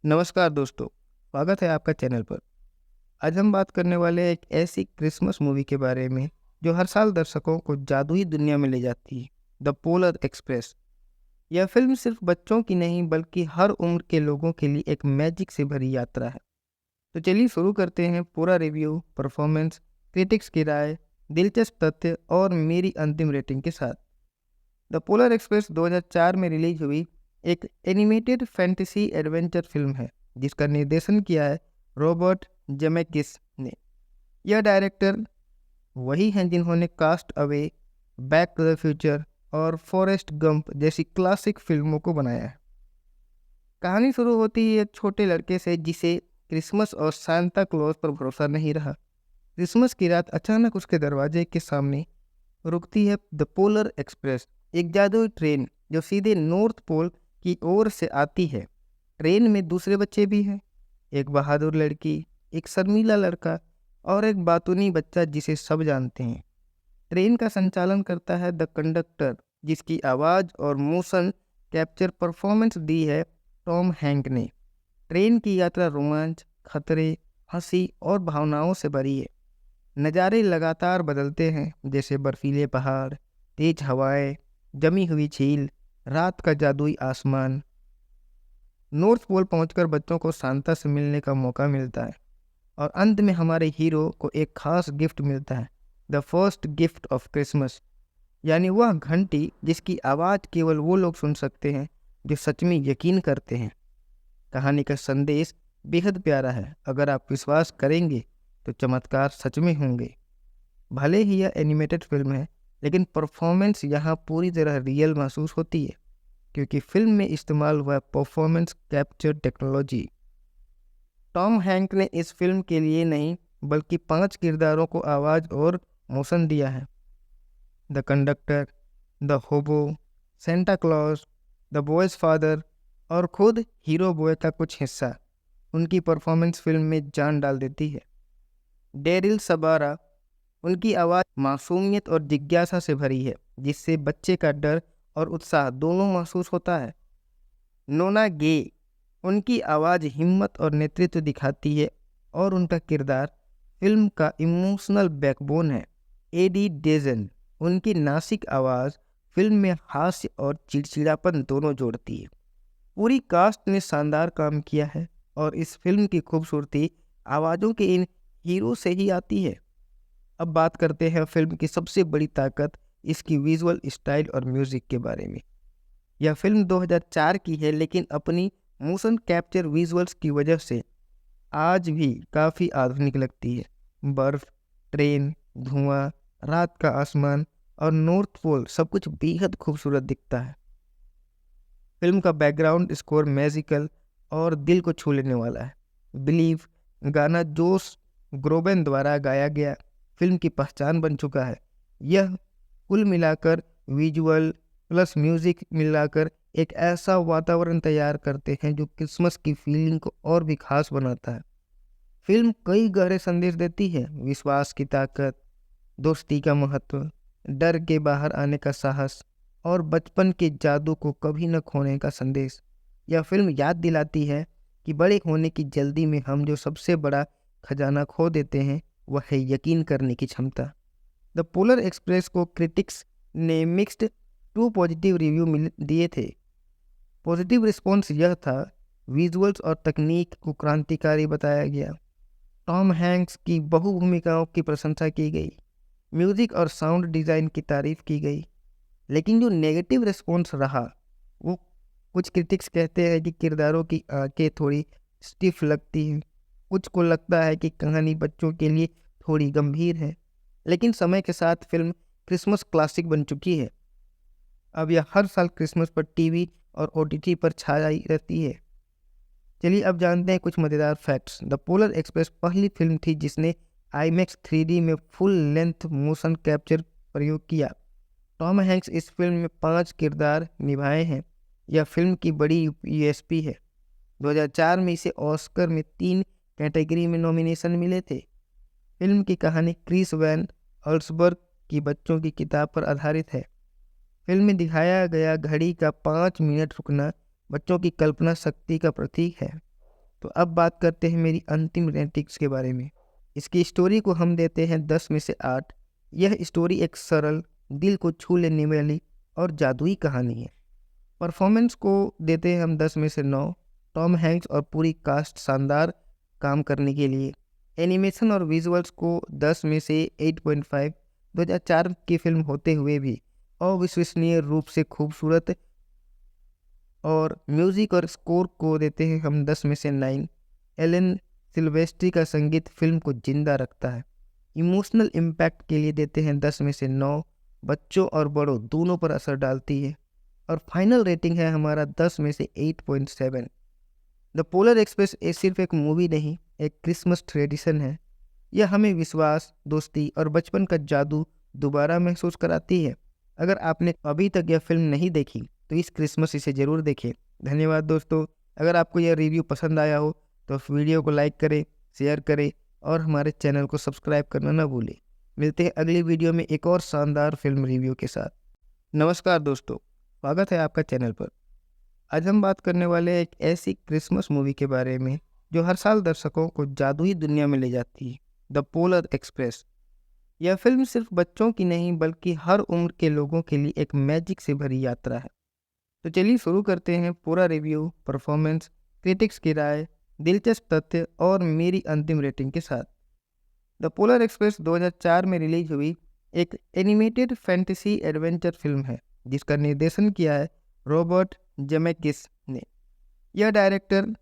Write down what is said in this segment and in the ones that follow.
नमस्कार दोस्तों, स्वागत है आपका चैनल पर। आज हम बात करने वाले हैं एक ऐसी क्रिसमस मूवी के बारे में जो हर साल दर्शकों को जादुई दुनिया में ले जाती है, द पोलर एक्सप्रेस। यह फिल्म सिर्फ बच्चों की नहीं बल्कि हर उम्र के लोगों के लिए एक मैजिक से भरी यात्रा है। तो चलिए शुरू करते हैं पूरा रिव्यू, परफॉर्मेंस, क्रिटिक्स की राय, दिलचस्प तथ्य और मेरी अंतिम रेटिंग के साथ। द पोलर एक्सप्रेस 2004 में रिलीज हुई एक एनिमेटेड फैंटेसी एडवेंचर फिल्म है जिसका निर्देशन किया है रॉबर्ट जेमेकिस ने। यह डायरेक्टर वही हैं जिन्होंने Cast Away, Back to the Future और फॉरेस्ट गंप जैसी क्लासिक फिल्मों को बनाया है। कहानी शुरू होती है एक छोटे लड़के से जिसे क्रिसमस और सांता क्लॉज पर भरोसा नहीं रहा। क्रिसमस की रात अचानक उसके दरवाजे के सामने रुकती है द पोलर एक्सप्रेस, एक जादुई ट्रेन जो सीधे नॉर्थ पोल की ओर से आती है। ट्रेन में दूसरे बच्चे भी हैं, एक बहादुर लड़की, एक शर्मीला लड़का और एक बातूनी बच्चा जिसे सब जानते हैं। ट्रेन का संचालन करता है द कंडक्टर, जिसकी आवाज़ और मोशन कैप्चर परफॉर्मेंस दी है टॉम हैंक ने। ट्रेन की यात्रा रोमांच, खतरे, हंसी और भावनाओं से भरी है। नज़ारे लगातार बदलते हैं, जैसे बर्फीले पहाड़, तेज हवाएं, जमी हुई झील, रात का जादुई आसमान। नॉर्थ पोल पहुंचकर बच्चों को सांता से मिलने का मौका मिलता है और अंत में हमारे हीरो को एक खास गिफ्ट मिलता है, the first gift of Christmas, यानी वह घंटी जिसकी आवाज़ केवल वो लोग सुन सकते हैं जो सच में यकीन करते हैं। कहानी का संदेश बेहद प्यारा है। अगर आप विश्वास करेंगे तो चमत्कार सच में होंगे। भले ही यह एनिमेटेड फिल्म है, लेकिन परफॉर्मेंस यहाँ पूरी तरह रियल महसूस होती है क्योंकि फिल्म में इस्तेमाल हुआ performance capture technology. Tom Hank ने इस फिल्म के लिए नहीं बल्कि 5 किरदारों को आवाज़ और मोशन दिया है, द कंडक्टर, द होबो, Santa Claus, the boys father और खुद हीरो बॉय का कुछ हिस्सा। उनकी परफॉर्मेंस फिल्म में जान डाल देती है। डेरिल सबारा, उनकी आवाज़ मासूमियत और जिज्ञासा से भरी है जिससे बच्चे का डर और उत्साह दोनों महसूस होता है। नोना गे, उनकी आवाज़ हिम्मत और नेतृत्व दिखाती है और उनका किरदार फिल्म का इमोशनल बैकबोन है। एडी डेजन, उनकी नासिक आवाज़ फिल्म में हास्य और चिड़चिड़ापन दोनों जोड़ती है। पूरी कास्ट ने शानदार काम किया है और इस फिल्म की खूबसूरती आवाज़ों के इन हीरो से ही आती है। अब बात करते हैं फिल्म की सबसे बड़ी ताकत, इसकी विजुअल स्टाइल और म्यूज़िक के बारे में। यह फिल्म 2004 की है, लेकिन अपनी मोशन कैप्चर विजुअल्स की वजह से आज भी काफ़ी आधुनिक लगती है। बर्फ, ट्रेन, धुआं, रात का आसमान और नॉर्थ पोल सब कुछ बेहद खूबसूरत दिखता है। फिल्म का बैकग्राउंड स्कोर मैजिकल और दिल को छू लेने वाला है। बिलीव गाना जोश ग्रोबेन द्वारा गाया गया फिल्म की पहचान बन चुका है। यह कुल मिलाकर विजुअल प्लस म्यूजिक मिलाकर एक ऐसा वातावरण तैयार करते हैं जो क्रिसमस की फीलिंग को और भी खास बनाता है। फिल्म कई गहरे संदेश देती है, विश्वास की ताकत, दोस्ती का महत्व, डर के बाहर आने का साहस और बचपन के जादू को कभी न खोने का संदेश। यह फिल्म याद दिलाती है कि बड़े होने की जल्दी में हम जो सबसे बड़ा खजाना खो देते हैं वह है यकीन करने की क्षमता। द पोलर एक्सप्रेस को क्रिटिक्स ने मिक्स्ड टू पॉजिटिव रिव्यू दिए थे। पॉजिटिव रिस्पॉन्स यह था, विजुअल्स और तकनीक को क्रांतिकारी बताया गया, टॉम हैंक्स की बहु भूमिकाओं की प्रशंसा की गई, म्यूजिक और साउंड डिज़ाइन की तारीफ की गई। लेकिन जो नेगेटिव रिस्पॉन्स रहा वो कुछ क्रिटिक्स कहते हैं कि किरदारों की आंखें थोड़ी स्टिफ लगती हैं, कुछ को लगता है कि कहानी बच्चों के लिए थोड़ी गंभीर है। लेकिन समय के साथ फिल्म क्रिसमस क्लासिक बन चुकी है। अब यह हर साल क्रिसमस पर टीवी और ओटीटी पर छाई रहती है। चलिए अब जानते हैं कुछ मज़ेदार फैक्ट्स। द पोलर एक्सप्रेस पहली फिल्म थी जिसने IMAX 3D में फुल लेंथ मोशन कैप्चर प्रयोग किया। टॉम हैंक्स इस फिल्म में 5 किरदार निभाए हैं। यह फिल्म की बड़ी USP है। 2004 में इसे ऑस्कर में 3 कैटेगरी में नॉमिनेशन मिले थे। फिल्म की कहानी क्रिस वैन अल्सबर्ग की बच्चों की किताब पर आधारित है। फिल्म में दिखाया गया घड़ी का 5 मिनट रुकना बच्चों की कल्पना शक्ति का प्रतीक है। तो अब बात करते हैं मेरी अंतिम रेटिंग्स के बारे में। इसकी स्टोरी को हम देते हैं 10 में से 8। यह स्टोरी एक सरल, दिल को छू लेने वाली और जादुई कहानी है। परफॉर्मेंस को देते हैं हम 10 में से 9। टॉम हैंक्स और पूरी कास्ट शानदार काम करने के लिए। एनिमेशन और विजुअल्स को 10 में से 8.5। 2004 की फिल्म होते हुए भी अविश्वसनीय रूप से खूबसूरत। और म्यूजिक और स्कोर को देते हैं हम 10 में से 9। एलन सिल्वेस्ट्री का संगीत फिल्म को जिंदा रखता है। इमोशनल इम्पैक्ट के लिए देते हैं 10 में से 9। बच्चों और बड़ों दोनों पर असर डालती है। और फाइनल रेटिंग है हमारा 10 में से 8.7। द पोलर एक्सप्रेस ये सिर्फ एक मूवी नहीं, एक क्रिसमस ट्रेडिशन है। यह हमें विश्वास, दोस्ती और बचपन का जादू दोबारा महसूस कराती है। अगर आपने अभी तक यह फिल्म नहीं देखी तो इस क्रिसमस इसे ज़रूर देखें। धन्यवाद दोस्तों। अगर आपको यह रिव्यू पसंद आया हो तो वीडियो को लाइक करें, शेयर करें और हमारे चैनल को सब्सक्राइब करना ना भूलें। मिलते हैं अगली वीडियो में एक और शानदार फिल्म रिव्यू के साथ। नमस्कार दोस्तों, स्वागत है आपका चैनल पर। आज हम बात करने वाले हैं एक ऐसी क्रिसमस मूवी के बारे में जो हर साल दर्शकों को जादुई दुनिया में ले जाती है, द पोलर एक्सप्रेस। यह फिल्म सिर्फ बच्चों की नहीं बल्कि हर उम्र के लोगों के लिए एक मैजिक से भरी यात्रा है। तो चलिए शुरू करते हैं पूरा रिव्यू, परफॉर्मेंस, क्रिटिक्स की राय, दिलचस्प तथ्य और मेरी अंतिम रेटिंग के साथ। द पोलर एक्सप्रेस 2004 में रिलीज हुई एक एनिमेटेड फैंटेसी एडवेंचर फिल्म है जिसका निर्देशन किया है रॉबर्ट जेमेकिस ने। यह डायरेक्टर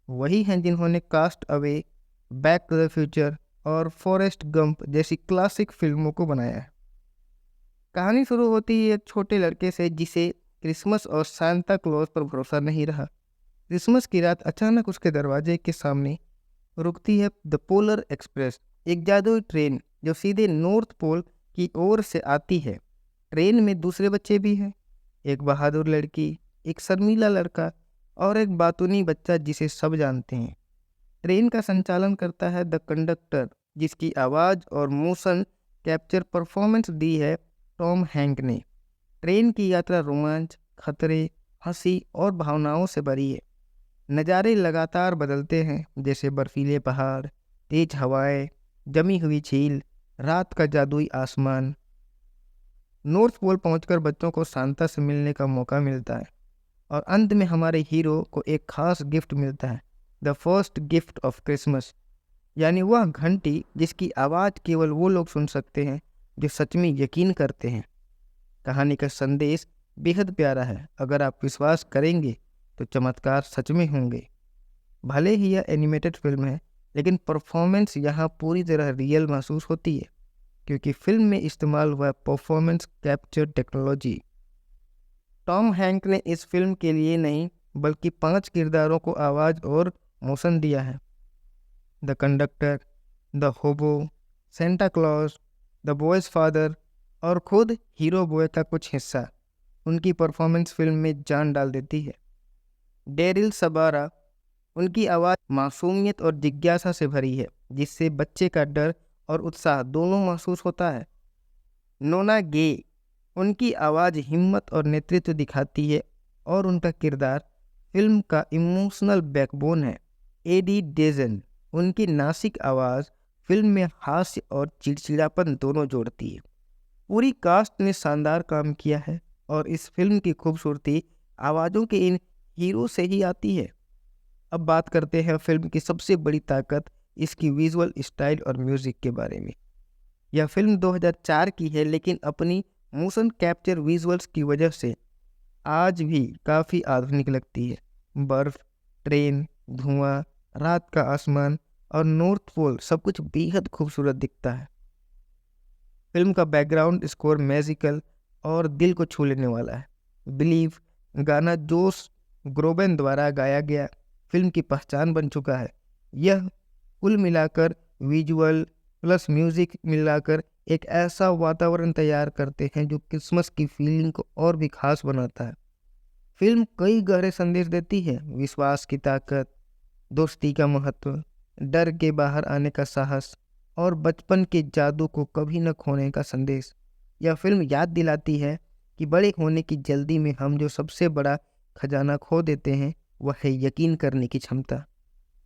वही हैं जिन्होंने Cast Away, Back to the Future और फॉरेस्ट गंप जैसी क्लासिक फिल्मों को बनाया है। कहानी शुरू होती है एक छोटे लड़के से जिसे क्रिसमस और सांता क्लॉज पर भरोसा नहीं रहा। क्रिसमस की रात अचानक उसके दरवाजे के सामने रुकती है द पोलर एक्सप्रेस, एक जादुई ट्रेन जो सीधे नॉर्थ पोल की ओर से आती है। ट्रेन में दूसरे बच्चे भी हैं, एक बहादुर लड़की, एक शर्मीला लड़का और एक बातूनी बच्चा जिसे सब जानते हैं। ट्रेन का संचालन करता है द कंडक्टर, जिसकी आवाज़ और मोशन कैप्चर परफॉर्मेंस दी है टॉम हैंक ने। ट्रेन की यात्रा रोमांच, खतरे, हंसी और भावनाओं से भरी है। नज़ारे लगातार बदलते हैं, जैसे बर्फीले पहाड़, तेज हवाएं, जमी हुई झील, रात का जादुई आसमान। नॉर्थ पोल पहुंचकर बच्चों को सांता से मिलने का मौका मिलता है और अंत में हमारे हीरो को एक खास गिफ्ट मिलता है, the first gift of Christmas, यानी वह घंटी जिसकी आवाज़ केवल वो लोग सुन सकते हैं जो सच में यकीन करते हैं। कहानी का संदेश बेहद प्यारा है। अगर आप विश्वास करेंगे तो चमत्कार सच में होंगे। भले ही यह एनिमेटेड फिल्म है लेकिन परफॉर्मेंस यहाँ पूरी तरह रियल महसूस होती है क्योंकि फिल्म में इस्तेमाल हुआ performance capture technology. Tom Hank ने इस फिल्म के लिए नहीं बल्कि 5 किरदारों को आवाज़ और मोशन दिया है, द कंडक्टर, द होबो, Santa Claus, the boys father और खुद हीरो बॉय का कुछ हिस्सा। उनकी परफॉर्मेंस फिल्म में जान डाल देती है। डेरिल सबारा, उनकी आवाज़ मासूमियत और जिज्ञासा से भरी है जिससे बच्चे का डर और उत्साह दोनों महसूस होता है। नोना गे, उनकी आवाज़ हिम्मत और नेतृत्व दिखाती है और उनका किरदार फिल्म का इमोशनल बैकबोन है। एडी डेजन, उनकी नासिक आवाज़ फिल्म में हास्य और चिड़चिड़ापन दोनों जोड़ती है। पूरी कास्ट ने शानदार काम किया है और इस फिल्म की खूबसूरती आवाज़ों के इन हीरो से ही आती है। अब बात करते हैं फिल्म की सबसे बड़ी ताकत, इसकी विजुअल स्टाइल और म्यूज़िक के बारे में। यह फिल्म 2004 की है लेकिन अपनी मोशन कैप्चर विजुअल्स की वजह से आज भी काफ़ी आधुनिक लगती है। बर्फ, ट्रेन, धुआं, रात का आसमान और नॉर्थ पोल सब कुछ बेहद खूबसूरत दिखता है। फिल्म का बैकग्राउंड स्कोर मैजिकल और दिल को छू लेने वाला है। बिलीव गाना जोश ग्रोबेन द्वारा गाया गया फिल्म की पहचान बन चुका है। यह कुल मिलाकर विजुअल प्लस म्यूजिक मिलाकर एक ऐसा वातावरण तैयार करते हैं जो क्रिसमस की फीलिंग को और भी खास बनाता है। फिल्म कई गहरे संदेश देती है, विश्वास की ताकत, दोस्ती का महत्व, डर के बाहर आने का साहस और बचपन के जादू को कभी न खोने का संदेश। यह फिल्म याद दिलाती है कि बड़े होने की जल्दी में हम जो सबसे बड़ा खजाना खो देते हैं वह है यकीन करने की क्षमता।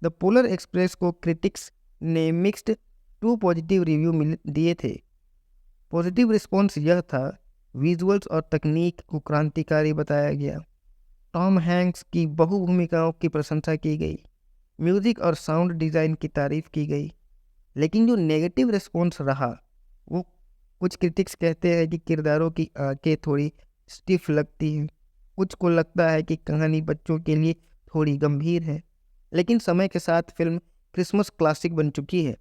द पोलर एक्सप्रेस को क्रिटिक्स ने मिक्स्ड टू पॉजिटिव रिव्यू दिए थे। पॉजिटिव रिस्पॉन्स यह था, विजुअल्स और तकनीक को क्रांतिकारी बताया गया, टॉम हैंक्स की बहु भूमिकाओं की प्रशंसा की गई, म्यूजिक और साउंड डिज़ाइन की तारीफ की गई। लेकिन जो नेगेटिव रिस्पॉन्स रहा, वो कुछ क्रिटिक्स कहते हैं कि किरदारों की आंखें थोड़ी स्टिफ लगती हैं, कुछ को लगता है कि कहानी बच्चों के लिए थोड़ी गंभीर है। लेकिन समय के साथ फिल्म क्रिसमस क्लासिक बन चुकी है।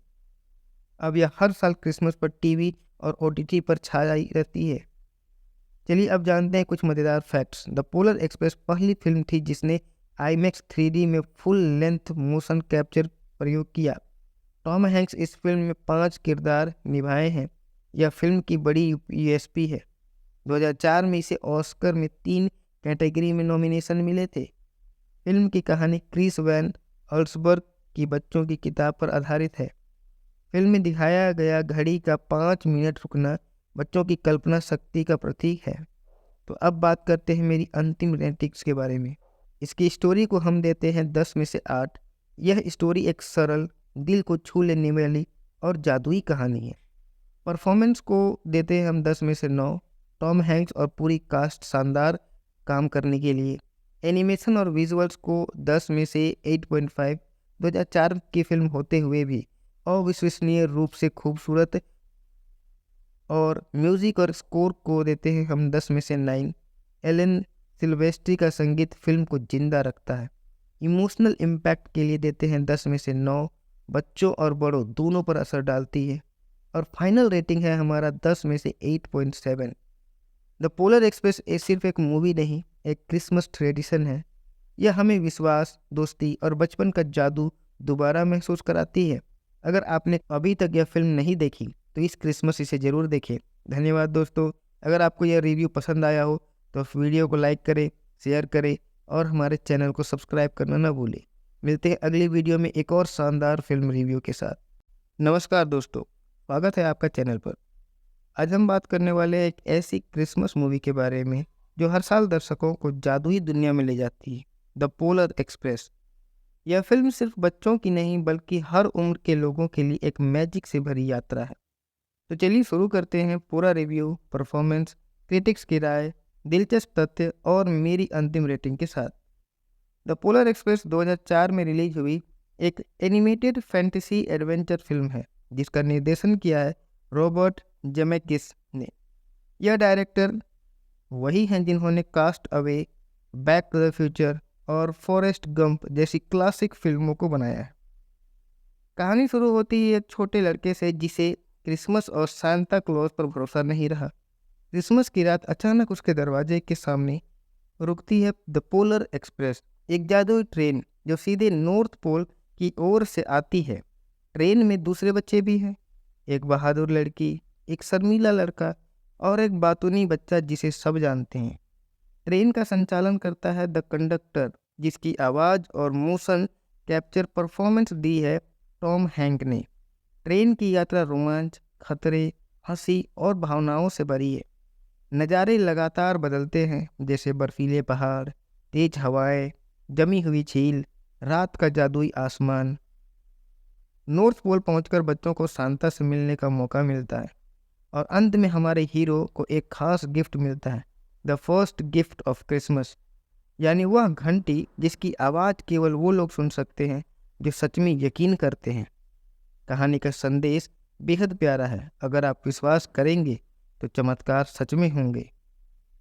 अब यह हर साल क्रिसमस पर टीवी और ओटीटी पर छाई रहती है। चलिए अब जानते हैं कुछ मज़ेदार फैक्ट्स। द पोलर एक्सप्रेस पहली फिल्म थी जिसने IMAX 3D में फुल लेंथ मोशन कैप्चर प्रयोग किया। टॉम हैंक्स इस फिल्म में 5 किरदार निभाए हैं। यह फिल्म की बड़ी USP है। 2004 में इसे ऑस्कर में 3 कैटेगरी में नॉमिनेशन मिले थे। फिल्म की कहानी क्रिस वैन अल्सबर्ग की बच्चों की किताब पर आधारित है। फिल्म में दिखाया गया घड़ी का 5 मिनट रुकना बच्चों की कल्पना शक्ति का प्रतीक है। तो अब बात करते हैं मेरी अंतिम रेटिंग्स के बारे में। इसकी स्टोरी को हम देते हैं 10 में से 8। यह स्टोरी एक सरल, दिल को छू लेने वाली और जादुई कहानी है। परफॉर्मेंस को देते हैं हम 10 में से 9। टॉम हैंक्स और पूरी कास्ट शानदार काम करने के लिए। एनिमेशन और विजुअल्स को 10 में से 8.5। 2004 की फिल्म होते हुए भी अविश्वसनीय रूप से खूबसूरत। और म्यूजिक और स्कोर को देते हैं हम 10 में से 9। एलन सिल्वेस्ट्री का संगीत फिल्म को जिंदा रखता है। इमोशनल इम्पैक्ट के लिए देते हैं 10 में से 9। बच्चों और बड़ों दोनों पर असर डालती है। और फाइनल रेटिंग है हमारा 10 में से 8.7। द पोलर एक्सप्रेस सिर्फ एक मूवी नहीं, एक क्रिसमस ट्रेडिशन है। यह हमें विश्वास, दोस्ती और बचपन का जादू दोबारा महसूस कराती है। अगर आपने अभी तक यह फिल्म नहीं देखी तो इस क्रिसमस इसे ज़रूर देखें। धन्यवाद दोस्तों। अगर आपको यह रिव्यू पसंद आया हो तो वीडियो को लाइक करें, शेयर करें और हमारे चैनल को सब्सक्राइब करना ना भूलें। मिलते हैं अगली वीडियो में एक और शानदार फिल्म रिव्यू के साथ। नमस्कार दोस्तों, स्वागत है आपका चैनल पर। आज हम बात करने वाले हैं एक ऐसी क्रिसमस मूवी के बारे में जो हर साल दर्शकों को जादुई दुनिया में ले जाती है, द पोलर एक्सप्रेस। यह फिल्म सिर्फ बच्चों की नहीं बल्कि हर उम्र के लोगों के लिए एक मैजिक से भरी यात्रा है। तो चलिए शुरू करते हैं पूरा रिव्यू, परफॉर्मेंस, क्रिटिक्स की राय, दिलचस्प तथ्य और मेरी अंतिम रेटिंग के साथ। द पोलर एक्सप्रेस 2004 में रिलीज हुई एक एनिमेटेड फैंटेसी एडवेंचर फिल्म है जिसका निर्देशन किया है रॉबर्ट जेमेकिस ने। यह डायरेक्टर वही हैं जिन्होंने Cast Away, Back to the Future और फॉरेस्ट गंप जैसी क्लासिक फिल्मों को बनाया है। कहानी शुरू होती है एक छोटे लड़के से जिसे क्रिसमस और सांता क्लॉज पर भरोसा नहीं रहा। क्रिसमस की रात अचानक उसके दरवाजे के सामने रुकती है द पोलर एक्सप्रेस, एक जादुई ट्रेन जो सीधे नॉर्थ पोल की ओर से आती है। ट्रेन में दूसरे बच्चे भी हैं, एक बहादुर लड़की, एक शर्मीला लड़का और एक बातूनी बच्चा जिसे सब जानते हैं। ट्रेन का संचालन करता है द कंडक्टर, जिसकी आवाज़ और मोशन कैप्चर परफॉर्मेंस दी है टॉम हैंक ने। ट्रेन की यात्रा रोमांच, खतरे, हंसी और भावनाओं से भरी है। नज़ारे लगातार बदलते हैं, जैसे बर्फीले पहाड़, तेज हवाएं, जमी हुई झील, रात का जादुई आसमान। नॉर्थ पोल पहुंचकर बच्चों को सांता से मिलने का मौका मिलता है और अंत में हमारे हीरो को एक खास गिफ्ट मिलता है, the first gift of Christmas, यानी वह घंटी जिसकी आवाज़ केवल वो लोग सुन सकते हैं जो सच में यकीन करते हैं। कहानी का संदेश बेहद प्यारा है। अगर आप विश्वास करेंगे तो चमत्कार सच में होंगे।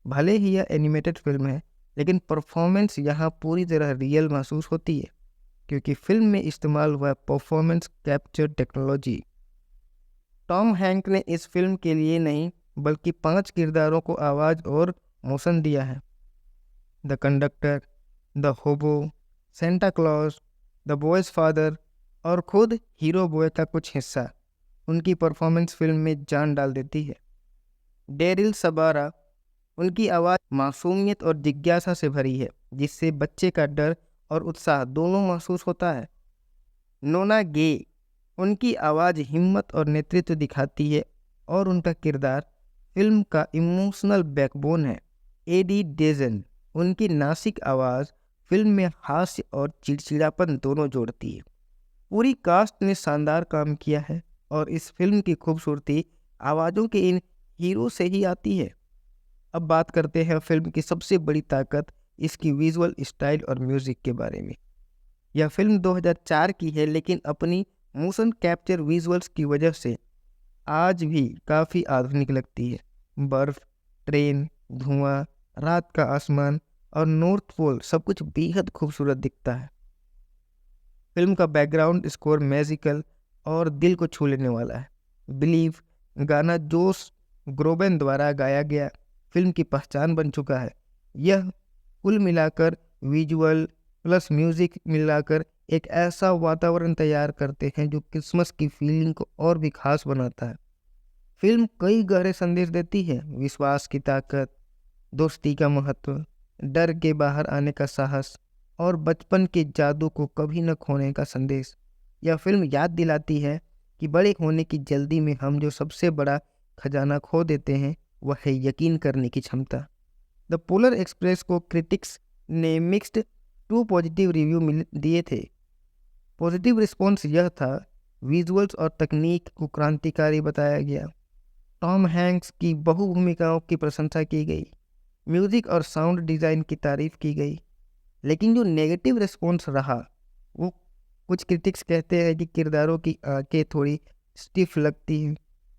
भले ही यह एनिमेटेड फिल्म है, लेकिन परफॉर्मेंस यहाँ पूरी तरह रियल महसूस होती है क्योंकि फिल्म में इस्तेमाल हुआ performance capture technology. Tom Hank ने इस फिल्म के लिए नहीं बल्कि 5 किरदारों को आवाज़ और मोशन दिया है, द कंडक्टर, द होबो, Santa Claus, the boys father और खुद हीरो बॉय का कुछ हिस्सा। उनकी परफॉर्मेंस फिल्म में जान डाल देती है। डेरिल सबारा, उनकी आवाज़ मासूमियत और जिज्ञासा से भरी है जिससे बच्चे का डर और उत्साह दोनों महसूस होता है। नोना गे, उनकी आवाज़ हिम्मत और नेतृत्व दिखाती है और उनका किरदार फिल्म का इमोशनल बैकबोन है। एडी डेजन, उनकी नासिक आवाज़ फिल्म में हास्य और चिड़चिड़ापन दोनों जोड़ती है। पूरी कास्ट ने शानदार काम किया है और इस फिल्म की खूबसूरती आवाज़ों के इन हीरो से ही आती है। अब बात करते हैं फिल्म की सबसे बड़ी ताकत, इसकी विजुअल स्टाइल और म्यूजिक के बारे में। यह फिल्म 2004 की है, लेकिन अपनी मोशन कैप्चर विजुअल्स की वजह से आज भी काफ़ी आधुनिक लगती है। बर्फ, ट्रेन, धुआं, रात का आसमान और नॉर्थ पोल सब कुछ बेहद खूबसूरत दिखता है। फिल्म का बैकग्राउंड स्कोर मैजिकल और दिल को छू लेने वाला है। बिलीव गाना जोश ग्रोबेन द्वारा गाया गया फिल्म की पहचान बन चुका है। यह कुल मिलाकर विजुअल प्लस म्यूजिक मिलाकर एक ऐसा वातावरण तैयार करते हैं जो क्रिसमस की फीलिंग को और भी खास बनाता है। फिल्म कई गहरे संदेश देती है, विश्वास की ताकत, दोस्ती का महत्व, डर के बाहर आने का साहस और बचपन के जादू को कभी न खोने का संदेश। यह फिल्म याद दिलाती है कि बड़े होने की जल्दी में हम जो सबसे बड़ा खजाना खो देते हैं वह है यकीन करने की क्षमता। द पोलर एक्सप्रेस को क्रिटिक्स ने मिक्स्ड टू पॉजिटिव रिव्यू दिए थे। पॉजिटिव रिस्पॉन्स यह था, विजुअल्स और तकनीक को क्रांतिकारी बताया गया, टॉम हैंक्स की बहु भूमिकाओं की प्रशंसा की गई, म्यूजिक और साउंड डिज़ाइन की तारीफ की गई। लेकिन जो नेगेटिव रिस्पॉन्स रहा, वो कुछ क्रिटिक्स कहते हैं कि किरदारों की आंखें थोड़ी स्टिफ लगती हैं,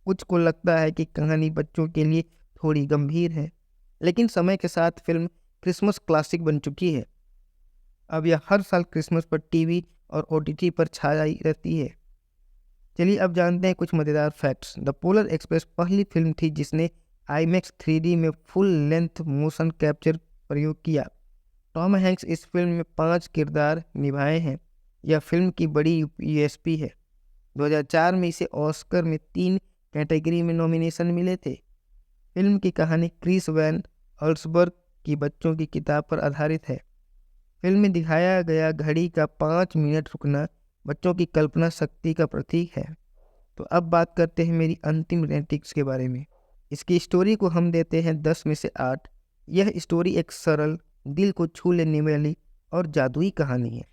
कुछ को लगता है कि कहानी बच्चों के लिए थोड़ी गंभीर है। लेकिन समय के साथ फिल्म क्रिसमस क्लासिक बन चुकी है। अब यह हर साल क्रिसमस पर टीवी और ओटीटी पर छाई रहती है। चलिए अब जानते हैं कुछ मज़ेदार फैक्ट्स। द पोलर एक्सप्रेस पहली फिल्म थी जिसने IMAX 3D में फुल लेंथ मोशन कैप्चर प्रयोग किया। टॉम हैंक्स इस फिल्म में 5 किरदार निभाए हैं। यह फिल्म की बड़ी USP है। 2004 में इसे ऑस्कर में 3 कैटेगरी में नॉमिनेशन मिले थे। फिल्म की कहानी क्रिस वैन अल्सबर्ग की बच्चों की किताब पर आधारित है। फिल्म में दिखाया गया घड़ी का 5 मिनट रुकना बच्चों की कल्पना शक्ति का प्रतीक है। तो अब बात करते हैं मेरी अंतिम रेटिंग्स के बारे में। इसकी स्टोरी को हम देते हैं 10 में से 8। यह स्टोरी एक सरल, दिल को छू लेने वाली और जादुई कहानी है।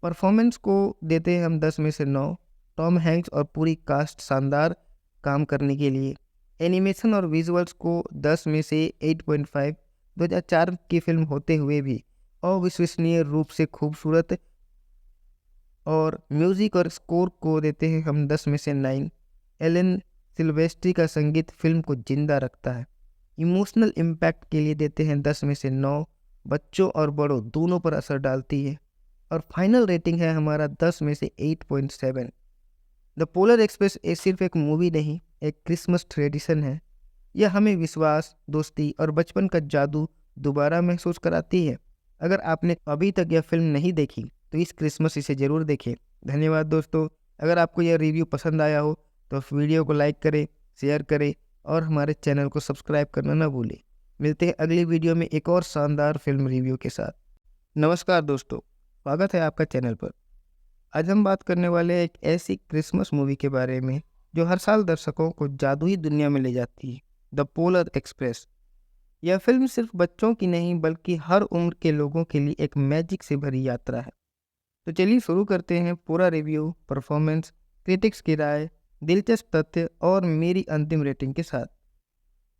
परफॉर्मेंस को देते हैं हम 10 में से 9। टॉम हैंक्स और पूरी कास्ट शानदार काम करने के लिए। एनिमेशन और विजुअल्स को 10 में से 8.5। 2004 की फिल्म होते हुए भी अविश्वसनीय रूप से खूबसूरत। और म्यूजिक और स्कोर को देते हैं हम 10 में से 9। एलन सिल्वेस्ट्री का संगीत फिल्म को जिंदा रखता है। इमोशनल इम्पैक्ट के लिए देते हैं 10 में से 9। बच्चों और बड़ों दोनों पर असर डालती है। और फाइनल रेटिंग है हमारा 10 में से 8.7। द पोलर एक्सप्रेस सिर्फ एक मूवी नहीं, एक क्रिसमस ट्रेडिशन है। यह हमें विश्वास, दोस्ती और बचपन का जादू दोबारा महसूस कराती है। अगर आपने अभी तक यह फिल्म नहीं देखी तो इस क्रिसमस इसे ज़रूर देखें। धन्यवाद दोस्तों। अगर आपको यह रिव्यू पसंद आया हो तो वीडियो को लाइक करें, शेयर करें और हमारे चैनल को सब्सक्राइब करना ना भूलें। मिलते हैं अगली वीडियो में एक और शानदार फिल्म रिव्यू के साथ। नमस्कार दोस्तों, स्वागत है आपका चैनल पर। आज हम बात करने वाले हैं एक ऐसी क्रिसमस मूवी के बारे में जो हर साल दर्शकों को जादुई दुनिया में ले जाती है, द पोलर एक्सप्रेस। यह फिल्म सिर्फ बच्चों की नहीं बल्कि हर उम्र के लोगों के लिए एक मैजिक से भरी यात्रा है। तो चलिए शुरू करते हैं पूरा रिव्यू, परफॉर्मेंस, क्रिटिक्स की राय, दिलचस्प तथ्य और मेरी अंतिम रेटिंग के साथ।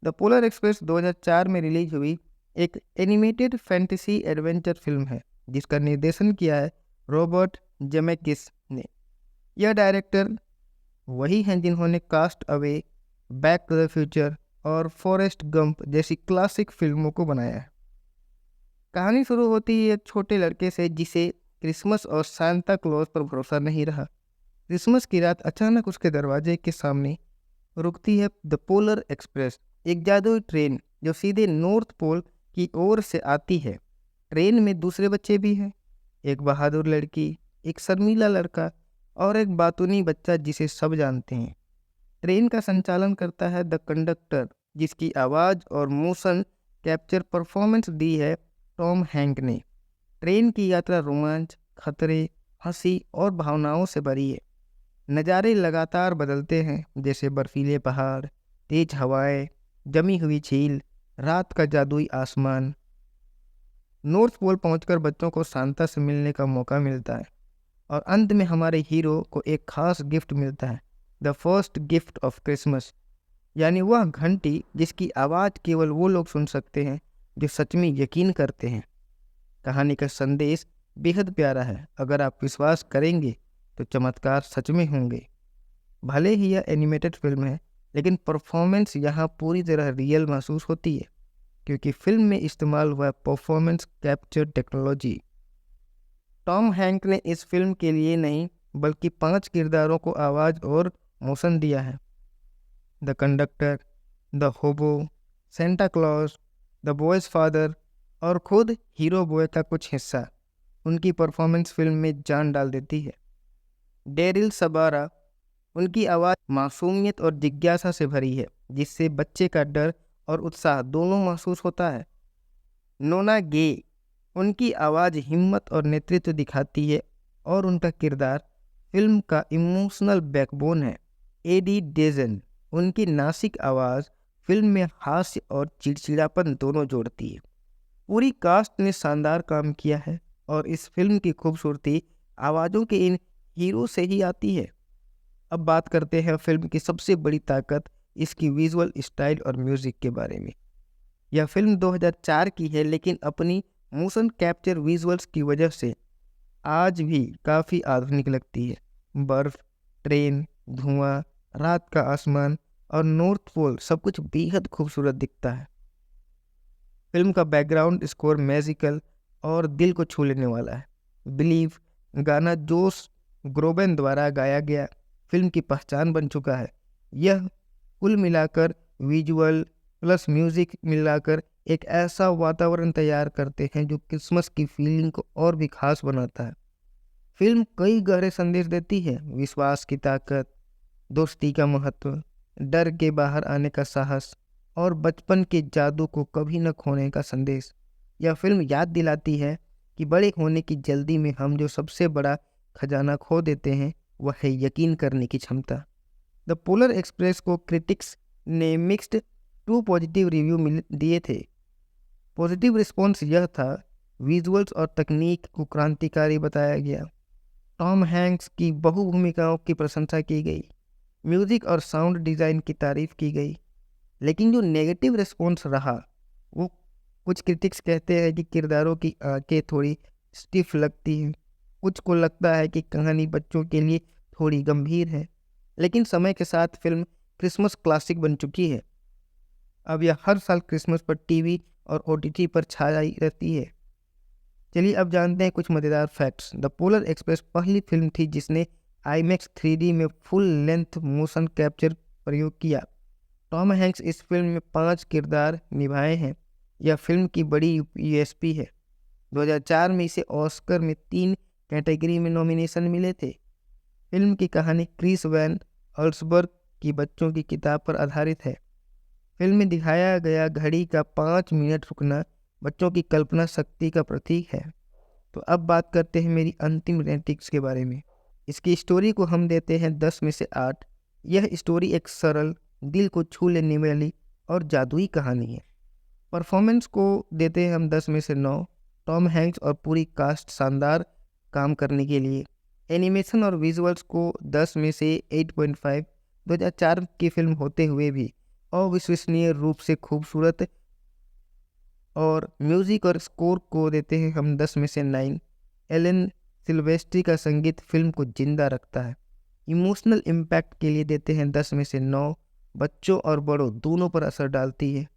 द पोलर एक्सप्रेस 2004 में रिलीज हुई एक एनिमेटेड फैंटेसी एडवेंचर फिल्म है जिसका निर्देशन किया है रॉबर्ट जेमेकिस ने। यह डायरेक्टर वही हैं जिन्होंने Cast Away, Back to the Future और फॉरेस्ट गंप जैसी क्लासिक फिल्मों को बनाया है। कहानी शुरू होती है एक छोटे लड़के से जिसे क्रिसमस और सांता क्लॉज पर भरोसा नहीं रहा। क्रिसमस की रात अचानक उसके दरवाजे के सामने रुकती है द पोलर एक्सप्रेस, एक जादुई ट्रेन जो सीधे नॉर्थ पोल की ओर से आती है। ट्रेन में दूसरे बच्चे भी हैं, एक बहादुर लड़की, एक शर्मीला लड़का और एक बातूनी बच्चा जिसे सब जानते हैं। ट्रेन का संचालन करता है द कंडक्टर, जिसकी आवाज़ और मोशन कैप्चर परफॉर्मेंस दी है टॉम हैंक ने। ट्रेन की यात्रा रोमांच, खतरे, हंसी और भावनाओं से भरी है। नज़ारे लगातार बदलते हैं, जैसे बर्फीले पहाड़, तेज हवाएं, जमी हुई झील, रात का जादुई आसमान। नॉर्थ पोल पहुंचकर बच्चों को सांता से मिलने का मौका मिलता है और अंत में हमारे हीरो को एक खास गिफ्ट मिलता है, the first gift of Christmas, यानी वह घंटी जिसकी आवाज़ केवल वो लोग सुन सकते हैं जो सच में यकीन करते हैं। कहानी का संदेश बेहद प्यारा है। अगर आप विश्वास करेंगे तो चमत्कार सच में होंगे। भले ही यह एनिमेटेड फिल्म है, लेकिन परफॉर्मेंस यहाँ पूरी तरह रियल महसूस होती है, क्योंकि फिल्म में इस्तेमाल हुआ performance capture technology. Tom Hank ने इस फिल्म के लिए नहीं बल्कि 5 किरदारों को आवाज़ और मोशन दिया है। द कंडक्टर, द होबो, Santa Claus, the boys father और खुद हीरो बॉय का कुछ हिस्सा। उनकी परफॉर्मेंस फिल्म में जान डाल देती है। डेरिल सबारा, उनकी आवाज़ मासूमियत और जिज्ञासा से भरी है, जिससे बच्चे का डर और उत्साह दोनों महसूस होता है। नोना गे, उनकी आवाज़ हिम्मत और नेतृत्व दिखाती है और उनका किरदार फिल्म का इमोशनल बैकबोन है। एडी डेजन, उनकी नासिक आवाज़ फिल्म में हास्य और चिड़चिड़ापन दोनों जोड़ती है। पूरी कास्ट ने शानदार काम किया है और इस फिल्म की खूबसूरती आवाज़ों के इन हीरो से ही आती है। अब बात करते हैं फिल्म की सबसे बड़ी ताकत, इसकी विजुअल स्टाइल और म्यूज़िक के बारे में। यह फिल्म 2004 की है, लेकिन अपनी मोशन कैप्चर विजुअल्स की वजह से आज भी काफ़ी आधुनिक लगती है। बर्फ़, ट्रेन, धुआं, रात का आसमान और नॉर्थ पोल सब कुछ बेहद खूबसूरत दिखता है। फिल्म का बैकग्राउंड स्कोर मैजिकल और दिल को छू लेने वाला है। बिलीव गाना जोश ग्रोबेन द्वारा गाया गया फिल्म की पहचान बन चुका है। यह कुल मिलाकर विजुअल प्लस म्यूज़िक मिलाकर एक ऐसा वातावरण तैयार करते हैं जो क्रिसमस की फीलिंग को और भी खास बनाता है। फिल्म कई गहरे संदेश देती है, विश्वास की ताकत, दोस्ती का महत्व, डर के बाहर आने का साहस और बचपन के जादू को कभी न खोने का संदेश। यह फिल्म याद दिलाती है कि बड़े होने की जल्दी में हम जो सबसे बड़ा खजाना खो देते हैं वह है यकीन करने की क्षमता। द पोलर एक्सप्रेस को क्रिटिक्स ने मिक्स्ड टू पॉजिटिव रिव्यू दिए थे। पॉजिटिव रिस्पॉन्स यह था, विजुअल्स और तकनीक को क्रांतिकारी बताया गया, टॉम हैंक्स की बहु भूमिकाओं की प्रशंसा की गई, म्यूज़िक और साउंड डिज़ाइन की तारीफ की गई। लेकिन जो नेगेटिव रिस्पॉन्स रहा, वो कुछ क्रिटिक्स कहते हैं कि किरदारों की आंखें थोड़ी स्टिफ लगती हैं, कुछ को लगता है कि कहानी बच्चों के लिए थोड़ी गंभीर है। लेकिन समय के साथ फिल्म क्रिसमस क्लासिक बन चुकी है। अब यह हर साल क्रिसमस पर टीवी और ओटीटी पर छाई रहती है। चलिए अब जानते हैं कुछ मज़ेदार फैक्ट्स। द पोलर एक्सप्रेस पहली फिल्म थी जिसने IMAX 3D में फुल लेंथ मोशन कैप्चर प्रयोग किया। टॉम हैंक्स इस फिल्म में 5 किरदार निभाए हैं। यह फिल्म की बड़ी USP है। 2004 में इसे ऑस्कर में 3 कैटेगरी में नॉमिनेशन मिले थे। फिल्म की कहानी क्रिस वैन अल्सबर्ग की बच्चों की किताब पर आधारित है। फिल्म में दिखाया गया घड़ी का 5 मिनट रुकना बच्चों की कल्पना शक्ति का प्रतीक है। तो अब बात करते हैं मेरी अंतिम रेटिंग्स के बारे में। इसकी स्टोरी को हम देते हैं 10 में से 8। यह स्टोरी एक सरल, दिल को छू लेने वाली और जादुई कहानी है। परफॉर्मेंस को देते हैं हम 10 में से 9। टॉम हैंक्स और पूरी कास्ट शानदार काम करने के लिए। एनिमेशन और विजुअल्स को 10 में से 8.5। 2004 की फिल्म होते हुए भी अविश्वसनीय रूप से खूबसूरत। और म्यूज़िक और स्कोर को देते हैं हम 10 में से 9। एलन सिल्वेस्ट्री का संगीत फिल्म को जिंदा रखता है। इमोशनल इम्पैक्ट के लिए देते हैं 10 में से 9। बच्चों और बड़ों दोनों पर असर डालती है।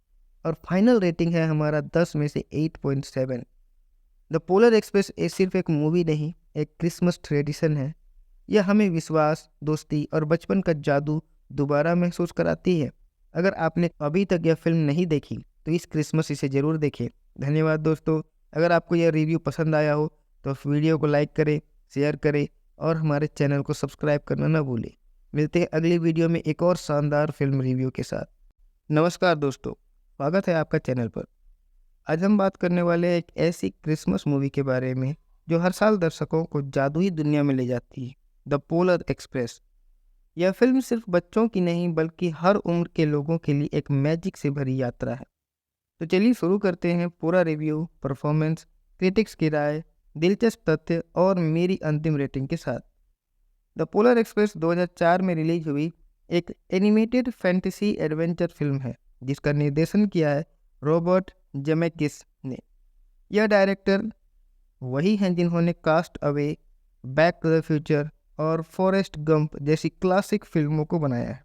और फाइनल रेटिंग है हमारा 10 में से 8.7। द पोलर एक्सप्रेस सिर्फ एक मूवी नहीं, एक क्रिसमस ट्रेडिशन है। यह हमें विश्वास, दोस्ती और बचपन का जादू दोबारा महसूस कराती है। अगर आपने अभी तक यह फिल्म नहीं देखी तो इस क्रिसमस इसे ज़रूर देखें। धन्यवाद दोस्तों। अगर आपको यह रिव्यू पसंद आया हो तो वीडियो को लाइक करें, शेयर करें और हमारे चैनल को सब्सक्राइब करना ना भूलें। मिलते हैं अगली वीडियो में एक और शानदार फिल्म रिव्यू के साथ। नमस्कार दोस्तों, स्वागत है आपका चैनल पर। आज हम बात करने वाले हैं एक ऐसी क्रिसमस मूवी के बारे में जो हर साल दर्शकों को जादुई दुनिया में ले जाती है, द पोलर एक्सप्रेस। यह फिल्म सिर्फ बच्चों की नहीं बल्कि हर उम्र के लोगों के लिए एक मैजिक से भरी यात्रा है। तो चलिए शुरू करते हैं पूरा रिव्यू, परफॉर्मेंस, क्रिटिक्स की राय, दिलचस्प तथ्य और मेरी अंतिम रेटिंग के साथ। द पोलर एक्सप्रेस 2004 में रिलीज हुई एक एनिमेटेड फैंटेसी एडवेंचर फिल्म है जिसका निर्देशन किया है रॉबर्ट जेमेकिस ने। यह डायरेक्टर वही हैं जिन्होंने Cast Away, Back to the Future और फॉरेस्ट गंप जैसी क्लासिक फिल्मों को बनाया है।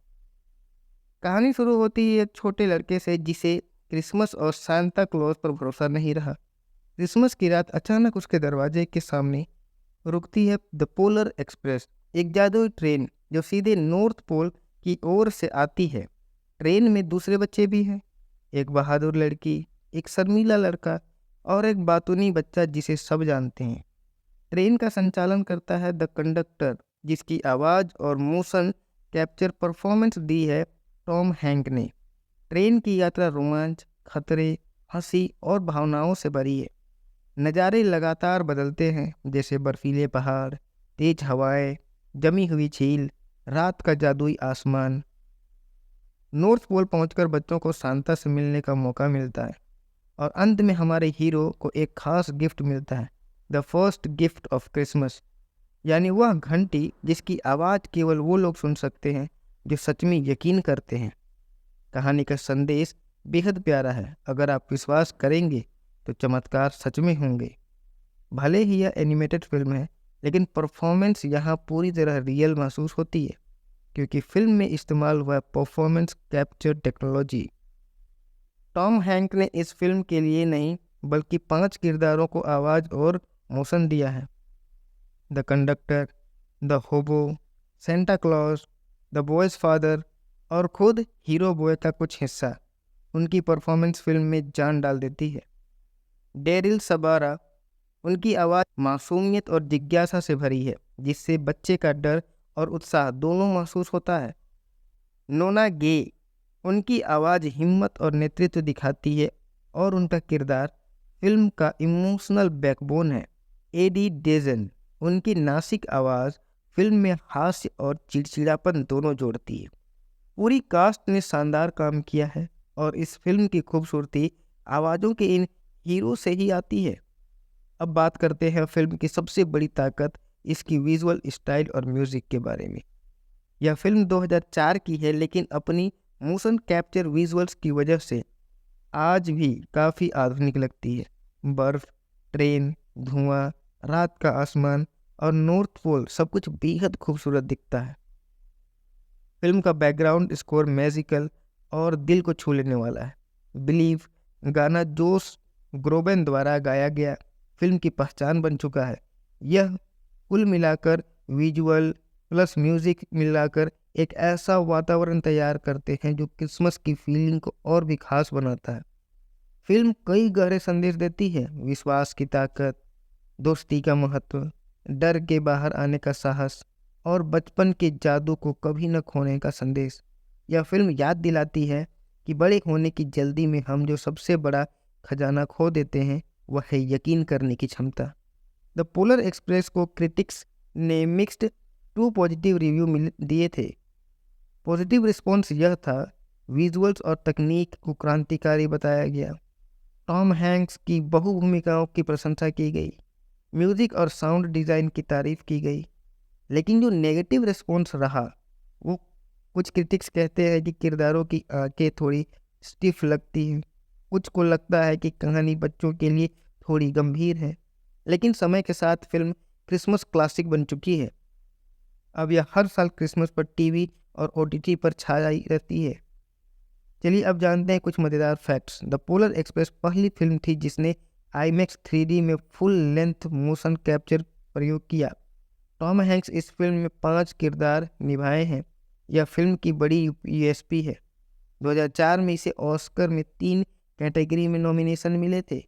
कहानी शुरू होती है एक छोटे लड़के से जिसे क्रिसमस और सांता क्लॉज पर भरोसा नहीं रहा। क्रिसमस की रात अचानक उसके दरवाजे के सामने रुकती है द पोलर एक्सप्रेस, एक जादुई ट्रेन जो सीधे नॉर्थ पोल की ओर से आती है। ट्रेन में दूसरे बच्चे भी हैं, एक बहादुर लड़की, एक शर्मीला लड़का और एक बातूनी बच्चा जिसे सब जानते हैं। ट्रेन का संचालन करता है द कंडक्टर, जिसकी आवाज़ और मोशन कैप्चर परफॉर्मेंस दी है टॉम हैंक ने। ट्रेन की यात्रा रोमांच, खतरे, हंसी और भावनाओं से भरी है। नज़ारे लगातार बदलते हैं, जैसे बर्फीले पहाड़, तेज हवाएं, जमी हुई झील, रात का जादुई आसमान। नॉर्थ पोल पहुंचकर बच्चों को सांता से मिलने का मौका मिलता है और अंत में हमारे हीरो को एक खास गिफ्ट मिलता है, the first gift of Christmas, यानी वह घंटी जिसकी आवाज़ केवल वो लोग सुन सकते हैं जो सच में यकीन करते हैं। कहानी का संदेश बेहद प्यारा है। अगर आप विश्वास करेंगे तो चमत्कार सच में होंगे। भले ही यह एनिमेटेड फिल्म है, लेकिन परफॉर्मेंस यहाँ पूरी तरह रियल महसूस होती है क्योंकि फिल्म में इस्तेमाल हुआ performance capture technology. Tom Hank ने इस फिल्म के लिए नहीं बल्कि 5 किरदारों को आवाज़ और मोशन दिया है, द कंडक्टर, द होबो, Santa Claus, the boys father और खुद हीरो बॉय का कुछ हिस्सा। उनकी परफॉर्मेंस फिल्म में जान डाल देती है। डेरिल सबारा, उनकी आवाज़ मासूमियत और जिज्ञासा से भरी है जिससे बच्चे का डर और उत्साह दोनों महसूस होता है। नोना गे, उनकी आवाज़ हिम्मत और नेतृत्व दिखाती है और उनका किरदार फिल्म का इमोशनल बैकबोन है। एडी डेजन, उनकी नासिक आवाज़ फिल्म में हास्य और चिड़चिड़ापन दोनों जोड़ती है। पूरी कास्ट ने शानदार काम किया है और इस फिल्म की खूबसूरती आवाज़ों के इन हीरो से ही आती है। अब बात करते हैं फिल्म की सबसे बड़ी ताकत, इसकी विजुअल स्टाइल और म्यूज़िक के बारे में। यह फिल्म 2004 की है, लेकिन अपनी मोशन कैप्चर विजुअल्स की वजह से आज भी काफ़ी आधुनिक लगती है। बर्फ, ट्रेन, धुआं, रात का आसमान और नॉर्थ पोल सब कुछ बेहद खूबसूरत दिखता है। फिल्म का बैकग्राउंड स्कोर मैजिकल और दिल को छू लेने वाला है। बिलीव गाना जोश ग्रोबेन द्वारा गाया गया फिल्म की पहचान बन चुका है। यह कुल मिलाकर विजुअल प्लस म्यूजिक मिलाकर एक ऐसा वातावरण तैयार करते हैं जो क्रिसमस की फीलिंग को और भी खास बनाता है। फिल्म कई गहरे संदेश देती है, विश्वास की ताकत, दोस्ती का महत्व, डर के बाहर आने का साहस और बचपन के जादू को कभी न खोने का संदेश। यह फिल्म याद दिलाती है कि बड़े होने की जल्दी में हम जो सबसे बड़ा खजाना खो देते हैं वह है यकीन करने की क्षमता। द पोलर एक्सप्रेस को क्रिटिक्स ने मिक्स्ड टू पॉजिटिव रिव्यू दिए थे। पॉजिटिव रिस्पॉन्स यह था, विजुअल्स और तकनीक को क्रांतिकारी बताया गया, टॉम हैंक्स की बहु भूमिकाओं की प्रशंसा की गई, म्यूजिक और साउंड डिज़ाइन की तारीफ की गई। लेकिन जो नेगेटिव रिस्पॉन्स रहा वो कुछ क्रिटिक्स कहते हैं कि किरदारों की आंखें थोड़ी स्टिफ लगती हैं, कुछ को लगता है कि कहानी बच्चों के लिए थोड़ी गंभीर है। लेकिन समय के साथ फिल्म क्रिसमस क्लासिक बन चुकी है। अब यह हर साल क्रिसमस पर टीवी और ओटीटी पर छाई रहती है। चलिए अब जानते हैं कुछ मज़ेदार फैक्ट्स। द पोलर एक्सप्रेस पहली फिल्म थी जिसने IMAX 3D में फुल लेंथ मोशन कैप्चर प्रयोग किया। टॉम हैंक्स इस फिल्म में 5 किरदार निभाए हैं। यह फिल्म की बड़ी USP है। 2004 में इसे ऑस्कर में 3 कैटेगरी में नॉमिनेशन मिले थे।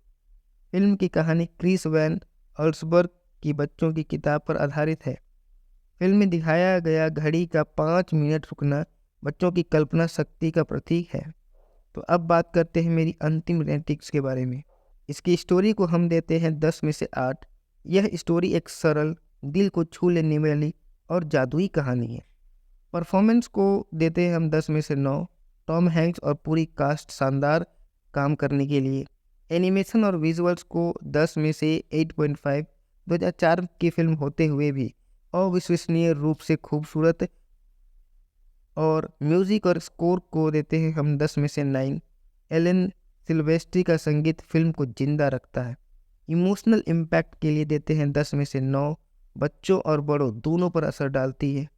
फिल्म की कहानी क्रिस वैन अल्सबर्ग की बच्चों की किताब पर आधारित है। फिल्म में दिखाया गया घड़ी का 5 मिनट रुकना बच्चों की कल्पना शक्ति का प्रतीक है। तो अब बात करते हैं मेरी अंतिम रेटिंग्स के बारे में। इसकी स्टोरी को हम देते हैं 10 में से 8। यह स्टोरी एक सरल, दिल को छू लेने वाली और जादुई कहानी है। परफॉर्मेंस को देते हैं हम 10 में से 9। टॉम हैंक्स और पूरी कास्ट शानदार काम करने के लिए। एनिमेशन और विजुअल्स को 10 में से 8.5 2004 की फिल्म होते हुए भी अविश्वसनीय रूप से खूबसूरत, और म्यूजिक और स्कोर को देते हैं हम 10 में से 9। एलन सिल्वेस्ट्री का संगीत फिल्म को जिंदा रखता है। इमोशनल इम्पैक्ट के लिए देते हैं 10 में से 9, बच्चों और बड़ों दोनों पर असर डालती है।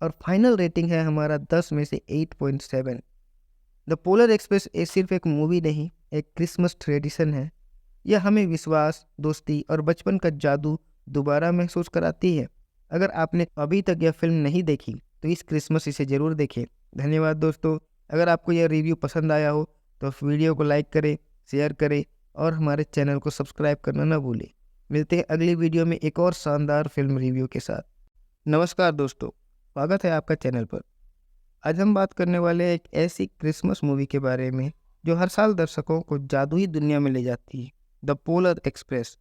और फाइनल रेटिंग है हमारा 10 में से 8.7। द पोलर एक्सप्रेस सिर्फ एक मूवी नहीं, एक क्रिसमस ट्रेडिशन है। यह हमें विश्वास, दोस्ती और बचपन का जादू दोबारा महसूस कराती है। अगर आपने अभी तक यह फिल्म नहीं देखी तो इस क्रिसमस इसे ज़रूर देखें। धन्यवाद दोस्तों। अगर आपको यह रिव्यू पसंद आया हो तो वीडियो को लाइक करें, शेयर करें और हमारे चैनल को सब्सक्राइब करना ना भूलें। मिलते हैं अगली वीडियो में एक और शानदार फिल्म रिव्यू के साथ। नमस्कार दोस्तों, स्वागत है आपका चैनल पर। आज हम बात करने वाले हैं एक ऐसी क्रिसमस मूवी के बारे में जो हर साल दर्शकों को जादुई दुनिया में ले जाती है, द पोलर एक्सप्रेस।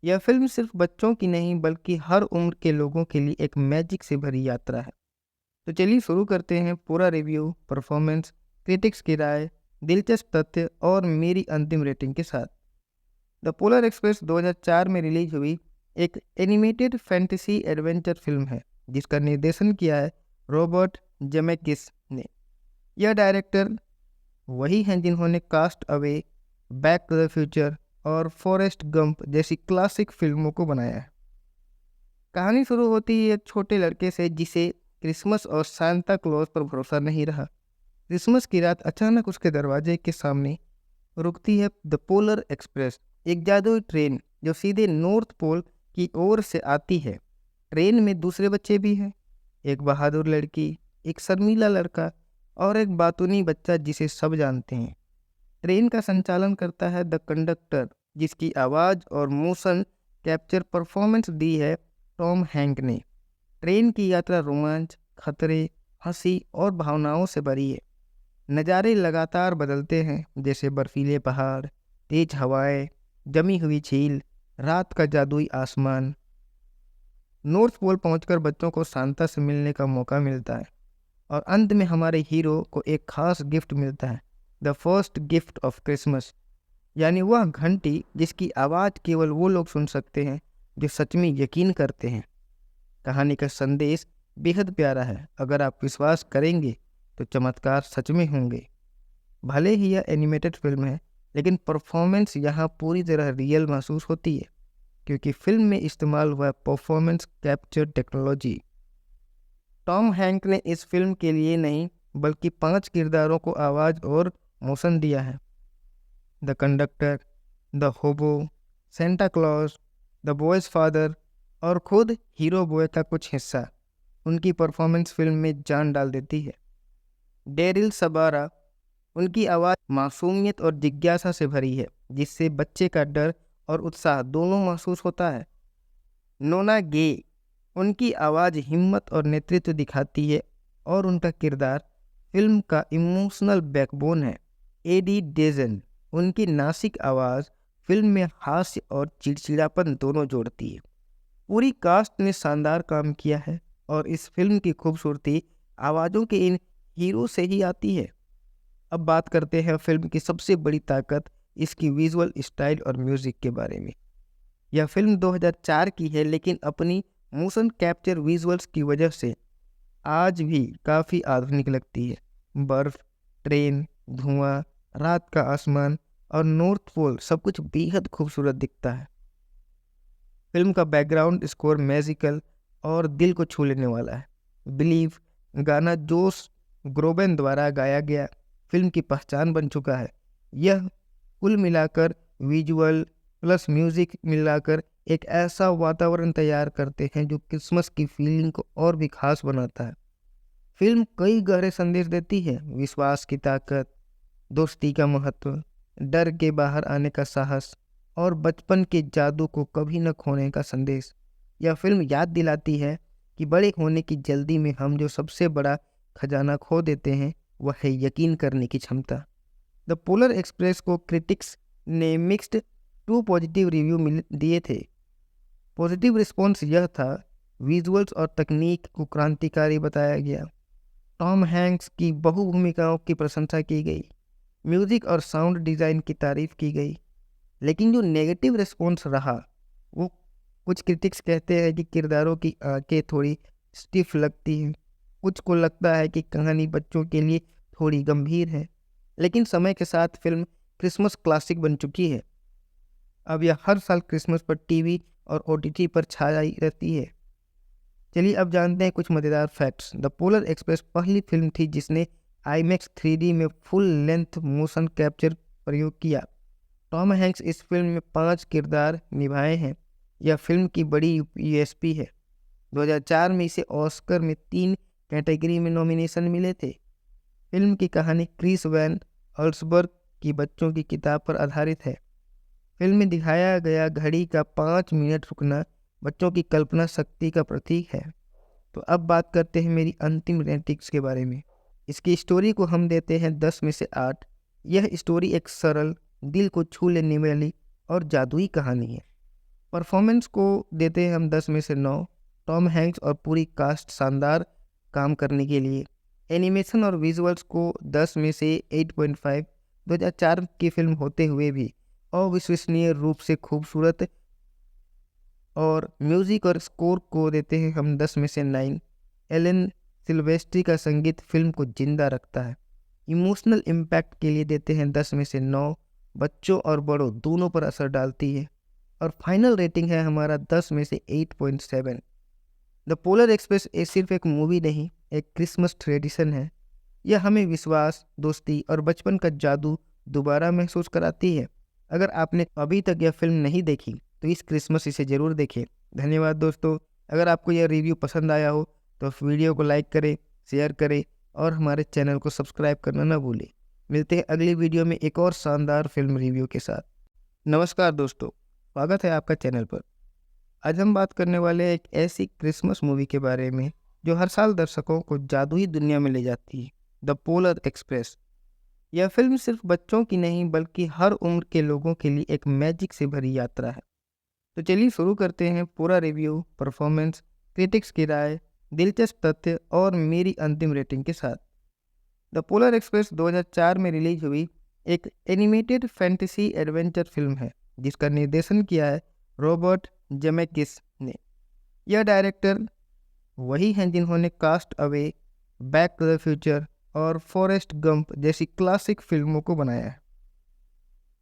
यह फिल्म सिर्फ बच्चों की नहीं बल्कि हर उम्र के लोगों के लिए एक मैजिक से भरी यात्रा है। तो चलिए शुरू करते हैं पूरा रिव्यू, परफॉर्मेंस, क्रिटिक्स की राय, दिलचस्प तथ्य और मेरी अंतिम रेटिंग के साथ। द पोलर एक्सप्रेस 2004 में रिलीज हुई एक एनिमेटेड फैंटेसी एडवेंचर फिल्म है जिसका निर्देशन किया है रॉबर्ट जेमेकिस ने। यह डायरेक्टर वही हैं जिन्होंने Cast Away, Back to the Future और फॉरेस्ट गंप जैसी क्लासिक फिल्मों को बनाया है। कहानी शुरू होती है एक छोटे लड़के से जिसे क्रिसमस और सांता क्लॉज पर भरोसा नहीं रहा। क्रिसमस की रात अचानक उसके दरवाजे के सामने रुकती है द पोलर एक्सप्रेस, एक जादुई ट्रेन जो सीधे नॉर्थ पोल की ओर से आती है। ट्रेन में दूसरे बच्चे भी हैं, एक बहादुर लड़की, एक शर्मीला लड़का और एक बातूनी बच्चा जिसे सब जानते हैं। ट्रेन का संचालन करता है द कंडक्टर, जिसकी आवाज़ और मोशन कैप्चर परफॉर्मेंस दी है टॉम हैंक ने। ट्रेन की यात्रा रोमांच, खतरे, हंसी और भावनाओं से भरी है। नज़ारे लगातार बदलते हैं, जैसे बर्फीले पहाड़, तेज हवाएं, जमी हुई झील, रात का जादुई आसमान। नॉर्थ पोल पहुंचकर बच्चों को सांता से मिलने का मौका मिलता है और अंत में हमारे हीरो को एक खास गिफ्ट मिलता है, the first gift of Christmas, यानी वह घंटी जिसकी आवाज़ केवल वो लोग सुन सकते हैं जो सच में यकीन करते हैं। कहानी का संदेश बेहद प्यारा है। अगर आप विश्वास करेंगे तो चमत्कार सच में होंगे। भले ही यह एनिमेटेड फिल्म है, लेकिन परफॉर्मेंस यहाँ पूरी तरह रियल महसूस होती है क्योंकि फिल्म में इस्तेमाल हुआ performance capture technology. Tom Hank ने इस फिल्म के लिए नहीं बल्कि 5 किरदारों को आवाज़ और मोशन दिया है, द कंडक्टर, द होबो, Santa Claus, the boys father और खुद हीरो बॉय का कुछ हिस्सा। उनकी परफॉर्मेंस फिल्म में जान डाल देती है। डेरिल सबारा, उनकी आवाज़ मासूमियत और जिज्ञासा से भरी है जिससे बच्चे का डर और उत्साह दोनों महसूस होता है। नोना गे, उनकी आवाज़ हिम्मत और नेतृत्व दिखाती है और उनका किरदार फिल्म का इमोशनल बैकबोन है। एडी डेजन, उनकी नासिक आवाज़ फिल्म में हास्य और चिड़चिड़ापन दोनों जोड़ती है। पूरी कास्ट ने शानदार काम किया है और इस फिल्म की खूबसूरती आवाज़ों के इन हीरो से ही आती है। अब बात करते हैं फिल्म की सबसे बड़ी ताकत, इसकी विजुअल स्टाइल और म्यूज़िक के बारे में। यह फिल्म 2004 की है, लेकिन अपनी मोशन कैप्चर विजुअल्स की वजह से आज भी काफ़ी आधुनिक लगती है। बर्फ, ट्रेन, धुआं, रात का आसमान और नॉर्थ पोल सब कुछ बेहद खूबसूरत दिखता है। फिल्म का बैकग्राउंड स्कोर मैजिकल और दिल को छू लेने वाला है। बिलीव गाना जोश ग्रोबेन द्वारा गाया गया फिल्म की पहचान बन चुका है। यह कुल मिलाकर विजुअल प्लस म्यूजिक मिलाकर एक ऐसा वातावरण तैयार करते हैं जो क्रिसमस की फीलिंग को और भी खास बनाता है। फिल्म कई गहरे संदेश देती है, विश्वास की ताकत, दोस्ती का महत्व, डर के बाहर आने का साहस और बचपन के जादू को कभी न खोने का संदेश। यह फिल्म याद दिलाती है कि बड़े होने की जल्दी में हम जो सबसे बड़ा खजाना खो देते हैं वह है यकीन करने की क्षमता। द पोलर एक्सप्रेस को क्रिटिक्स ने मिक्स्ड टू पॉजिटिव रिव्यू दिए थे। पॉजिटिव रिस्पॉन्स यह था, विजुअल्स और तकनीक को क्रांतिकारी बताया गया, टॉम हैंक्स की बहु भूमिकाओं की प्रशंसा की गई, म्यूजिक और साउंड डिज़ाइन की तारीफ की गई, लेकिन जो नेगेटिव रिस्पॉन्स रहा, वो कुछ क्रिटिक्स कहते हैं कि किरदारों की आंखें थोड़ी स्टिफ लगती हैं, कुछ को लगता है कि कहानी बच्चों के लिए थोड़ी गंभीर है। लेकिन समय के साथ फिल्म क्रिसमस क्लासिक बन चुकी है। अब यह हर साल क्रिसमस पर टीवी और ओटीटी पर छाई रहती है। चलिए अब जानते हैं कुछ मज़ेदार फैक्ट्स। द पोलर एक्सप्रेस पहली फिल्म थी जिसने IMAX 3D में फुल लेंथ मोशन कैप्चर प्रयोग किया। टॉम हैंक्स इस फिल्म में 5 किरदार निभाए हैं। यह फिल्म की बड़ी यूएसपी है। 2004 में इसे ऑस्कर में 3 कैटेगरी में नॉमिनेशन मिले थे। फिल्म की कहानी क्रिस वैन अल्सबर्ग की बच्चों की किताब पर आधारित है। फिल्म में दिखाया गया घड़ी का 5 मिनट रुकना बच्चों की कल्पना शक्ति का प्रतीक है। तो अब बात करते हैं मेरी अंतिम रेटिंग्स के बारे में। इसकी स्टोरी को हम देते हैं 10 में से 8। यह स्टोरी एक सरल, दिल को छू लेने वाली और जादुई कहानी है। परफॉर्मेंस को देते हैं हम 10 में से 9। टॉम हैंक्स और पूरी कास्ट शानदार काम करने के लिए। एनिमेशन और विजुअल्स को 10 में से 8.5। 2004 की फिल्म होते हुए भी अविश्वसनीय रूप से खूबसूरत। और म्यूजिक और स्कोर को देते हैं हम 10 में से 9। एलन सिल्वेस्ट्री का संगीत फिल्म को जिंदा रखता है। इमोशनल इम्पैक्ट के लिए देते हैं 10 में से 9। बच्चों और बड़ों दोनों पर असर डालती है। और फाइनल रेटिंग है हमारा 10 में से 8.7। द पोलर एक्सप्रेस सिर्फ एक मूवी नहीं, एक क्रिसमस ट्रेडिशन है। यह हमें विश्वास, दोस्ती और बचपन का जादू दोबारा महसूस कराती है। अगर आपने अभी तक यह फिल्म नहीं देखी तो इस क्रिसमस इसे ज़रूर देखें। धन्यवाद दोस्तों। अगर आपको यह रिव्यू पसंद आया हो तो वीडियो को लाइक करें, शेयर करें और हमारे चैनल को सब्सक्राइब करना ना भूलें। मिलते हैं अगली वीडियो में एक और शानदार फिल्म रिव्यू के साथ। नमस्कार दोस्तों, स्वागत है आपका चैनल पर। आज हम बात करने वाले हैं एक ऐसी क्रिसमस मूवी के बारे में जो हर साल दर्शकों को जादुई दुनिया में ले जाती है, द पोलर एक्सप्रेस। यह फिल्म सिर्फ बच्चों की नहीं बल्कि हर उम्र के लोगों के लिए एक मैजिक से भरी यात्रा है। तो चलिए शुरू करते हैं पूरा रिव्यू, परफॉर्मेंस, क्रिटिक्स की राय, दिलचस्प तथ्य और मेरी अंतिम रेटिंग के साथ। द पोलर एक्सप्रेस 2004 में रिलीज हुई एक एनिमेटेड फैंटेसी एडवेंचर फिल्म है जिसका निर्देशन किया है रॉबर्ट जेमेकिस ने। यह डायरेक्टर वही हैं जिन्होंने Cast Away, Back to the Future और फॉरेस्ट गंप जैसी क्लासिक फिल्मों को बनाया है।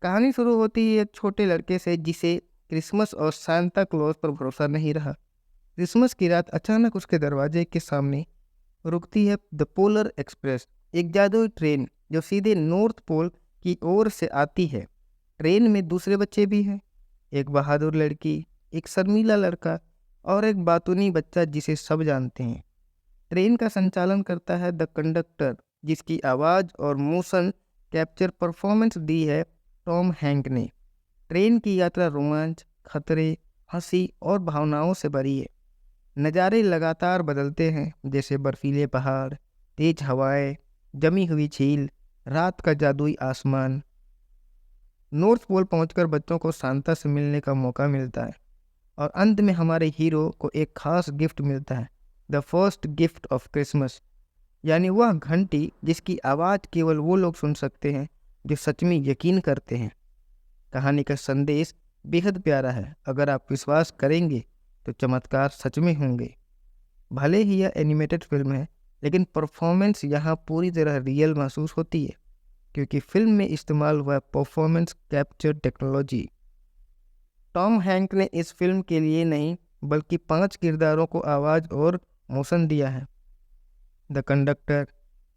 कहानी शुरू होती है एक छोटे लड़के से जिसे क्रिसमस और सांता क्लॉज पर भरोसा नहीं रहा। क्रिसमस की रात अचानक उसके दरवाजे के सामने रुकती है द पोलर एक्सप्रेस, एक जादुई ट्रेन जो सीधे नॉर्थ पोल की ओर से आती है। ट्रेन में दूसरे बच्चे भी हैं, एक बहादुर लड़की, एक शर्मीला लड़का और एक बातूनी बच्चा जिसे सब जानते हैं। ट्रेन का संचालन करता है द कंडक्टर, जिसकी आवाज़ और मोशन कैप्चर परफॉर्मेंस दी है टॉम हैंक ने। ट्रेन की यात्रा रोमांच, खतरे, हंसी और भावनाओं से भरी है। नज़ारे लगातार बदलते हैं, जैसे बर्फीले पहाड़, तेज हवाएं, जमी हुई झील, रात का जादुई आसमान। नॉर्थ पोल पहुंचकर बच्चों को सांता से मिलने का मौका मिलता है और अंत में हमारे हीरो को एक खास गिफ्ट मिलता है, the first gift of Christmas, यानी वह घंटी जिसकी आवाज़ केवल वो लोग सुन सकते हैं जो सच में यकीन करते हैं। कहानी का संदेश बेहद प्यारा है। अगर आप विश्वास करेंगे तो चमत्कार सच में होंगे। भले ही यह एनिमेटेड फिल्म है, लेकिन परफॉर्मेंस यहाँ पूरी तरह रियल महसूस होती है क्योंकि फिल्म में इस्तेमाल हुआ performance capture technology. Tom Hank ने इस फिल्म के लिए नहीं बल्कि 5 किरदारों को आवाज़ और मोशन दिया है, द कंडक्टर,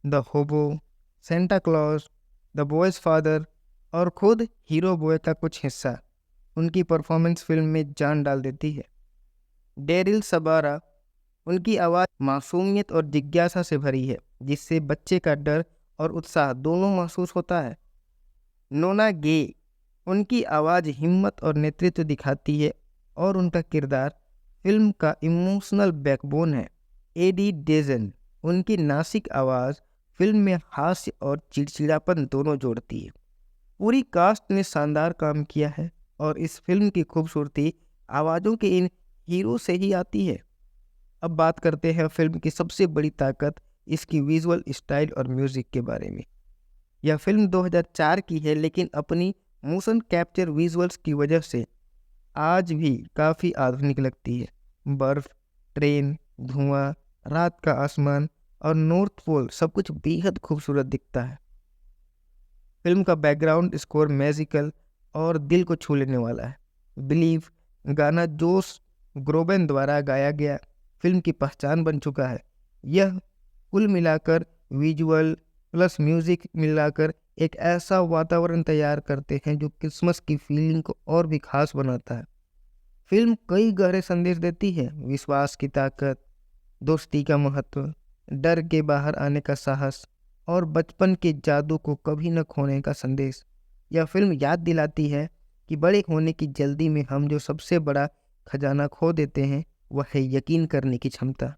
द होबो, Santa Claus, the boys father और खुद हीरो बॉय का कुछ हिस्सा। उनकी परफॉर्मेंस फिल्म में जान डाल देती है। डेरिल सबारा, उनकी आवाज़ मासूमियत और जिज्ञासा से भरी है जिससे बच्चे का डर और उत्साह दोनों महसूस होता है। नोना गे, उनकी आवाज़ हिम्मत और नेतृत्व दिखाती है और उनका किरदार फिल्म का इमोशनल बैकबोन है। एडी डेजन, उनकी नासिक आवाज़ फिल्म में हास्य और चिड़चिड़ापन दोनों जोड़ती है। पूरी कास्ट ने शानदार काम किया है और इस फिल्म की खूबसूरती आवाज़ों के इन हीरो से ही आती है। अब बात करते हैं फिल्म की सबसे बड़ी ताकत, इसकी विजुअल स्टाइल और म्यूज़िक के बारे में। यह फिल्म 2004 की है लेकिन अपनी मोशन कैप्चर विजुअल्स की वजह से आज भी काफ़ी आधुनिक लगती है। बर्फ, ट्रेन, धुआं, रात का आसमान और नॉर्थ पोल सब कुछ बेहद खूबसूरत दिखता है। फिल्म का बैकग्राउंड स्कोर मैजिकल और दिल को छू लेने वाला है। बिलीव गाना जोश ग्रोबेन द्वारा गाया गया फिल्म की पहचान बन चुका है। यह कुल मिलाकर विजुअल प्लस म्यूजिक मिलाकर एक ऐसा वातावरण तैयार करते हैं जो क्रिसमस की फीलिंग को और भी खास बनाता है। फिल्म कई गहरे संदेश देती है, विश्वास की ताकत, दोस्ती का महत्व, डर के बाहर आने का साहस और बचपन के जादू को कभी न खोने का संदेश। यह फिल्म याद दिलाती है कि बड़े होने की जल्दी में हम जो सबसे बड़ा खजाना खो देते हैं वह है यकीन करने की क्षमता।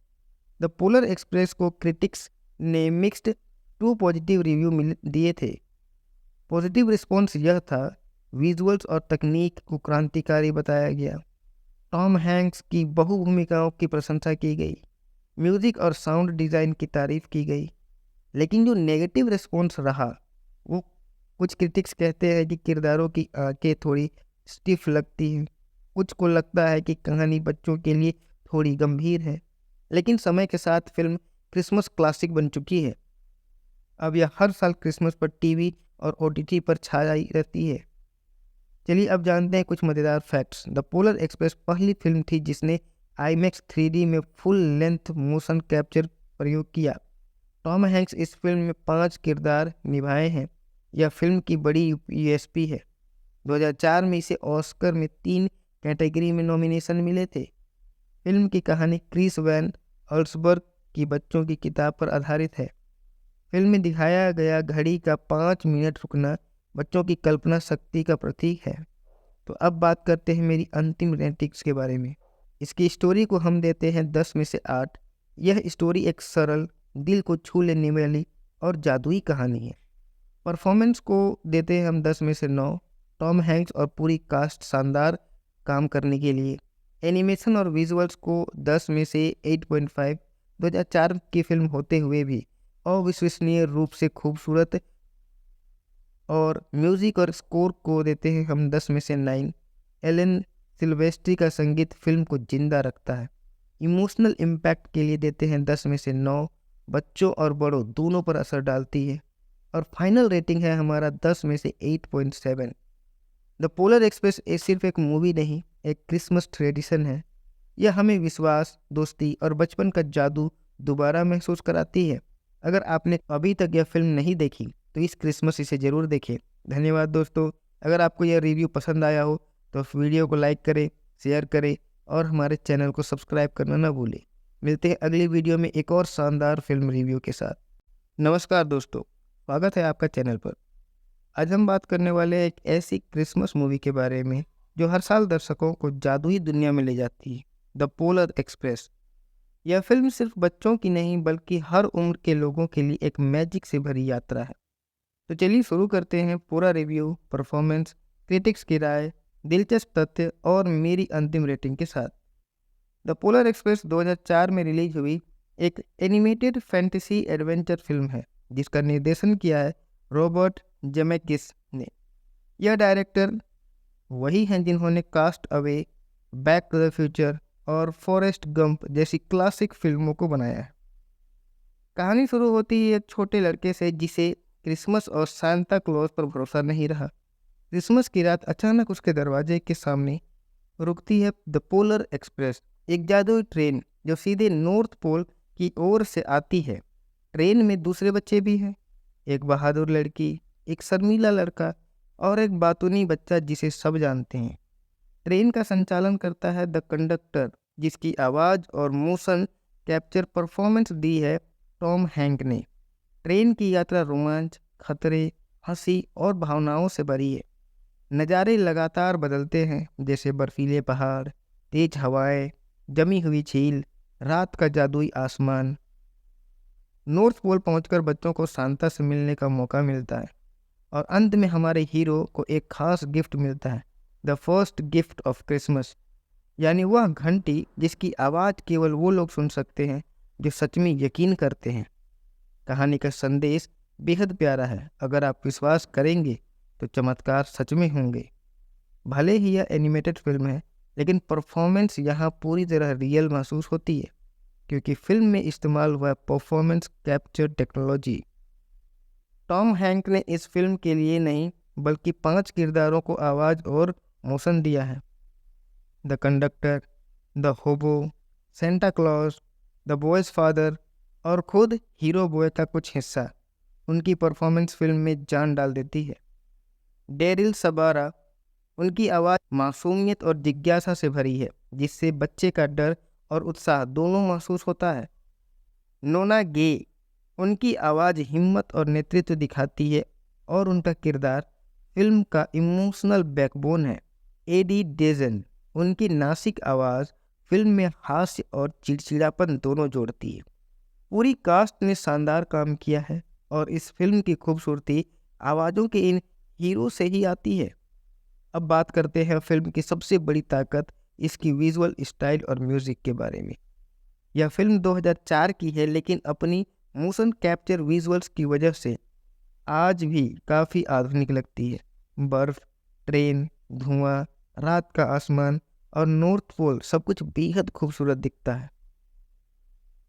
द पोलर एक्सप्रेस को क्रिटिक्स ने मिक्स्ड टू पॉजिटिव रिव्यू दिए थे। पॉजिटिव रिस्पॉन्स यह था, विजुअल्स और तकनीक को क्रांतिकारी बताया गया, टॉम हैंक्स की बहु भूमिकाओं की प्रशंसा की गई, म्यूजिक और साउंड डिज़ाइन की तारीफ की गई। लेकिन जो नेगेटिव रिस्पॉन्स रहा वो कुछ क्रिटिक्स कहते हैं कि किरदारों की आंखें थोड़ी स्टिफ लगती हैं, कुछ को लगता है कि कहानी बच्चों के लिए थोड़ी गंभीर है। लेकिन समय के साथ फिल्म क्रिसमस क्लासिक बन चुकी है। अब यह हर साल क्रिसमस पर टीवी और ओटीटी पर छाई रहती है। चलिए अब जानते हैं कुछ मज़ेदार फैक्ट्स। द पोलर एक्सप्रेस पहली फिल्म थी जिसने IMAX 3D में फुल लेंथ मोशन कैप्चर प्रयोग किया। टॉम हैंक्स इस फिल्म में 5 किरदार निभाए हैं। यह फिल्म की बड़ी USP है। 2004 में इसे ऑस्कर में 3 कैटेगरी में नॉमिनेशन मिले थे। फिल्म की कहानी क्रिस वैन अल्सबर्ग की बच्चों की किताब पर आधारित है। फिल्म में दिखाया गया घड़ी का 5 मिनट रुकना बच्चों की कल्पना शक्ति का प्रतीक है। तो अब बात करते हैं मेरी अंतिम रेटिंग्स के बारे में। इसकी स्टोरी को हम देते हैं 10 में से 8। यह स्टोरी एक सरल, दिल को छू लेने वाली और जादुई कहानी है। परफॉर्मेंस को देते हैं हम 10 में से 9। टॉम हैंक्स और पूरी कास्ट शानदार काम करने के लिए। एनिमेशन और विजुअल्स को 10 में से 8.5। 2004 की फिल्म होते हुए भी अविश्वसनीय रूप से खूबसूरत। और म्यूजिक और स्कोर को देते हैं हम 10 में से 9। एलन सिल्वेस्ट्री का संगीत फिल्म को जिंदा रखता है। इमोशनल इम्पैक्ट के लिए देते हैं 10 में से 9। बच्चों और बड़ों दोनों पर असर डालती है। और फाइनल रेटिंग है हमारा 10 में से 8.7। द पोलर एक्सप्रेस सिर्फ एक मूवी नहीं, एक क्रिसमस ट्रेडिशन है। यह हमें विश्वास, दोस्ती और बचपन का जादू दोबारा महसूस कराती है। अगर आपने अभी तक यह फिल्म नहीं देखी तो इस क्रिसमस इसे ज़रूर देखें। धन्यवाद दोस्तों। अगर आपको यह रिव्यू पसंद आया हो तो वीडियो को लाइक करें, शेयर करें और हमारे चैनल को सब्सक्राइब करना ना भूलें। मिलते हैं अगली वीडियो में एक और शानदार फिल्म रिव्यू के साथ। नमस्कार दोस्तों, स्वागत है आपका चैनल पर। आज हम बात करने वाले हैं एक ऐसी क्रिसमस मूवी के बारे में जो हर साल दर्शकों को जादुई दुनिया में ले जाती है, द पोलर एक्सप्रेस। यह फिल्म सिर्फ बच्चों की नहीं बल्कि हर उम्र के लोगों के लिए एक मैजिक से भरी यात्रा है। तो चलिए शुरू करते हैं पूरा रिव्यू, परफॉर्मेंस, क्रिटिक्स की राय, दिलचस्प तथ्य और मेरी अंतिम रेटिंग के साथ। द पोलर एक्सप्रेस 2004 में रिलीज हुई एक एनिमेटेड फैंटेसी एडवेंचर फिल्म है जिसका निर्देशन किया है रॉबर्ट जेमेकिस ने। यह डायरेक्टर वही हैं जिन्होंने Cast Away, Back to the Future और फॉरेस्ट गंप जैसी क्लासिक फिल्मों को बनाया है। कहानी शुरू होती है एक छोटे लड़के से जिसे क्रिसमस और सांता क्लॉज पर भरोसा नहीं रहा। क्रिसमस की रात अचानक उसके दरवाजे के सामने रुकती है द पोलर एक्सप्रेस, एक जादुई ट्रेन जो सीधे नॉर्थ पोल की ओर से आती है। ट्रेन में दूसरे बच्चे भी हैं, एक बहादुर लड़की, एक शर्मीला लड़का और एक बातूनी बच्चा जिसे सब जानते हैं। ट्रेन का संचालन करता है द कंडक्टर, जिसकी आवाज़ और मोशन कैप्चर परफॉर्मेंस दी है टॉम हैंक ने। ट्रेन की यात्रा रोमांच, खतरे, हंसी और भावनाओं से भरी है। नज़ारे लगातार बदलते हैं, जैसे बर्फीले पहाड़, तेज हवाएं, जमी हुई झील, रात का जादुई आसमान। नॉर्थ पोल पहुंचकर बच्चों को सांता से मिलने का मौका मिलता है और अंत में हमारे हीरो को एक खास गिफ्ट मिलता है, the first gift of Christmas, यानी वह घंटी जिसकी आवाज़ केवल वो लोग सुन सकते हैं जो सच में यकीन करते हैं। कहानी का संदेश बेहद प्यारा है। अगर आप विश्वास करेंगे तो चमत्कार सच में होंगे। भले ही यह एनिमेटेड फिल्म है, लेकिन परफॉर्मेंस यहाँ पूरी तरह रियल महसूस होती है, क्योंकि फिल्म में इस्तेमाल हुआ performance capture technology. Tom Hank ने इस फिल्म के लिए नहीं बल्कि 5 किरदारों को आवाज़ और मोशन दिया है। द कंडक्टर, द होबो, Santa Claus, the boys father और खुद हीरो बॉय का कुछ हिस्सा। उनकी परफॉर्मेंस फिल्म में जान डाल देती है। डेरिल सबारा, उनकी आवाज़ मासूमियत और जिज्ञासा से भरी है, जिससे बच्चे का डर और उत्साह दोनों महसूस होता है। नोना गे, उनकी आवाज़ हिम्मत और नेतृत्व दिखाती है और उनका किरदार फिल्म का इमोशनल बैकबोन है। एडी डेजन, उनकी नासिक आवाज़ फिल्म में हास्य और चिड़चिड़ापन दोनों जोड़ती है। पूरी कास्ट ने शानदार काम किया है और इस फिल्म की खूबसूरती आवाज़ों के इन हीरो से ही आती है। अब बात करते हैं फिल्म की सबसे बड़ी ताकत, इसकी विजुअल स्टाइल और म्यूज़िक के बारे में। यह फिल्म 2004 की है, लेकिन अपनी मोशन कैप्चर विजुअल्स की वजह से आज भी काफ़ी आधुनिक लगती है। बर्फ, ट्रेन, धुआं, रात का आसमान और नॉर्थ पोल सब कुछ बेहद खूबसूरत दिखता है।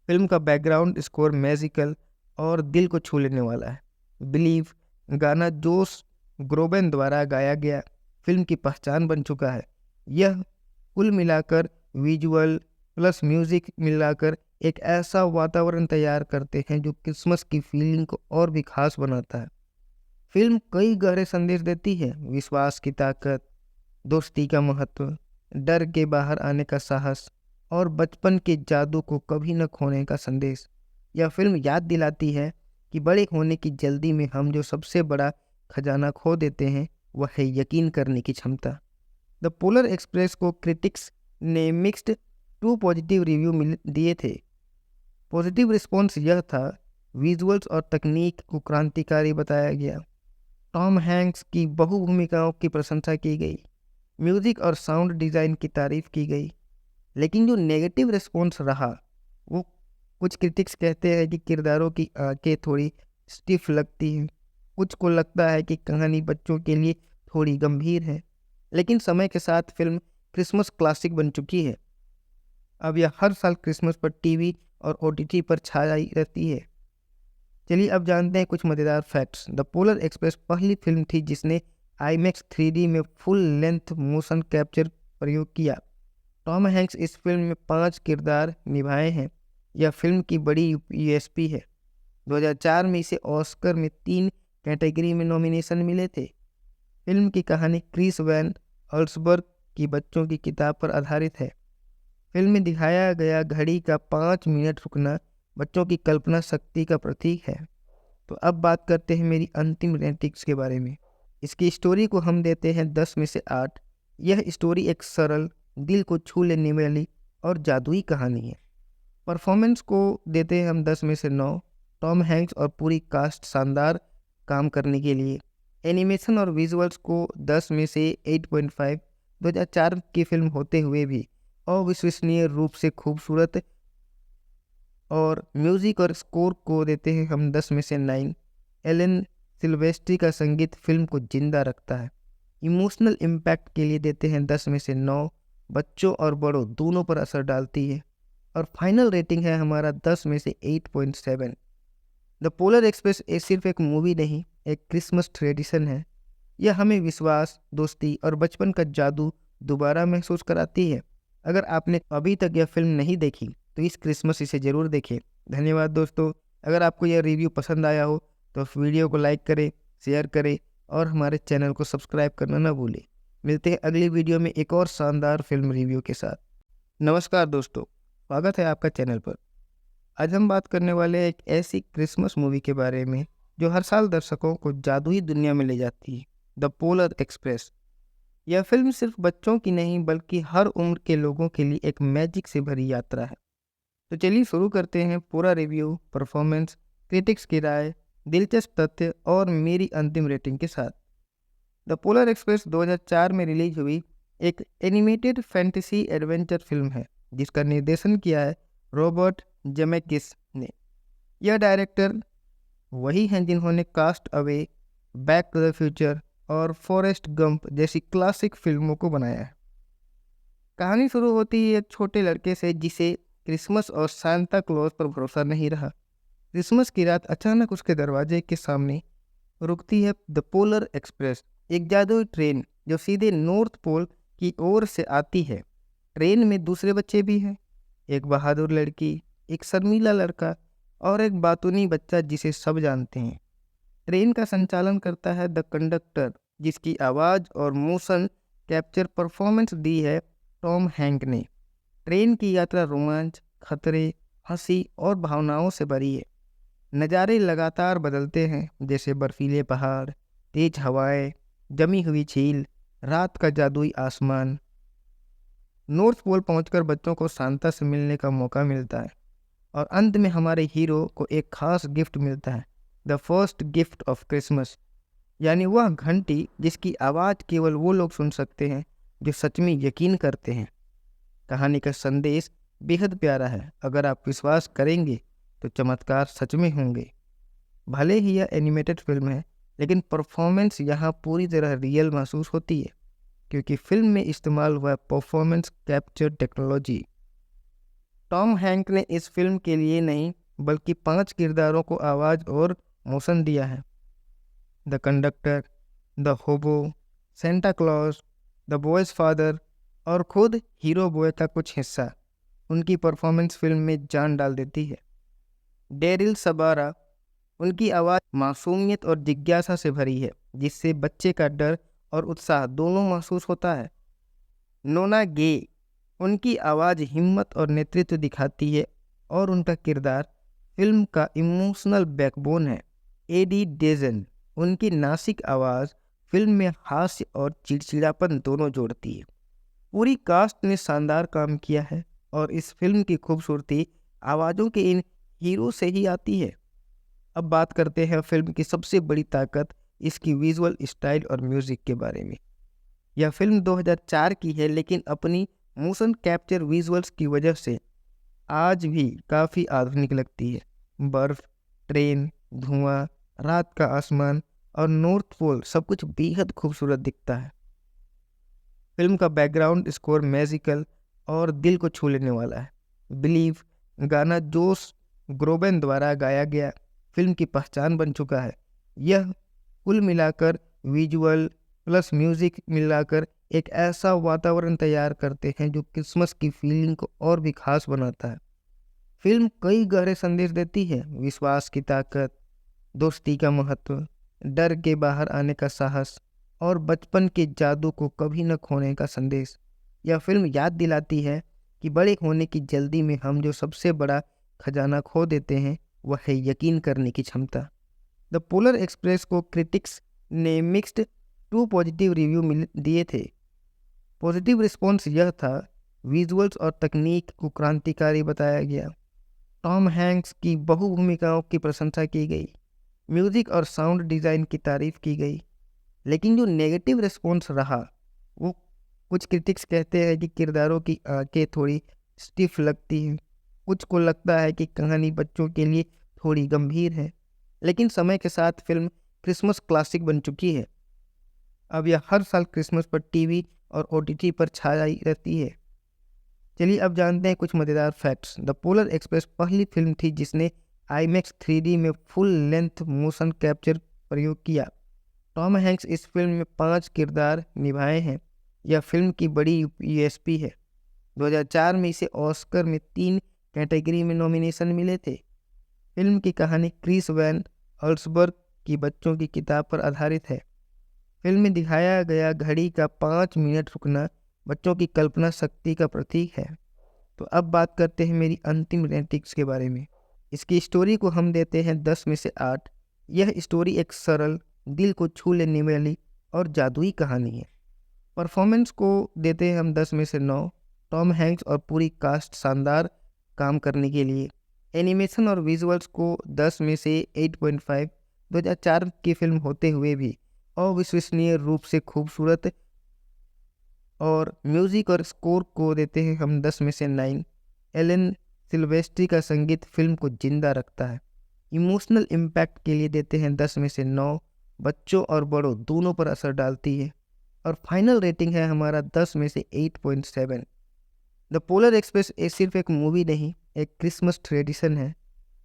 फिल्म का बैकग्राउंड स्कोर मैजिकल और दिल को छू लेने वाला है। बिलीव गाना जोश ग्रोबेन द्वारा गाया गया फिल्म की पहचान बन चुका है। यह कुल मिलाकर विजुअल प्लस म्यूजिक मिलाकर एक ऐसा वातावरण तैयार करते हैं जो क्रिसमस की फीलिंग को और भी खास बनाता है। फिल्म कई गहरे संदेश देती है, विश्वास की ताकत, दोस्ती का महत्व, डर के बाहर आने का साहस और बचपन के जादू को कभी न खोने का संदेश। यह फिल्म याद दिलाती है कि बड़े होने की जल्दी में हम जो सबसे बड़ा खजाना खो देते हैं वह है यकीन करने की क्षमता। द पोलर एक्सप्रेस को क्रिटिक्स ने मिक्स्ड टू पॉजिटिव रिव्यू दिए थे। पॉजिटिव रिस्पॉन्स यह था, विजुअल्स और तकनीक को क्रांतिकारी बताया गया, टॉम हैंक्स की बहु भूमिकाओं की प्रशंसा की गई, म्यूजिक और साउंड डिज़ाइन की तारीफ की गई। लेकिन जो नेगेटिव रिस्पॉन्स रहा, वो कुछ क्रिटिक्स कहते हैं कि किरदारों की आंखें थोड़ी स्टिफ लगती हैं, कुछ को लगता है कि कहानी बच्चों के लिए थोड़ी गंभीर है। लेकिन समय के साथ फिल्म क्रिसमस क्लासिक बन चुकी है। अब यह हर साल क्रिसमस पर टीवी और ओटीटी पर छाई रहती है। चलिए अब जानते हैं कुछ मज़ेदार फैक्ट्स। द पोलर एक्सप्रेस पहली फिल्म थी जिसने IMAX 3D में फुल लेंथ मोशन कैप्चर प्रयोग किया। टॉम हैंक्स इस फिल्म में 5 किरदार निभाए हैं। यह फिल्म की बड़ी USP है। 2004 में इसे ऑस्कर में 3 कैटेगरी में नॉमिनेशन मिले थे। फिल्म की कहानी क्रिस वैन अल्सबर्ग की बच्चों की किताब पर आधारित है। फिल्म में दिखाया गया घड़ी का 5 मिनट रुकना बच्चों की कल्पना शक्ति का प्रतीक है। तो अब बात करते हैं मेरी अंतिम रेटिंग्स के बारे में। इसकी स्टोरी को हम देते हैं 10 में से 8। यह स्टोरी एक सरल, दिल को छू लेने वाली और जादुई कहानी है। परफॉर्मेंस को देते हैं हम 10 में से 9। टॉम हैंक्स और पूरी कास्ट शानदार काम करने के लिए। एनिमेशन और विजुअल्स को 10 में से 8.5। 2004 की फिल्म होते हुए भी अविश्वसनीय रूप से खूबसूरत। और म्यूज़िक और स्कोर को देते हैं हम 10 में से 9। एलन सिल्वेस्ट्री का संगीत फिल्म को जिंदा रखता है। इमोशनल इम्पैक्ट के लिए देते हैं 10 में से 9। बच्चों और बड़ों दोनों पर असर डालती है। और फाइनल रेटिंग है हमारा 10 में से 8.7। द पोलर एक्सप्रेस सिर्फ एक मूवी नहीं, एक क्रिसमस ट्रेडिशन है। यह हमें विश्वास, दोस्ती और बचपन का जादू दोबारा महसूस कराती है। अगर आपने अभी तक यह फिल्म नहीं देखी तो इस क्रिसमस इसे ज़रूर देखें। धन्यवाद दोस्तों। अगर आपको यह रिव्यू पसंद आया हो तो वीडियो को लाइक करें, शेयर करें और हमारे चैनल को सब्सक्राइब करना ना भूलें। मिलते हैं अगली वीडियो में एक और शानदार फिल्म रिव्यू के साथ। नमस्कार दोस्तों, स्वागत है आपका चैनल पर। आज हम बात करने वाले हैं एक ऐसी क्रिसमस मूवी के बारे में जो हर साल दर्शकों को जादुई दुनिया में ले जाती है, द पोलर एक्सप्रेस। यह फिल्म सिर्फ बच्चों की नहीं बल्कि हर उम्र के लोगों के लिए एक मैजिक से भरी यात्रा है। तो चलिए शुरू करते हैं पूरा रिव्यू, परफॉर्मेंस, क्रिटिक्स की राय, दिलचस्प तथ्य और मेरी अंतिम रेटिंग के साथ। द पोलर एक्सप्रेस 2004 में रिलीज हुई एक एनिमेटेड फैंटेसी एडवेंचर फिल्म है जिसका निर्देशन किया है रॉबर्ट जेमेकिस ने। यह डायरेक्टर वही हैं जिन्होंने Cast Away, Back to the Future और फॉरेस्ट गंप जैसी क्लासिक फिल्मों को बनाया है। कहानी शुरू होती है एक छोटे लड़के से जिसे क्रिसमस और सांता क्लॉज पर भरोसा नहीं रहा। क्रिसमस की रात अचानक उसके दरवाजे के सामने रुकती है द पोलर एक्सप्रेस, एक जादुई ट्रेन जो सीधे नॉर्थ पोल की ओर से आती है। ट्रेन में दूसरे बच्चे भी हैं, एक बहादुर लड़की, एक शर्मीला लड़का और एक बातूनी बच्चा जिसे सब जानते हैं। ट्रेन का संचालन करता है द कंडक्टर, जिसकी आवाज़ और मोशन कैप्चर परफॉर्मेंस दी है टॉम हैंक ने। ट्रेन की यात्रा रोमांच, खतरे, हंसी और भावनाओं से भरी है। नज़ारे लगातार बदलते हैं, जैसे बर्फीले पहाड़, तेज हवाएं, जमी हुई झील, रात का जादुई आसमान। नॉर्थ पोल पहुंचकर बच्चों को सांता से मिलने का मौका मिलता है और अंत में हमारे हीरो को एक खास गिफ्ट मिलता है, the first gift of Christmas, यानी वह घंटी जिसकी आवाज़ केवल वो लोग सुन सकते हैं जो सच में यकीन करते हैं। कहानी का संदेश बेहद प्यारा है। अगर आप विश्वास करेंगे तो चमत्कार सच में होंगे। भले ही यह एनिमेटेड फिल्म है, लेकिन परफॉर्मेंस यहाँ पूरी तरह रियल महसूस होती है, क्योंकि फिल्म में इस्तेमाल हुआ performance capture technology. Tom Hank ने इस फिल्म के लिए नहीं बल्कि 5 किरदारों को आवाज़ और मोशन दिया है, द कंडक्टर, द होबो, Santa Claus, the boys father और खुद हीरो बॉय का कुछ हिस्सा। उनकी परफॉर्मेंस फिल्म में जान डाल देती है। डेरिल सबारा, उनकी आवाज़ मासूमियत और जिज्ञासा से भरी है, जिससे बच्चे का डर और उत्साह दोनों महसूस होता है। नोना गे, उनकी आवाज़ हिम्मत और नेतृत्व दिखाती है और उनका किरदार फिल्म का इमोशनल बैकबोन है। एडी डेजन, उनकी नासिक आवाज़ फिल्म में हास्य और चिड़चिड़ापन दोनों जोड़ती है। पूरी कास्ट ने शानदार काम किया है और इस फिल्म की खूबसूरती आवाज़ों के इन हीरो से ही आती है। अब बात करते हैं फिल्म की सबसे बड़ी ताकत, इसकी विजुअल स्टाइल और म्यूज़िक के बारे में। यह फिल्म 2004 की है, लेकिन अपनी मोशन कैप्चर विजुअल्स की वजह से आज भी काफ़ी आधुनिक लगती है। बर्फ, ट्रेन, धुआं, रात का आसमान और नॉर्थ पोल सब कुछ बेहद खूबसूरत दिखता है। फिल्म का बैकग्राउंड स्कोर मैजिकल और दिल को छू लेने वाला है। बिलीव गाना जोश ग्रोबेन द्वारा गाया गया फिल्म की पहचान बन चुका है। यह कुल मिलाकर विजुअल प्लस म्यूजिक मिलाकर एक ऐसा वातावरण तैयार करते हैं जो क्रिसमस की फीलिंग को और भी खास बनाता है। फिल्म कई गहरे संदेश देती है, विश्वास की ताकत, दोस्ती का महत्व, डर के बाहर आने का साहस और बचपन के जादू को कभी न खोने का संदेश। यह फिल्म याद दिलाती है कि बड़े होने की जल्दी में हम जो सबसे बड़ा खजाना खो देते हैं वह है यकीन करने की क्षमता। द पोलर एक्सप्रेस को क्रिटिक्स ने मिक्स्ड टू पॉजिटिव रिव्यू दिए थे। पॉजिटिव रिस्पॉन्स यह था, विजुअल्स और तकनीक को क्रांतिकारी बताया गया, टॉम हैंक्स की बहु भूमिकाओं की प्रशंसा की गई, म्यूजिक और साउंड डिज़ाइन की तारीफ की गई। लेकिन जो नेगेटिव रिस्पॉन्स रहा, वो कुछ क्रिटिक्स कहते हैं कि किरदारों की आंखें थोड़ी स्टिफ लगती हैं, कुछ को लगता है कि कहानी बच्चों के लिए थोड़ी गंभीर है। लेकिन समय के साथ फिल्म क्रिसमस क्लासिक बन चुकी है। अब यह हर साल क्रिसमस पर टीवी और ओटीटी पर छाई रहती है। चलिए अब जानते हैं कुछ मज़ेदार फैक्ट्स। द पोलर एक्सप्रेस पहली फिल्म थी जिसने IMAX 3D में फुल लेंथ मोशन कैप्चर प्रयोग किया। टॉम हैंक्स इस फिल्म में 5 किरदार निभाए हैं। यह फिल्म की बड़ी USP है। 2004 में इसे ऑस्कर में 3 कैटेगरी में नॉमिनेशन मिले थे। फिल्म की कहानी क्रिस वैन अल्सबर्ग की बच्चों की किताब पर आधारित है। फिल्म में दिखाया गया घड़ी का 5 मिनट रुकना बच्चों की कल्पना शक्ति का प्रतीक है। तो अब बात करते हैं मेरी अंतिम रेटिंग्स के बारे में। इसकी स्टोरी को हम देते हैं 10 में से 8। यह स्टोरी एक सरल, दिल को छू लेने वाली और जादुई कहानी है। परफॉर्मेंस को देते हैं हम 10 में से 9। टॉम हैंक्स और पूरी कास्ट शानदार काम करने के लिए। एनिमेशन और विजुअल्स को 10 में से 8.5। 2004 की फिल्म होते हुए भी अविश्वसनीय रूप से खूबसूरत। और म्यूज़िक और स्कोर को देते हैं हम 10 में से 9। एलन सिल्वेस्ट्री का संगीत फिल्म को जिंदा रखता है। इमोशनल इम्पैक्ट के लिए देते हैं 10 में से 9। बच्चों और बड़ों दोनों पर असर डालती है और फाइनल रेटिंग है हमारा 10 में से 8.7। द पोलर एक्सप्रेस ये सिर्फ एक मूवी नहीं, एक क्रिसमस ट्रेडिशन है।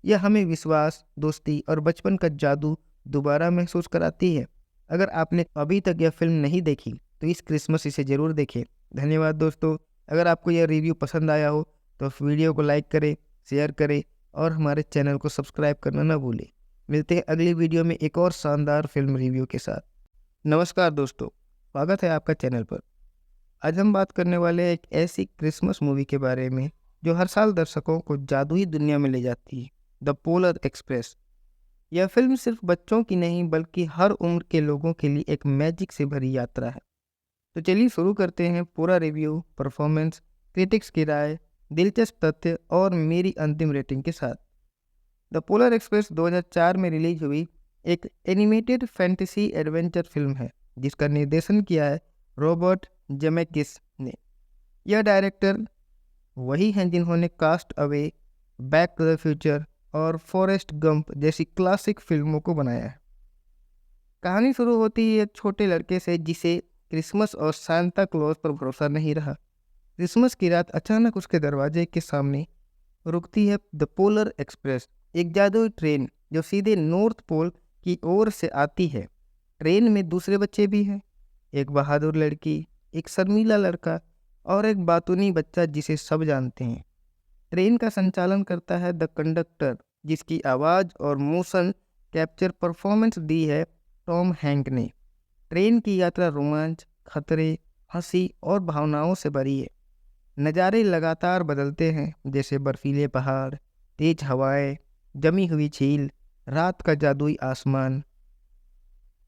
यह हमें विश्वास, दोस्ती और बचपन का जादू दोबारा महसूस कराती है। अगर आपने अभी तक यह फिल्म नहीं देखी तो इस क्रिसमस इसे ज़रूर देखें। धन्यवाद दोस्तों। अगर आपको यह रिव्यू पसंद आया हो तो वीडियो को लाइक करें, शेयर करें और हमारे चैनल को सब्सक्राइब करना ना भूलें। मिलते हैं अगली वीडियो में एक और शानदार फिल्म रिव्यू के साथ। नमस्कार दोस्तों, स्वागत है आपका चैनल पर। आज हम बात करने वाले हैं एक ऐसी क्रिसमस मूवी के बारे में जो हर साल दर्शकों को जादुई दुनिया में ले जाती है, द पोलर एक्सप्रेस। यह फिल्म सिर्फ बच्चों की नहीं बल्कि हर उम्र के लोगों के लिए एक मैजिक से भरी यात्रा है। तो चलिए शुरू करते हैं पूरा रिव्यू, परफॉर्मेंस, क्रिटिक्स की राय, दिलचस्प तथ्य और मेरी अंतिम रेटिंग के साथ। द पोलर एक्सप्रेस 2004 में रिलीज हुई एक एनिमेटेड फैंटेसी एडवेंचर फिल्म है जिसका निर्देशन किया है रॉबर्ट जेमेकिस ने। यह डायरेक्टर वही हैं जिन्होंने Cast Away, Back to the Future और फॉरेस्ट गंप जैसी क्लासिक फिल्मों को बनाया है। कहानी शुरू होती है एक छोटे लड़के से जिसे क्रिसमस और सांता क्लॉज पर भरोसा नहीं रहा। क्रिसमस की रात अचानक उसके दरवाजे के सामने रुकती है द पोलर एक्सप्रेस, एक जादुई ट्रेन जो सीधे नॉर्थ पोल की ओर से आती है। ट्रेन में दूसरे बच्चे भी हैं, एक बहादुर लड़की, एक शर्मीला लड़का और एक बातूनी बच्चा जिसे सब जानते हैं। ट्रेन का संचालन करता है द कंडक्टर, जिसकी आवाज़ और मोशन कैप्चर परफॉर्मेंस दी है टॉम हैंक ने। ट्रेन की यात्रा रोमांच, खतरे, हंसी और भावनाओं से भरी है। नज़ारे लगातार बदलते हैं, जैसे बर्फीले पहाड़, तेज हवाएं, जमी हुई झील, रात का जादुई आसमान।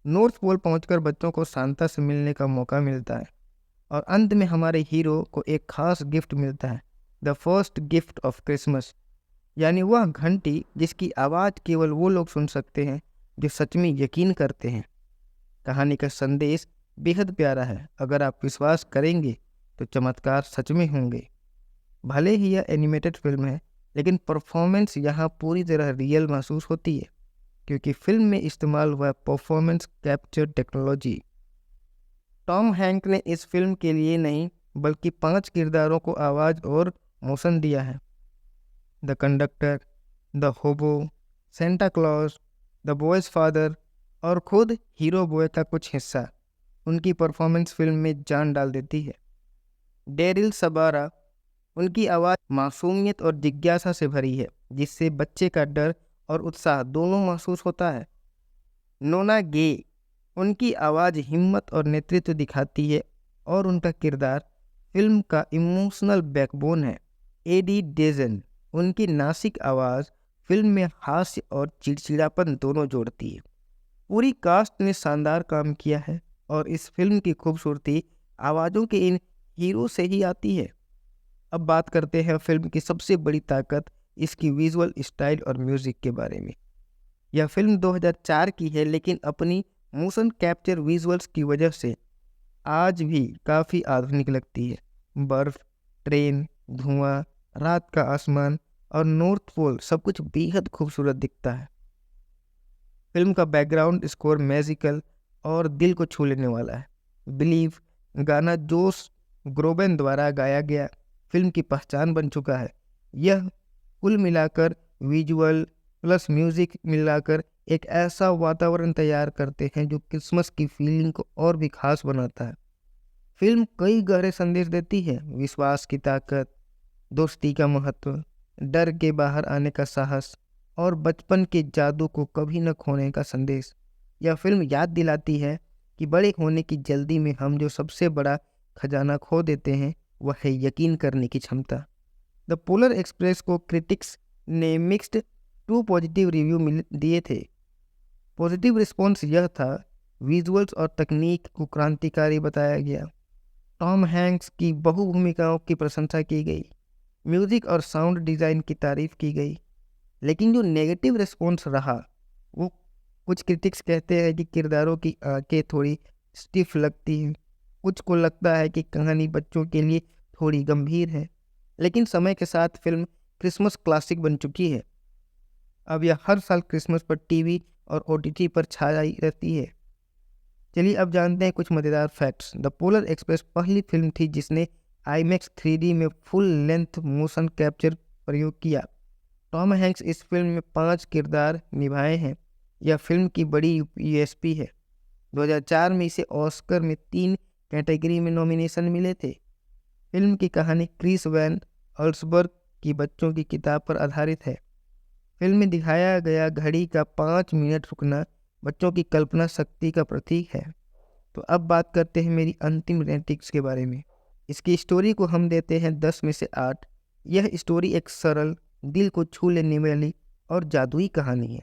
नॉर्थ पोल पहुंचकर बच्चों को सांता से मिलने का मौका मिलता है और अंत में हमारे हीरो को एक खास गिफ्ट मिलता है, the first gift of Christmas, यानी वह घंटी जिसकी आवाज़ केवल वो लोग सुन सकते हैं जो सच में यकीन करते हैं। कहानी का संदेश बेहद प्यारा है। अगर आप विश्वास करेंगे तो चमत्कार सच में होंगे। भले ही यह एनिमेटेड फिल्म है, लेकिन परफॉर्मेंस यहाँ पूरी तरह रियल महसूस होती है क्योंकि फिल्म में इस्तेमाल हुआ performance capture technology. Tom Hank ने इस फिल्म के लिए नहीं बल्कि 5 किरदारों को आवाज़ और मोशन दिया है, द कंडक्टर, द होबो, Santa Claus, the boys father और खुद हीरो बॉय का कुछ हिस्सा। उनकी परफॉर्मेंस फिल्म में जान डाल देती है। डेरिल सबारा, उनकी आवाज़ मासूमियत और जिज्ञासा से भरी है जिससे बच्चे का डर और उत्साह दोनों महसूस होता है। नोना गे, उनकी आवाज़ हिम्मत और नेतृत्व दिखाती है और उनका किरदार फिल्म का इमोशनल बैकबोन है। एडी डेजन, उनकी नासिक आवाज़ फिल्म में हास्य और चिड़चिड़ापन दोनों जोड़ती है। पूरी कास्ट ने शानदार काम किया है और इस फिल्म की खूबसूरती आवाज़ों के इन हीरो से ही आती है। अब बात करते हैं फिल्म की सबसे बड़ी ताकत, इसकी विजुअल स्टाइल और म्यूज़िक के बारे में। यह फिल्म 2004 की है, लेकिन अपनी मोशन कैप्चर विजुअल्स की वजह से आज भी काफ़ी आधुनिक लगती है। बर्फ़, ट्रेन, धुआं, रात का आसमान और नॉर्थ पोल सब कुछ बेहद खूबसूरत दिखता है। फिल्म का बैकग्राउंड स्कोर मैजिकल और दिल को छू लेने वाला है। बिलीव गाना जोश ग्रोबेन द्वारा गाया गया फिल्म की पहचान बन चुका है। यह कुल मिलाकर विजुअल प्लस म्यूज़िक मिलाकर एक ऐसा वातावरण तैयार करते हैं जो क्रिसमस की फीलिंग को और भी खास बनाता है। फिल्म कई गहरे संदेश देती है, विश्वास की ताकत, दोस्ती का महत्व, डर के बाहर आने का साहस और बचपन के जादू को कभी न खोने का संदेश। यह फिल्म याद दिलाती है कि बड़े होने की जल्दी में हम जो सबसे बड़ा खजाना खो देते हैं वह है यकीन करने की क्षमता। द पोलर एक्सप्रेस को क्रिटिक्स ने मिक्स्ड टू पॉजिटिव रिव्यू दिए थे। पॉजिटिव रिस्पॉन्स यह था, विजुअल्स और तकनीक को क्रांतिकारी बताया गया, टॉम हैंक्स की बहु भूमिकाओं की प्रशंसा की गई, म्यूज़िक और साउंड डिज़ाइन की तारीफ की गई। लेकिन जो नेगेटिव रिस्पॉन्स रहा वो कुछ क्रिटिक्स कहते हैं कि किरदारों की आंखें थोड़ी स्टिफ लगती हैं, कुछ को लगता है कि कहानी बच्चों के लिए थोड़ी गंभीर है। लेकिन समय के साथ फिल्म क्रिसमस क्लासिक बन चुकी है। अब यह हर साल क्रिसमस पर टीवी और OTT पर छाई रहती है। चलिए अब जानते हैं कुछ मज़ेदार फैक्ट्स। द पोलर एक्सप्रेस पहली फिल्म थी जिसने IMAX 3D में फुल लेंथ मोशन कैप्चर प्रयोग किया। टॉम हैंक्स इस फिल्म में 5 किरदार निभाए हैं। यह फिल्म की बड़ी USP है। 2004 में इसे ऑस्कर में 3 कैटेगरी में नॉमिनेशन मिले थे। फिल्म की कहानी क्रिस वैन अल्सबर्ग की बच्चों की किताब पर आधारित है। फिल्म में दिखाया गया घड़ी का 5 मिनट रुकना बच्चों की कल्पना शक्ति का प्रतीक है। तो अब बात करते हैं मेरी अंतिम रेटिंग्स के बारे में। इसकी स्टोरी को हम देते हैं 10 में से 8। यह स्टोरी एक सरल, दिल को छू लेने वाली और जादुई कहानी है।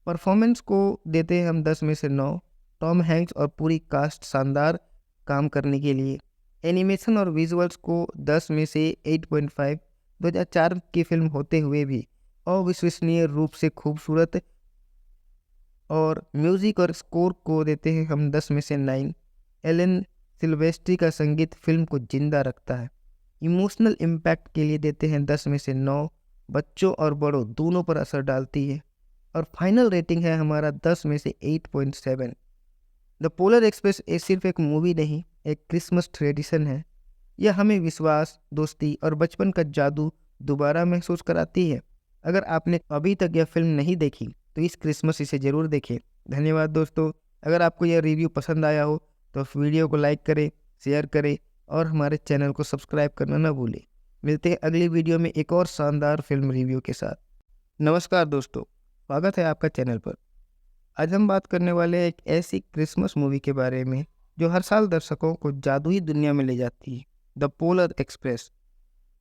परफॉर्मेंस को देते हैं हम 10 में से 9। टॉम हैंक्स और पूरी कास्ट शानदार काम करने के लिए। एनिमेशन और विजुअल्स को 10 में से 8.5। 2004 की फिल्म होते हुए भी अविश्वसनीय रूप से खूबसूरत। और म्यूजिक और स्कोर को देते हैं हम 10 में से 9। एलन सिल्वेस्ट्री का संगीत फिल्म को जिंदा रखता है। इमोशनल इम्पैक्ट के लिए देते हैं 10 में से 9। बच्चों और बड़ों दोनों पर असर डालती है। और फाइनल रेटिंग है हमारा 10 में से 8.7। द पोलर एक्सप्रेस सिर्फ एक मूवी नहीं, एक क्रिसमस ट्रेडिशन है। यह हमें विश्वास, दोस्ती और बचपन का जादू दोबारा महसूस कराती है। अगर आपने अभी तक यह फिल्म नहीं देखी तो इस क्रिसमस इसे ज़रूर देखें। धन्यवाद दोस्तों। अगर आपको यह रिव्यू पसंद आया हो तो वीडियो को लाइक करें, शेयर करें और हमारे चैनल को सब्सक्राइब करना ना भूलें। मिलते हैं अगली वीडियो में एक और शानदार फिल्म रिव्यू के साथ। नमस्कार दोस्तों, स्वागत है आपका चैनल पर। आज हम बात करने वाले हैं एक ऐसी क्रिसमस मूवी के बारे में जो हर साल दर्शकों को जादुई दुनिया में ले जाती है, द पोलर एक्सप्रेस।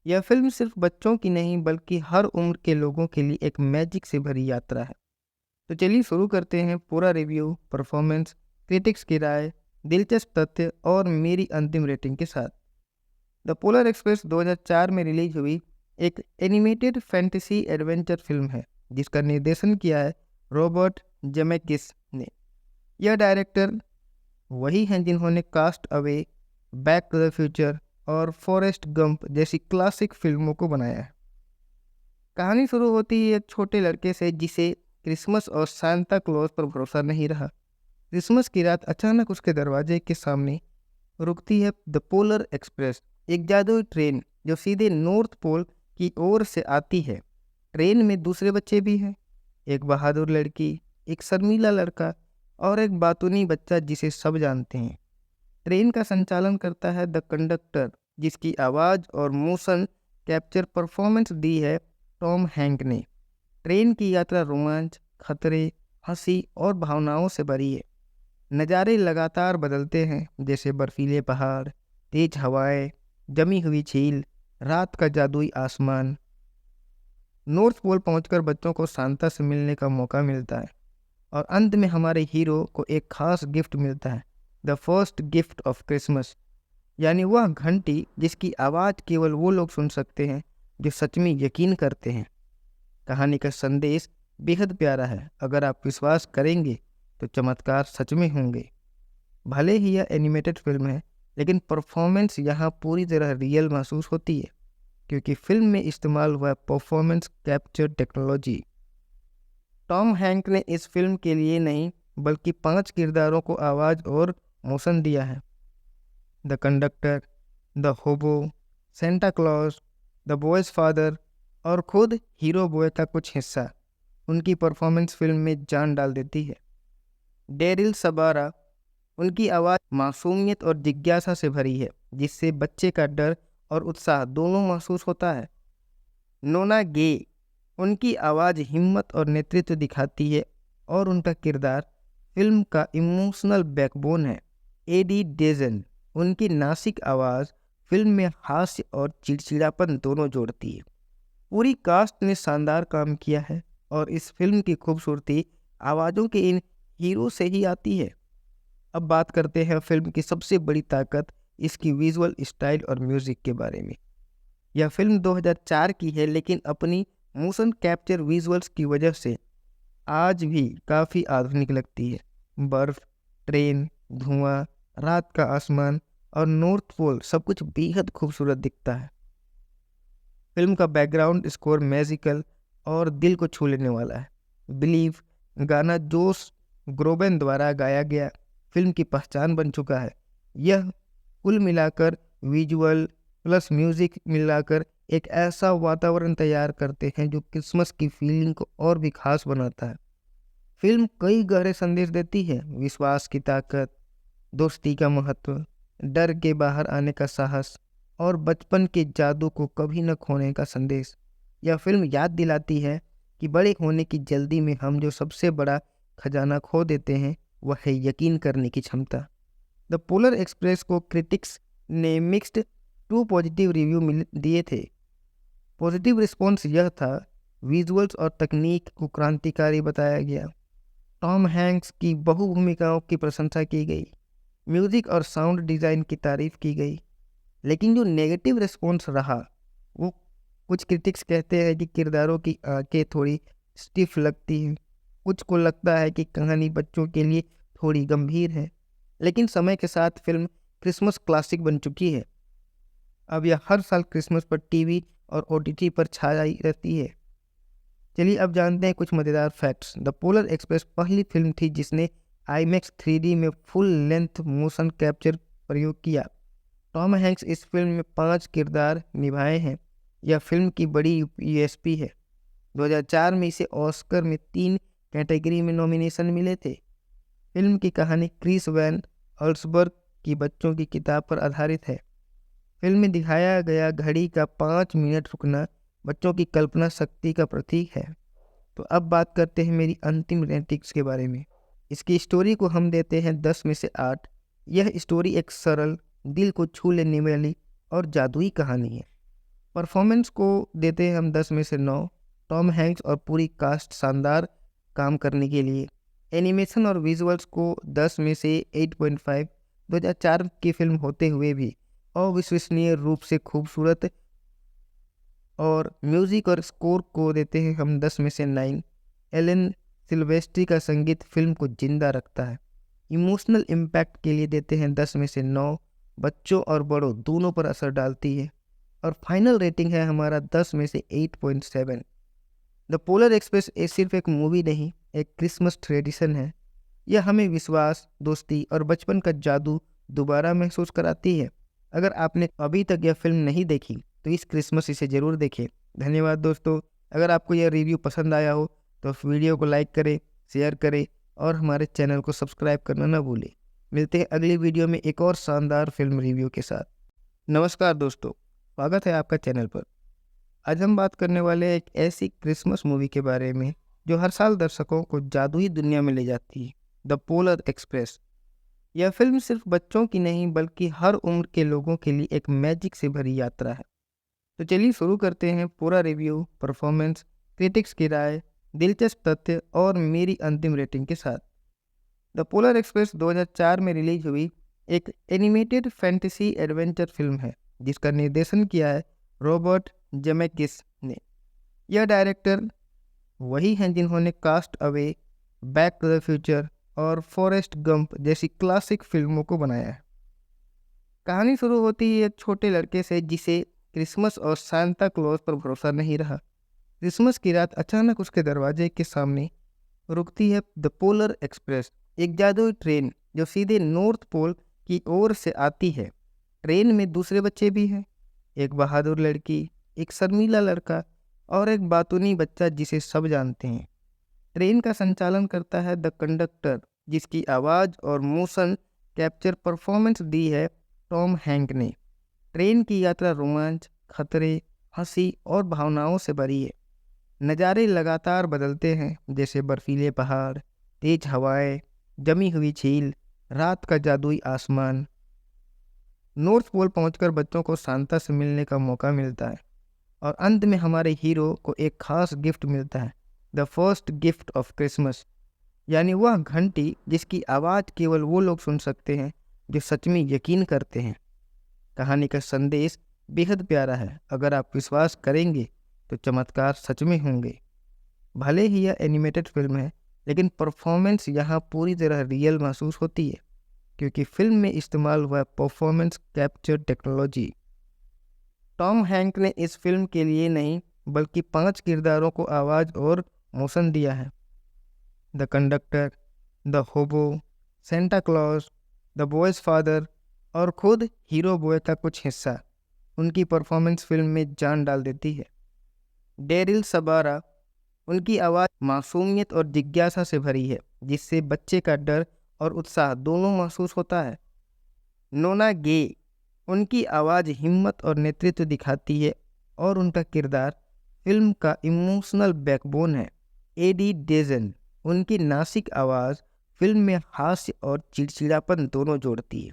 यह फिल्म सिर्फ बच्चों की नहीं बल्कि हर उम्र के लोगों के लिए एक मैजिक से भरी यात्रा है। तो चलिए शुरू करते हैं पूरा रिव्यू, परफॉर्मेंस, क्रिटिक्स की राय, दिलचस्प तथ्य और मेरी अंतिम रेटिंग के साथ। द पोलर एक्सप्रेस 2004 में रिलीज हुई एक एनिमेटेड फैंटेसी एडवेंचर फिल्म है जिसका निर्देशन किया है रॉबर्ट जेमेकिस ने। यह डायरेक्टर वही हैं जिन्होंने Cast Away, Back to the Future और फॉरेस्ट गंप जैसी क्लासिक फिल्मों को बनाया है। कहानी शुरू होती है एक छोटे लड़के से जिसे क्रिसमस और सांता क्लॉज पर भरोसा नहीं रहा। क्रिसमस की रात अचानक उसके दरवाजे के सामने रुकती है द पोलर एक्सप्रेस, एक जादुई ट्रेन जो सीधे नॉर्थ पोल की ओर से आती है। ट्रेन में दूसरे बच्चे भी हैं, एक बहादुर लड़की, एक शर्मीला लड़का और एक बातूनी बच्चा जिसे सब जानते हैं। ट्रेन का संचालन करता है द कंडक्टर, जिसकी आवाज़ और मोशन कैप्चर परफॉर्मेंस दी है टॉम हैंक ने। ट्रेन की यात्रा रोमांच, खतरे, हंसी और भावनाओं से भरी है। नज़ारे लगातार बदलते हैं, जैसे बर्फीले पहाड़, तेज हवाएं, जमी हुई झील, रात का जादुई आसमान। नॉर्थ पोल पहुंचकर बच्चों को सांता से मिलने का मौका मिलता है और अंत में हमारे हीरो को एक खास गिफ्ट मिलता है, the first gift of Christmas, यानी वह घंटी जिसकी आवाज़ केवल वो लोग सुन सकते हैं जो सच में यकीन करते हैं। कहानी का संदेश बेहद प्यारा है। अगर आप विश्वास करेंगे तो चमत्कार सच में होंगे। भले ही यह एनिमेटेड फिल्म है, लेकिन परफॉर्मेंस यहाँ पूरी तरह रियल महसूस होती है क्योंकि फिल्म में इस्तेमाल हुआ performance capture technology. Tom Hank ने इस फिल्म के लिए नहीं बल्कि 5 किरदारों को आवाज़ और मोशन दिया है, द कंडक्टर, द होबो, Santa Claus, the boys father और खुद हीरो बॉय का कुछ हिस्सा। उनकी परफॉर्मेंस फिल्म में जान डाल देती है। डेरिल सबारा, उनकी आवाज़ मासूमियत और जिज्ञासा से भरी है जिससे बच्चे का डर और उत्साह दोनों महसूस होता है। नोना गे, उनकी आवाज़ हिम्मत और नेतृत्व दिखाती है और उनका किरदार फिल्म का इमोशनल बैकबोन है। एडी डेजन, उनकी नासिक आवाज़ फिल्म में हास्य और चिड़चिड़ापन दोनों जोड़ती है। पूरी कास्ट ने शानदार काम किया है और इस फिल्म की खूबसूरती आवाज़ों के इन हीरो से ही आती है। अब बात करते हैं फिल्म की सबसे बड़ी ताकत, इसकी विजुअल स्टाइल और म्यूज़िक के बारे में। यह फिल्म 2004 की है लेकिन अपनी मोशन कैप्चर विजुअल्स की वजह से आज भी काफ़ी आधुनिक लगती है। बर्फ़, ट्रेन, धुआं, रात का आसमान और नॉर्थ पोल सब कुछ बेहद खूबसूरत दिखता है। फिल्म का बैकग्राउंड स्कोर मैजिकल और दिल को छू लेने वाला है। बिलीव गाना जोश ग्रोबेन द्वारा गाया गया फिल्म की पहचान बन चुका है। यह कुल मिलाकर विजुअल प्लस म्यूजिक मिलाकर एक ऐसा वातावरण तैयार करते हैं जो क्रिसमस की फीलिंग को और भी खास बनाता है। फिल्म कई गहरे संदेश देती है, विश्वास की ताकत, दोस्ती का महत्व, डर के बाहर आने का साहस और बचपन के जादू को कभी न खोने का संदेश। यह फिल्म याद दिलाती है कि बड़े होने की जल्दी में हम जो सबसे बड़ा खजाना खो देते हैं वह है यकीन करने की क्षमता। द पोलर एक्सप्रेस को क्रिटिक्स ने मिक्स्ड टू पॉजिटिव रिव्यू दिए थे। पॉजिटिव रिस्पॉन्स यह था, विजुअल्स और तकनीक को क्रांतिकारी बताया गया, टॉम हैंक्स की बहु भूमिकाओं की प्रशंसा की गई, म्यूजिक और साउंड डिज़ाइन की तारीफ की गई। लेकिन जो नेगेटिव रिस्पॉन्स रहा वो कुछ क्रिटिक्स कहते हैं कि किरदारों की आंखें थोड़ी स्टिफ लगती हैं, कुछ को लगता है कि कहानी बच्चों के लिए थोड़ी गंभीर है। लेकिन समय के साथ फिल्म क्रिसमस क्लासिक बन चुकी है। अब यह हर साल क्रिसमस पर टीवी और ओटीटी पर छाई रहती है। चलिए अब जानते हैं कुछ मज़ेदार फैक्ट्स। द पोलर एक्सप्रेस पहली फिल्म थी जिसने IMAX 3D में फुल लेंथ मोशन कैप्चर प्रयोग किया। टॉम हैंक्स इस फिल्म में 5 किरदार निभाए हैं। यह फिल्म की बड़ी USP है। 2004 में इसे ऑस्कर में 3 कैटेगरी में नॉमिनेशन मिले थे। फिल्म की कहानी क्रिस वैन अल्सबर्ग की बच्चों की किताब पर आधारित है। फिल्म में दिखाया गया घड़ी का 5 मिनट रुकना बच्चों की कल्पना शक्ति का प्रतीक है। तो अब बात करते हैं मेरी अंतिम रेटिंग्स के बारे में। इसकी स्टोरी को हम देते हैं 10 में से 8। यह स्टोरी एक सरल, दिल को छू लेने वाली और जादुई कहानी है। परफॉर्मेंस को देते हैं हम 10 में से 9। टॉम हैंक्स और पूरी कास्ट शानदार काम करने के लिए। एनिमेशन और विजुअल्स को 10 में से 8.5। 2004 की फिल्म होते हुए भी अविश्वसनीय रूप से खूबसूरत। और म्यूजिक और स्कोर को देते हैं हम 10 में से 9। एलन सिल्वेस्ट्री का संगीत फिल्म को जिंदा रखता है। इमोशनल इम्पैक्ट के लिए देते हैं 10 में से 9। बच्चों और बड़ों दोनों पर असर डालती है। और फाइनल रेटिंग है हमारा 10 में से 8.7। द पोलर एक्सप्रेस सिर्फ एक मूवी नहीं, एक क्रिसमस ट्रेडिशन है। यह हमें विश्वास, दोस्ती और बचपन का जादू दोबारा महसूस कराती है। अगर आपने अभी तक यह फिल्म नहीं देखी तो इस क्रिसमस इसे ज़रूर देखें। धन्यवाद दोस्तों। अगर आपको यह रिव्यू पसंद आया हो तो वीडियो को लाइक करें, शेयर करें और हमारे चैनल को सब्सक्राइब करना ना भूलें। मिलते हैं अगली वीडियो में एक और शानदार फिल्म रिव्यू के साथ। नमस्कार दोस्तों, स्वागत है आपका चैनल पर। आज हम बात करने वाले हैं एक ऐसी क्रिसमस मूवी के बारे में जो हर साल दर्शकों को जादुई दुनिया में ले जाती है, द पोलर एक्सप्रेस। यह फिल्म सिर्फ बच्चों की नहीं बल्कि हर उम्र के लोगों के लिए एक मैजिक से भरी यात्रा है। तो चलिए शुरू करते हैं पूरा रिव्यू, परफॉर्मेंस, क्रिटिक्स की राय, दिलचस्प तथ्य और मेरी अंतिम रेटिंग के साथ। द पोलर एक्सप्रेस 2004 में रिलीज हुई एक एनिमेटेड फैंटेसी एडवेंचर फिल्म है जिसका निर्देशन किया है रॉबर्ट जेमेकिस ने। यह डायरेक्टर वही हैं जिन्होंने Cast Away, Back to the Future और फॉरेस्ट गंप जैसी क्लासिक फिल्मों को बनाया है। कहानी शुरू होती है एक छोटे लड़के से जिसे क्रिसमस और सांता क्लॉज पर भरोसा नहीं रहा। क्रिसमस की रात अचानक उसके दरवाजे के सामने रुकती है द पोलर एक्सप्रेस, एक जादुई ट्रेन जो सीधे नॉर्थ पोल की ओर से आती है। ट्रेन में दूसरे बच्चे भी हैं, एक बहादुर लड़की, एक शर्मीला लड़का और एक बातूनी बच्चा जिसे सब जानते हैं। ट्रेन का संचालन करता है द कंडक्टर, जिसकी आवाज़ और मोशन कैप्चर परफॉर्मेंस दी है टॉम हैंक ने। ट्रेन की यात्रा रोमांच, खतरे, हंसी और भावनाओं से भरी है। नज़ारे लगातार बदलते हैं, जैसे बर्फीले पहाड़, तेज हवाएं, जमी हुई झील, रात का जादुई आसमान। नॉर्थ पोल पहुंचकर बच्चों को सांता से मिलने का मौका मिलता है और अंत में हमारे हीरो को एक खास गिफ्ट मिलता है, the first gift of Christmas, यानी वह घंटी जिसकी आवाज़ केवल वो लोग सुन सकते हैं जो सच में यकीन करते हैं। कहानी का संदेश बेहद प्यारा है। अगर आप विश्वास करेंगे तो चमत्कार सच में होंगे। भले ही यह एनिमेटेड फिल्म है लेकिन परफॉर्मेंस यहाँ पूरी तरह रियल महसूस होती है क्योंकि फिल्म में इस्तेमाल हुआ performance capture technology. Tom Hank ने इस फिल्म के लिए नहीं बल्कि 5 किरदारों को आवाज़ और मोशन दिया है। द कंडक्टर, द होबो, Santa Claus, the boys father और खुद हीरो बॉय का कुछ हिस्सा उनकी परफॉर्मेंस फिल्म में जान डाल देती है। डेरिल सबारा, उनकी आवाज़ मासूमियत और जिज्ञासा से भरी है, जिससे बच्चे का डर और उत्साह दोनों महसूस होता है। नोना गे, उनकी आवाज़ हिम्मत और नेतृत्व दिखाती है और उनका किरदार फिल्म का इमोशनल बैकबोन है। एडी डेजन, उनकी नासिक आवाज़ फिल्म में हास्य और चिड़चिड़ापन दोनों जोड़ती है।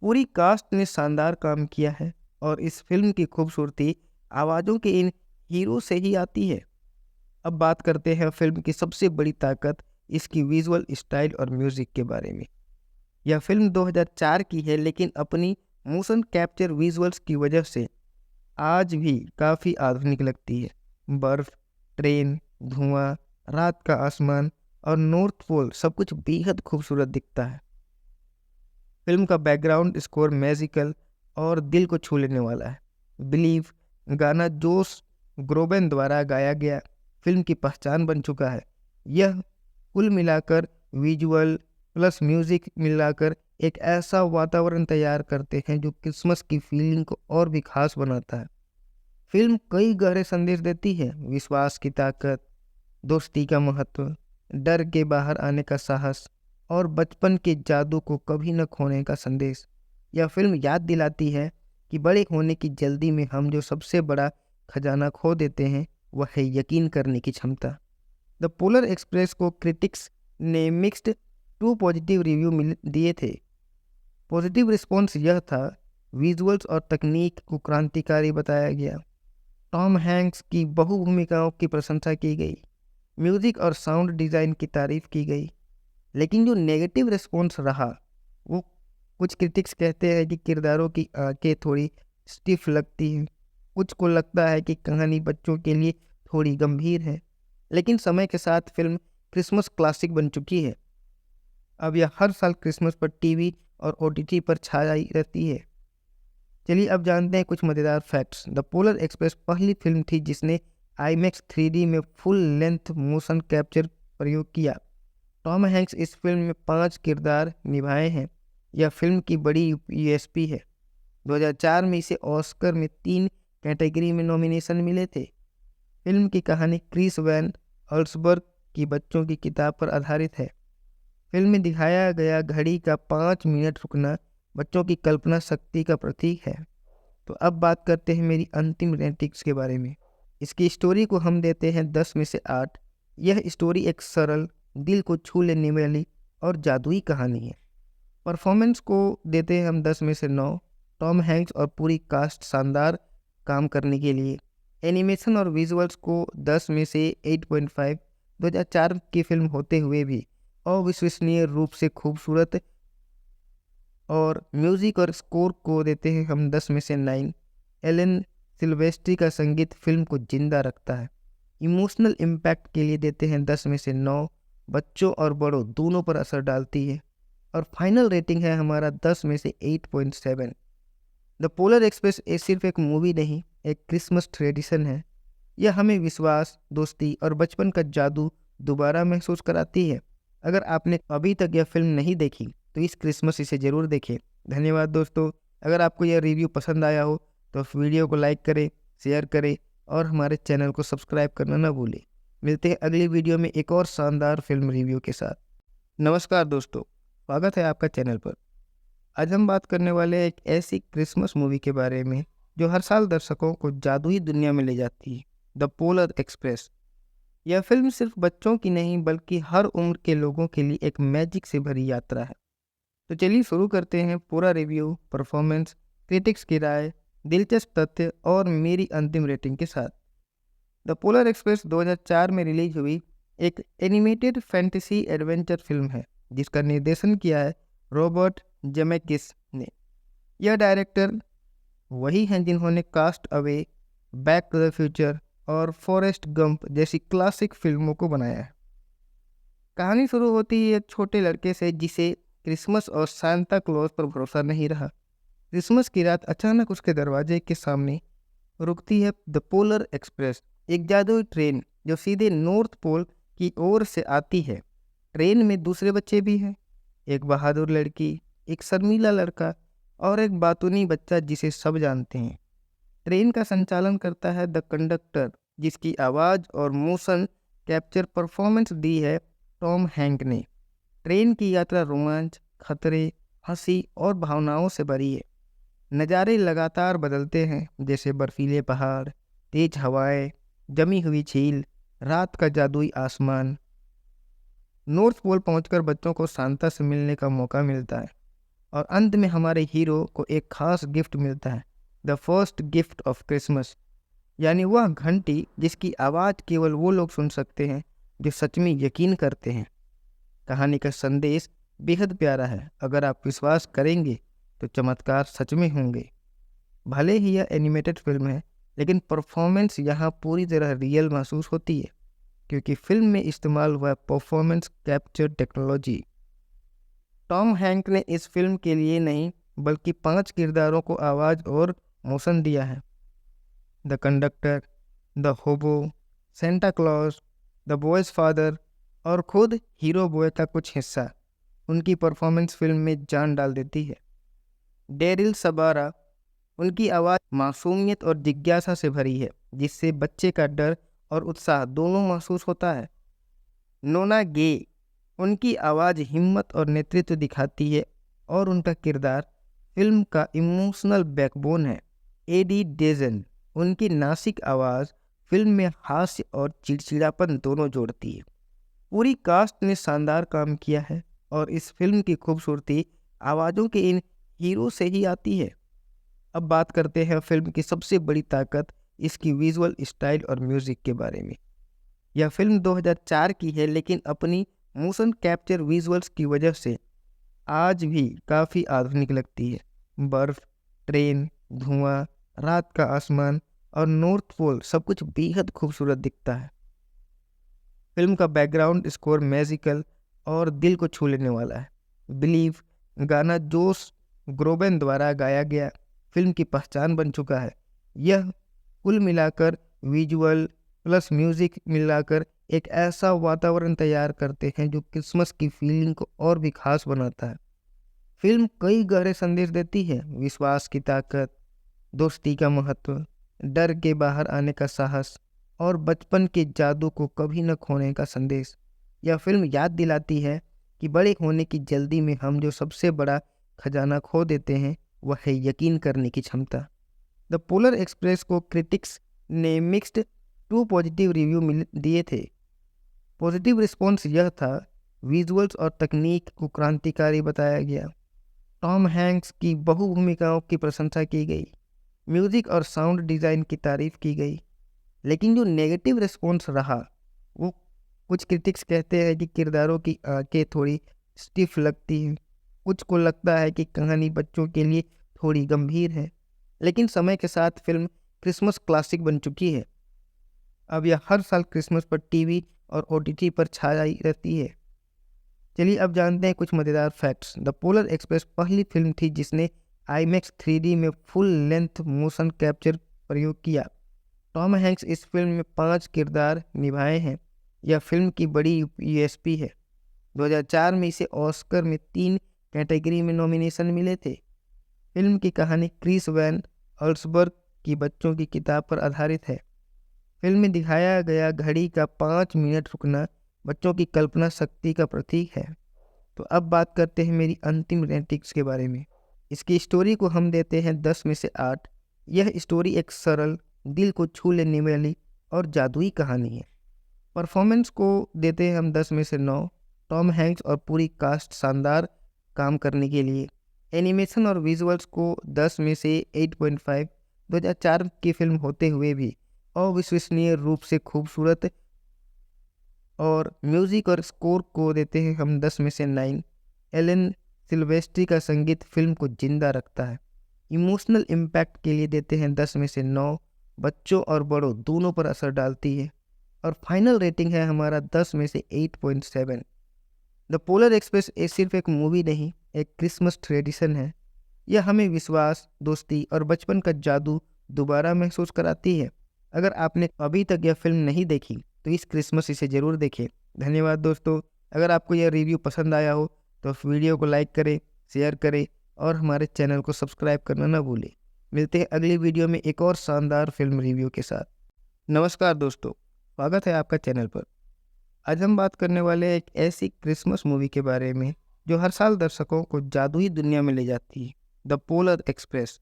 पूरी कास्ट ने शानदार काम किया है और इस फिल्म की खूबसूरती आवाज़ों के इन हीरो से ही आती है। अब बात करते हैं फिल्म की सबसे बड़ी ताकत, इसकी विजुअल स्टाइल और म्यूज़िक के बारे में। यह फिल्म 2004 की है, लेकिन अपनी मोशन कैप्चर विजुअल्स की वजह से आज भी काफ़ी आधुनिक लगती है। बर्फ, ट्रेन, धुआं, रात का आसमान और नॉर्थ पोल सब कुछ बेहद खूबसूरत दिखता है। फिल्म का बैकग्राउंड स्कोर मैजिकल और दिल को छू लेने वाला है। बिलीव गाना जोश ग्रोबेन द्वारा गाया गया फिल्म की पहचान बन चुका है। यह कुल मिलाकर विजुअल प्लस म्यूजिक मिलाकर एक ऐसा वातावरण तैयार करते हैं जो क्रिसमस की फीलिंग को और भी खास बनाता है। फिल्म कई गहरे संदेश देती है, विश्वास की ताकत, दोस्ती का महत्व, डर के बाहर आने का साहस और बचपन के जादू को कभी न खोने का संदेश। यह फिल्म याद दिलाती है कि बड़े होने की जल्दी में हम जो सबसे बड़ा खजाना खो देते हैं वह है यकीन करने की क्षमता। द पोलर एक्सप्रेस को क्रिटिक्स ने मिक्स्ड टू पॉजिटिव रिव्यू दिए थे। पॉजिटिव रिस्पॉन्स यह था, विजुअल्स और तकनीक को क्रांतिकारी बताया गया, टॉम हैंक्स की बहु भूमिकाओं की प्रशंसा की गई, म्यूजिक और साउंड डिज़ाइन की तारीफ की गई। लेकिन जो नेगेटिव रिस्पॉन्स रहा, वो कुछ क्रिटिक्स कहते हैं कि किरदारों की आंखें थोड़ी स्टिफ लगती हैं, कुछ को लगता है कि कहानी बच्चों के लिए थोड़ी गंभीर है। लेकिन समय के साथ फिल्म क्रिसमस क्लासिक बन चुकी है। अब यह हर साल क्रिसमस पर टीवी और ओटीटी पर छाई रहती है। चलिए अब जानते हैं कुछ मज़ेदार फैक्ट्स। द पोलर एक्सप्रेस पहली फिल्म थी जिसने IMAX 3D में फुल लेंथ मोशन कैप्चर प्रयोग किया। टॉम हैंक्स इस फिल्म में 5 किरदार निभाए हैं। यह फिल्म की बड़ी USP है। 2004 में इसे ऑस्कर में 3 कैटेगरी में नॉमिनेशन मिले थे। फिल्म की कहानी क्रिस वैन अल्सबर्ग की बच्चों की किताब पर आधारित है। फिल्म में दिखाया गया घड़ी का 5 मिनट रुकना बच्चों की कल्पना शक्ति का प्रतीक है। तो अब बात करते हैं मेरी अंतिम रेटिंग्स के बारे में। इसकी स्टोरी को हम देते हैं 10 में से 8। यह स्टोरी एक सरल, दिल को छू लेने वाली और जादुई कहानी है। परफॉर्मेंस को देते हैं हम 10 में से 9। टॉम हैंक्स और पूरी कास्ट शानदार काम करने के लिए। एनिमेशन और विजुअल्स को 10 में से 8.5। 2004 की फिल्म होते हुए भी अविश्वसनीय रूप से खूबसूरत। और म्यूज़िक और स्कोर को देते हैं हम 10 में से 9। एलन सिल्वेस्ट्री का संगीत फिल्म को जिंदा रखता है। इमोशनल इम्पैक्ट के लिए देते हैं 10 में से 9। बच्चों और बड़ों दोनों पर असर डालती है। और फाइनल रेटिंग है हमारा 10 में से 8.7। द पोलर एक्सप्रेस सिर्फ एक मूवी नहीं, एक क्रिसमस ट्रेडिशन है। यह हमें विश्वास, दोस्ती और बचपन का जादू दोबारा महसूस कराती है। अगर आपने अभी तक यह फिल्म नहीं देखी तो इस क्रिसमस इसे ज़रूर देखें। धन्यवाद दोस्तों। अगर आपको यह रिव्यू पसंद आया हो तो वीडियो को लाइक करें, शेयर करें और हमारे चैनल को सब्सक्राइब करना ना भूलें। मिलते हैं अगली वीडियो में एक और शानदार फिल्म रिव्यू के साथ। नमस्कार दोस्तों, स्वागत है आपका चैनल पर। आज हम बात करने वाले हैं एक ऐसी क्रिसमस मूवी के बारे में जो हर साल दर्शकों को जादुई दुनिया में ले जाती है, द पोलर एक्सप्रेस। यह फिल्म सिर्फ बच्चों की नहीं बल्कि हर उम्र के लोगों के लिए एक मैजिक से भरी यात्रा है। तो चलिए शुरू करते हैं पूरा रिव्यू, परफॉर्मेंस, क्रिटिक्स की राय, दिलचस्प तथ्य और मेरी अंतिम रेटिंग के साथ। द पोलर एक्सप्रेस 2004 में रिलीज हुई एक एनिमेटेड फैंटेसी एडवेंचर फिल्म है जिसका निर्देशन किया है रॉबर्ट जेमेकिस ने। यह डायरेक्टर वही हैं जिन्होंने Cast Away, Back to the Future और फॉरेस्ट गंप जैसी क्लासिक फिल्मों को बनाया है। कहानी शुरू होती है एक छोटे लड़के से जिसे क्रिसमस और सांता क्लॉज पर भरोसा नहीं रहा। क्रिसमस की रात अचानक उसके दरवाजे के सामने रुकती है द पोलर एक्सप्रेस, एक जादुई ट्रेन जो सीधे नॉर्थ पोल की ओर से आती है। ट्रेन में दूसरे बच्चे भी हैं, एक बहादुर लड़की, एक शर्मीला लड़का और एक बातूनी बच्चा जिसे सब जानते हैं। ट्रेन का संचालन करता है द कंडक्टर, जिसकी आवाज़ और मोशन कैप्चर परफॉर्मेंस दी है टॉम हैंक ने। ट्रेन की यात्रा रोमांच, खतरे, हंसी और भावनाओं से भरी है। नज़ारे लगातार बदलते हैं, जैसे बर्फीले पहाड़, तेज हवाएं, जमी हुई झील, रात का जादुई आसमान। नॉर्थ पोल पहुंचकर बच्चों को सांता से मिलने का मौका मिलता है और अंत में हमारे हीरो को एक खास गिफ्ट मिलता है, the first gift of Christmas, यानी वह घंटी जिसकी आवाज़ केवल वो लोग सुन सकते हैं जो सच में यकीन करते हैं। कहानी का संदेश बेहद प्यारा है। अगर आप विश्वास करेंगे तो चमत्कार सच में होंगे। भले ही यह एनिमेटेड फिल्म है, लेकिन परफॉर्मेंस यहाँ पूरी तरह रियल महसूस होती है, क्योंकि फिल्म में इस्तेमाल हुआ performance capture technology. Tom Hank ने इस फिल्म के लिए नहीं बल्कि 5 किरदारों को आवाज़ और मोशन दिया है, द कंडक्टर, द होबो, Santa Claus, the boys father और खुद हीरो बॉय का कुछ हिस्सा। उनकी परफॉर्मेंस फिल्म में जान डाल देती है। डेरिल सबारा, उनकी आवाज़ मासूमियत और जिज्ञासा से भरी है, जिससे बच्चे का डर और उत्साह दोनों महसूस होता है। नोना गे, उनकी आवाज़ हिम्मत और नेतृत्व दिखाती है और उनका किरदार फिल्म का इमोशनल बैकबोन है। एडी डेजन, उनकी नासिक आवाज़ फिल्म में हास्य और चिड़चिड़ापन दोनों जोड़ती है। पूरी कास्ट ने शानदार काम किया है और इस फिल्म की खूबसूरती आवाज़ों के इन हीरो से ही आती है। अब बात करते हैं फिल्म की सबसे बड़ी ताकत, इसकी विजुअल स्टाइल और म्यूज़िक के बारे में। यह फिल्म 2004 की है, लेकिन अपनी मोशन कैप्चर विजुअल्स की वजह से आज भी काफ़ी आधुनिक लगती है। बर्फ, ट्रेन, धुआं, रात का आसमान और नॉर्थ पोल सब कुछ बेहद खूबसूरत दिखता है। फिल्म का बैकग्राउंड स्कोर मैजिकल और दिल को छू लेने वाला है। बिलीव गाना जोश ग्रोबेन द्वारा गाया गया फिल्म की पहचान बन चुका है। यह कुल मिलाकर विजुअल प्लस म्यूजिक मिलाकर एक ऐसा वातावरण तैयार करते हैं जो क्रिसमस की फीलिंग को और भी खास बनाता है। फिल्म कई गहरे संदेश देती है, विश्वास की ताकत, दोस्ती का महत्व, डर के बाहर आने का साहस और बचपन के जादू को कभी न खोने का संदेश। यह फिल्म याद दिलाती है कि बड़े होने की जल्दी में हम जो सबसे बड़ा खजाना खो देते हैं वह है यकीन करने की क्षमता। द पोलर एक्सप्रेस को क्रिटिक्स ने मिक्स्ड टू पॉजिटिव रिव्यू दिए थे। पॉजिटिव रिस्पॉन्स यह था, विजुअल्स और तकनीक को क्रांतिकारी बताया गया, टॉम हैंक्स की बहु भूमिकाओं की प्रशंसा की गई, म्यूजिक और साउंड डिज़ाइन की तारीफ की गई। लेकिन जो नेगेटिव रिस्पॉन्स रहा, वो कुछ क्रिटिक्स कहते हैं कि किरदारों की आंखें थोड़ी स्टिफ लगती हैं, कुछ को लगता है कि कहानी बच्चों के लिए थोड़ी गंभीर है। लेकिन समय के साथ फिल्म क्रिसमस क्लासिक बन चुकी है। अब यह हर साल क्रिसमस पर टीवी और ओटीटी पर छाई रहती है। चलिए अब जानते हैं कुछ मज़ेदार फैक्ट्स। द पोलर एक्सप्रेस पहली फिल्म थी जिसने IMAX 3D में फुल लेंथ मोशन कैप्चर प्रयोग किया। टॉम हैंक्स इस फिल्म में 5 किरदार निभाए हैं। यह फिल्म की बड़ी USP है। 2004 में इसे ऑस्कर में 3 कैटेगरी में नॉमिनेशन मिले थे। फिल्म की कहानी क्रिस वैन अल्सबर्ग की बच्चों की किताब पर आधारित है। फिल्म में दिखाया गया घड़ी का 5 मिनट रुकना बच्चों की कल्पना शक्ति का प्रतीक है। तो अब बात करते हैं मेरी अंतिम रेटिंग्स के बारे में। इसकी स्टोरी को हम देते हैं 10 में से 8। यह स्टोरी एक सरल, दिल को छू लेने वाली और जादुई कहानी है। परफॉर्मेंस को देते हैं हम 10 में से 9। टॉम हैंक्स और पूरी कास्ट शानदार काम करने के लिए। एनिमेशन और विजुअल्स को 10 में से 8.5। 2004 की फिल्म होते हुए भी अविश्वसनीय रूप से खूबसूरत। और म्यूज़िक और स्कोर को देते हैं हम 10 में से 9। एलन सिल्वेस्ट्री का संगीत फिल्म को जिंदा रखता है। इमोशनल इम्पैक्ट के लिए देते हैं 10 में से 9। बच्चों और बड़ों दोनों पर असर डालती है। और फाइनल रेटिंग है हमारा 10 में से 8.7। द पोलर एक्सप्रेस सिर्फ एक मूवी नहीं, एक क्रिसमस ट्रेडिशन है। यह हमें विश्वास, दोस्ती और बचपन का जादू दोबारा महसूस कराती है। अगर आपने अभी तक यह फिल्म नहीं देखी तो इस क्रिसमस इसे ज़रूर देखें। धन्यवाद दोस्तों। अगर आपको यह रिव्यू पसंद आया हो तो वीडियो को लाइक करें, शेयर करें और हमारे चैनल को सब्सक्राइब करना ना भूलें। मिलते हैं अगली वीडियो में एक और शानदार फिल्म रिव्यू के साथ। नमस्कार दोस्तों, स्वागत है आपका चैनल पर। आज हम बात करने वाले हैं एक ऐसी क्रिसमस मूवी के बारे में जो हर साल दर्शकों को जादुई दुनिया में ले जाती है, द पोलर एक्सप्रेस।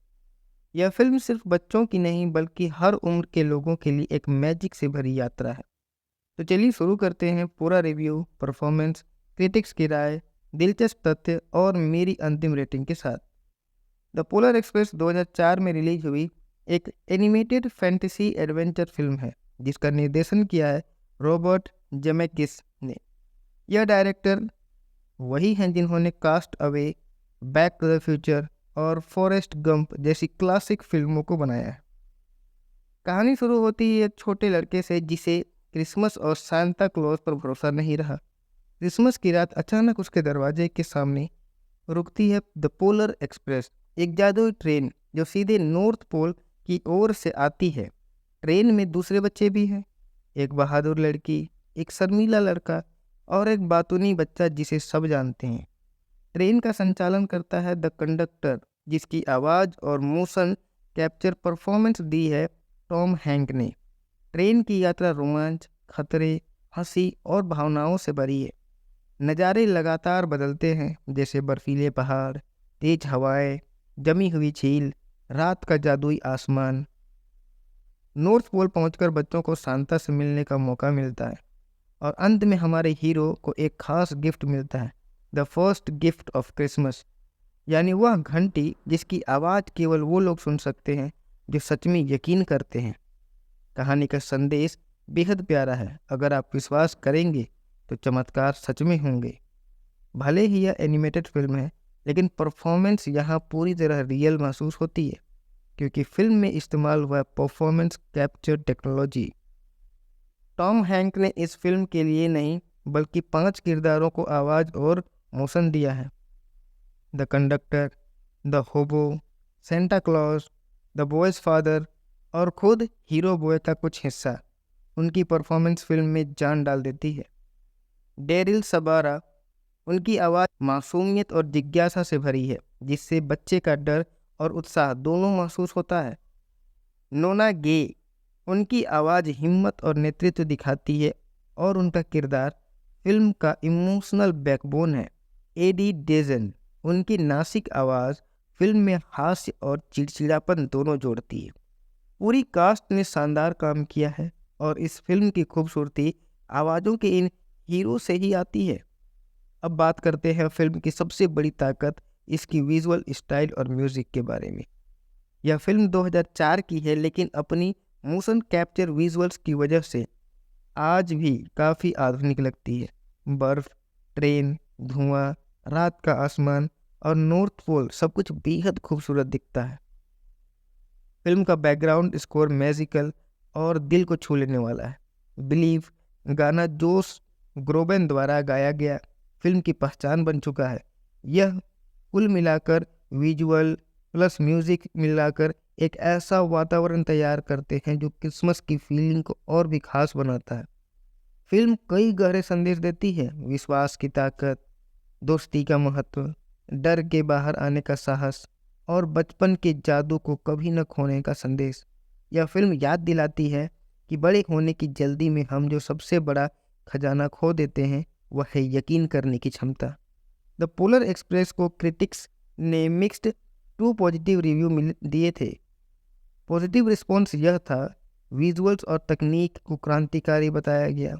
यह फिल्म सिर्फ बच्चों की नहीं बल्कि हर उम्र के लोगों के लिए एक मैजिक से भरी यात्रा है। तो चलिए शुरू करते हैं पूरा रिव्यू, परफॉर्मेंस, क्रिटिक्स की राय, दिलचस्प तथ्य और मेरी अंतिम रेटिंग के साथ। द पोलर एक्सप्रेस 2004 में रिलीज हुई एक एनिमेटेड फैंटेसी एडवेंचर फिल्म है जिसका निर्देशन किया है रॉबर्ट जेमेकिस ने। यह डायरेक्टर वही हैं जिन्होंने Cast Away, Back to the Future और फॉरेस्ट गंप जैसी क्लासिक फिल्मों को बनाया है। कहानी शुरू होती है एक छोटे लड़के से जिसे क्रिसमस और सांता क्लॉज पर भरोसा नहीं रहा। क्रिसमस की रात अचानक उसके दरवाजे के सामने रुकती है द पोलर एक्सप्रेस, एक जादुई ट्रेन जो सीधे नॉर्थ पोल की ओर से आती है। ट्रेन में दूसरे बच्चे भी हैं, एक बहादुर लड़की, एक शर्मीला लड़का और एक बातूनी बच्चा जिसे सब जानते हैं। ट्रेन का संचालन करता है द कंडक्टर, जिसकी आवाज़ और मोशन कैप्चर परफॉर्मेंस दी है टॉम हैंक ने। ट्रेन की यात्रा रोमांच, खतरे, हंसी और भावनाओं से भरी है। नज़ारे लगातार बदलते हैं, जैसे बर्फीले पहाड़, तेज हवाएं, जमी हुई झील, रात का जादुई आसमान। नॉर्थ पोल पहुंचकर बच्चों को सांता से मिलने का मौका मिलता है और अंत में हमारे हीरो को एक खास गिफ्ट मिलता है, the first gift of Christmas, यानी वह घंटी जिसकी आवाज़ केवल वो लोग सुन सकते हैं जो सच में यकीन करते हैं। कहानी का संदेश बेहद प्यारा है। अगर आप विश्वास करेंगे तो चमत्कार सच में होंगे। भले ही यह एनिमेटेड फिल्म है, लेकिन परफॉर्मेंस यहाँ पूरी तरह रियल महसूस होती है क्योंकि फिल्म में इस्तेमाल हुआ performance capture technology. Tom Hank ने इस फिल्म के लिए नहीं बल्कि 5 किरदारों को आवाज़ और मोशन दिया है, द कंडक्टर, द होबो, Santa Claus, the boys father और खुद हीरो बॉय का कुछ हिस्सा। उनकी परफॉर्मेंस फिल्म में जान डाल देती है। डेरिल सबारा, उनकी आवाज़ मासूमियत और जिज्ञासा से भरी है जिससे बच्चे का डर और उत्साह दोनों महसूस होता है। नोना गे, उनकी आवाज़ हिम्मत और नेतृत्व दिखाती है और उनका किरदार फिल्म का इमोशनल बैकबोन है। एडी डेजन, उनकी नासिक आवाज़ फिल्म में हास्य और चिड़चिड़ापन दोनों जोड़ती है। पूरी कास्ट ने शानदार काम किया है और इस फिल्म की खूबसूरती आवाज़ों के इन हीरो से ही आती है। अब बात करते हैं फिल्म की सबसे बड़ी ताकत, इसकी विजुअल स्टाइल और म्यूज़िक के बारे में। यह फिल्म 2004 की है, लेकिन अपनी मोशन कैप्चर विजुअल्स की वजह से आज भी काफ़ी आधुनिक लगती है। बर्फ़, ट्रेन, धुआं, रात का आसमान और नॉर्थ पोल सब कुछ बेहद खूबसूरत दिखता है। फिल्म का बैकग्राउंड स्कोर मैजिकल और दिल को छू लेने वाला है। बिलीव गाना जोश ग्रोबेन द्वारा गाया गया फिल्म की पहचान बन चुका है। यह कुल मिलाकर विजुअल प्लस म्यूज़िक मिलाकर एक ऐसा वातावरण तैयार करते हैं जो क्रिसमस की फीलिंग को और भी खास बनाता है। फिल्म कई गहरे संदेश देती है, विश्वास की ताकत, दोस्ती का महत्व, डर के बाहर आने का साहस और बचपन के जादू को कभी न खोने का संदेश। यह फिल्म याद दिलाती है कि बड़े होने की जल्दी में हम जो सबसे बड़ा खजाना खो देते हैं वह है यकीन करने की क्षमता। द पोलर एक्सप्रेस को क्रिटिक्स ने मिक्स्ड टू पॉजिटिव रिव्यू दिए थे। पॉजिटिव रिस्पॉन्स यह था, विजुअल्स और तकनीक को क्रांतिकारी बताया गया,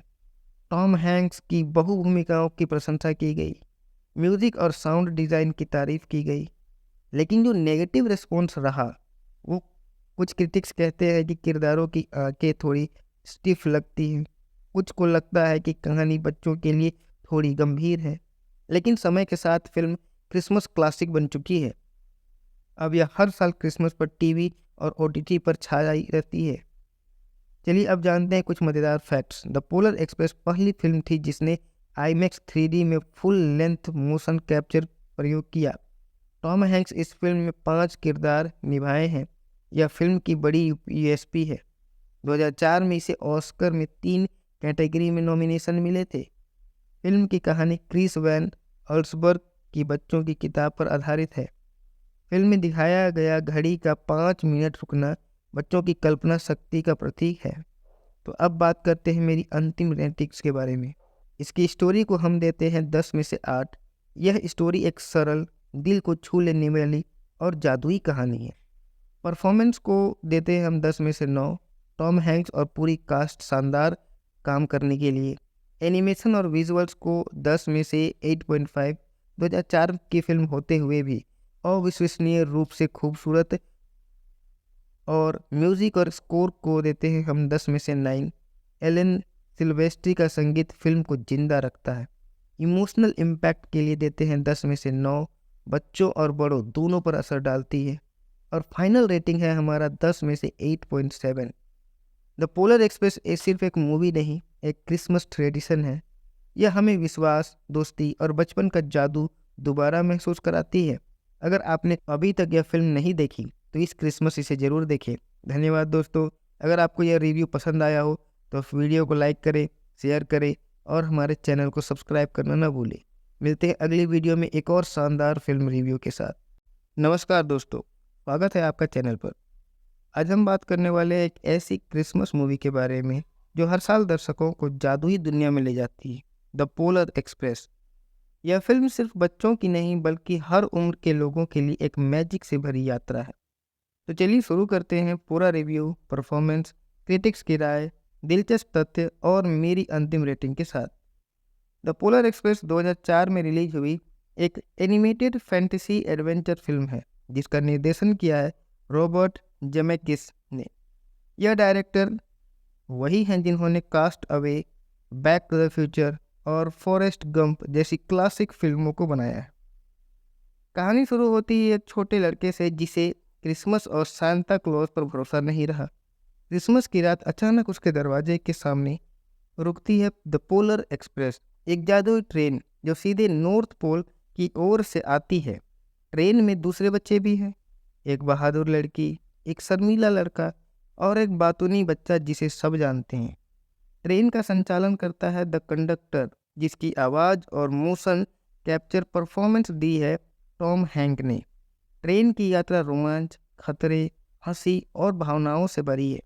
टॉम हैंक्स की बहु भूमिकाओं की प्रशंसा की गई, म्यूज़िक और साउंड डिज़ाइन की तारीफ की गई। लेकिन जो नेगेटिव रिस्पॉन्स रहा वो कुछ क्रिटिक्स कहते हैं कि किरदारों की आंखें थोड़ी स्टिफ लगती हैं, कुछ को लगता है कि कहानी बच्चों के लिए थोड़ी गंभीर है। लेकिन समय के साथ फिल्म क्रिसमस क्लासिक बन चुकी है। अब यह हर साल क्रिसमस पर टीवी और ओटीटी पर छाई रहती है। चलिए अब जानते हैं कुछ मज़ेदार फैक्ट्स। द पोलर एक्सप्रेस पहली फिल्म थी जिसने IMAX 3D में फुल लेंथ मोशन कैप्चर प्रयोग किया। टॉम हैंक्स इस फिल्म में 5 किरदार निभाए हैं। यह फिल्म की बड़ी USP है। 2004 में इसे ऑस्कर में 3 कैटेगरी में नॉमिनेशन मिले थे। फिल्म की कहानी क्रिस वैन ऑल्सबर्ग की बच्चों की किताब पर आधारित है। फिल्म में दिखाया गया घड़ी का 5 मिनट रुकना बच्चों की कल्पना शक्ति का प्रतीक है। तो अब बात करते हैं मेरी अंतिम रेटिंग्स के बारे में। इसकी स्टोरी को हम देते हैं 10 में से 8। यह स्टोरी एक सरल, दिल को छू लेने वाली और जादुई कहानी है। परफॉर्मेंस को देते हैं हम 10 में से 9। टॉम हैंक्स और पूरी कास्ट शानदार काम करने के लिए। एनिमेशन और विजुअल्स को 10 में से 8.5। 2004 की फिल्म होते हुए भी अविश्वसनीय रूप से खूबसूरत। और म्यूजिक और स्कोर को देते हैं हम 10 में से 9। एलन सिल्वेस्ट्री का संगीत फिल्म को जिंदा रखता है। इमोशनल इम्पैक्ट के लिए देते हैं 10 में से 9। बच्चों और बड़ों दोनों पर असर डालती है। और फाइनल रेटिंग है हमारा 10 में से 8.7। द पोलर एक्सप्रेस सिर्फ एक मूवी नहीं, एक क्रिसमस ट्रेडिशन है। यह हमें विश्वास, दोस्ती और बचपन का जादू दोबारा महसूस कराती है। अगर आपने अभी तक यह फिल्म नहीं देखी तो इस क्रिसमस इसे ज़रूर देखें। धन्यवाद दोस्तों। अगर आपको यह रिव्यू पसंद आया हो तो वीडियो को लाइक करें, शेयर करें और हमारे चैनल को सब्सक्राइब करना ना भूलें। मिलते हैं अगली वीडियो में एक और शानदार फिल्म रिव्यू के साथ। नमस्कार दोस्तों, स्वागत है आपका चैनल पर। आज हम बात करने वाले हैं एक ऐसी क्रिसमस मूवी के बारे में जो हर साल दर्शकों को जादुई दुनिया में ले जाती है, द पोलर एक्सप्रेस। यह फिल्म सिर्फ बच्चों की नहीं बल्कि हर उम्र के लोगों के लिए एक मैजिक से भरी यात्रा है। तो चलिए शुरू करते हैं पूरा रिव्यू, परफॉर्मेंस, क्रिटिक्स की राय, दिलचस्प तथ्य और मेरी अंतिम रेटिंग के साथ। द पोलर एक्सप्रेस 2004 में रिलीज हुई एक एनिमेटेड फैंटेसी एडवेंचर फिल्म है जिसका निर्देशन किया है रॉबर्ट जेमेकिस ने। यह डायरेक्टर वही हैं जिन्होंने Cast Away, Back to the Future और फॉरेस्ट गंप जैसी क्लासिक फिल्मों को बनाया है। कहानी शुरू होती है एक छोटे लड़के से जिसे क्रिसमस और सांता क्लॉज पर भरोसा नहीं रहा। क्रिसमस की रात अचानक उसके दरवाजे के सामने रुकती है द पोलर एक्सप्रेस, एक जादुई ट्रेन जो सीधे नॉर्थ पोल की ओर से आती है। ट्रेन में दूसरे बच्चे भी हैं, एक बहादुर लड़की, एक शर्मीला लड़का और एक बातूनी बच्चा जिसे सब जानते हैं। ट्रेन का संचालन करता है द कंडक्टर, जिसकी आवाज़ और मोशन कैप्चर परफॉर्मेंस दी है टॉम हैंक ने। ट्रेन की यात्रा रोमांच, खतरे, हंसी और भावनाओं से भरी है।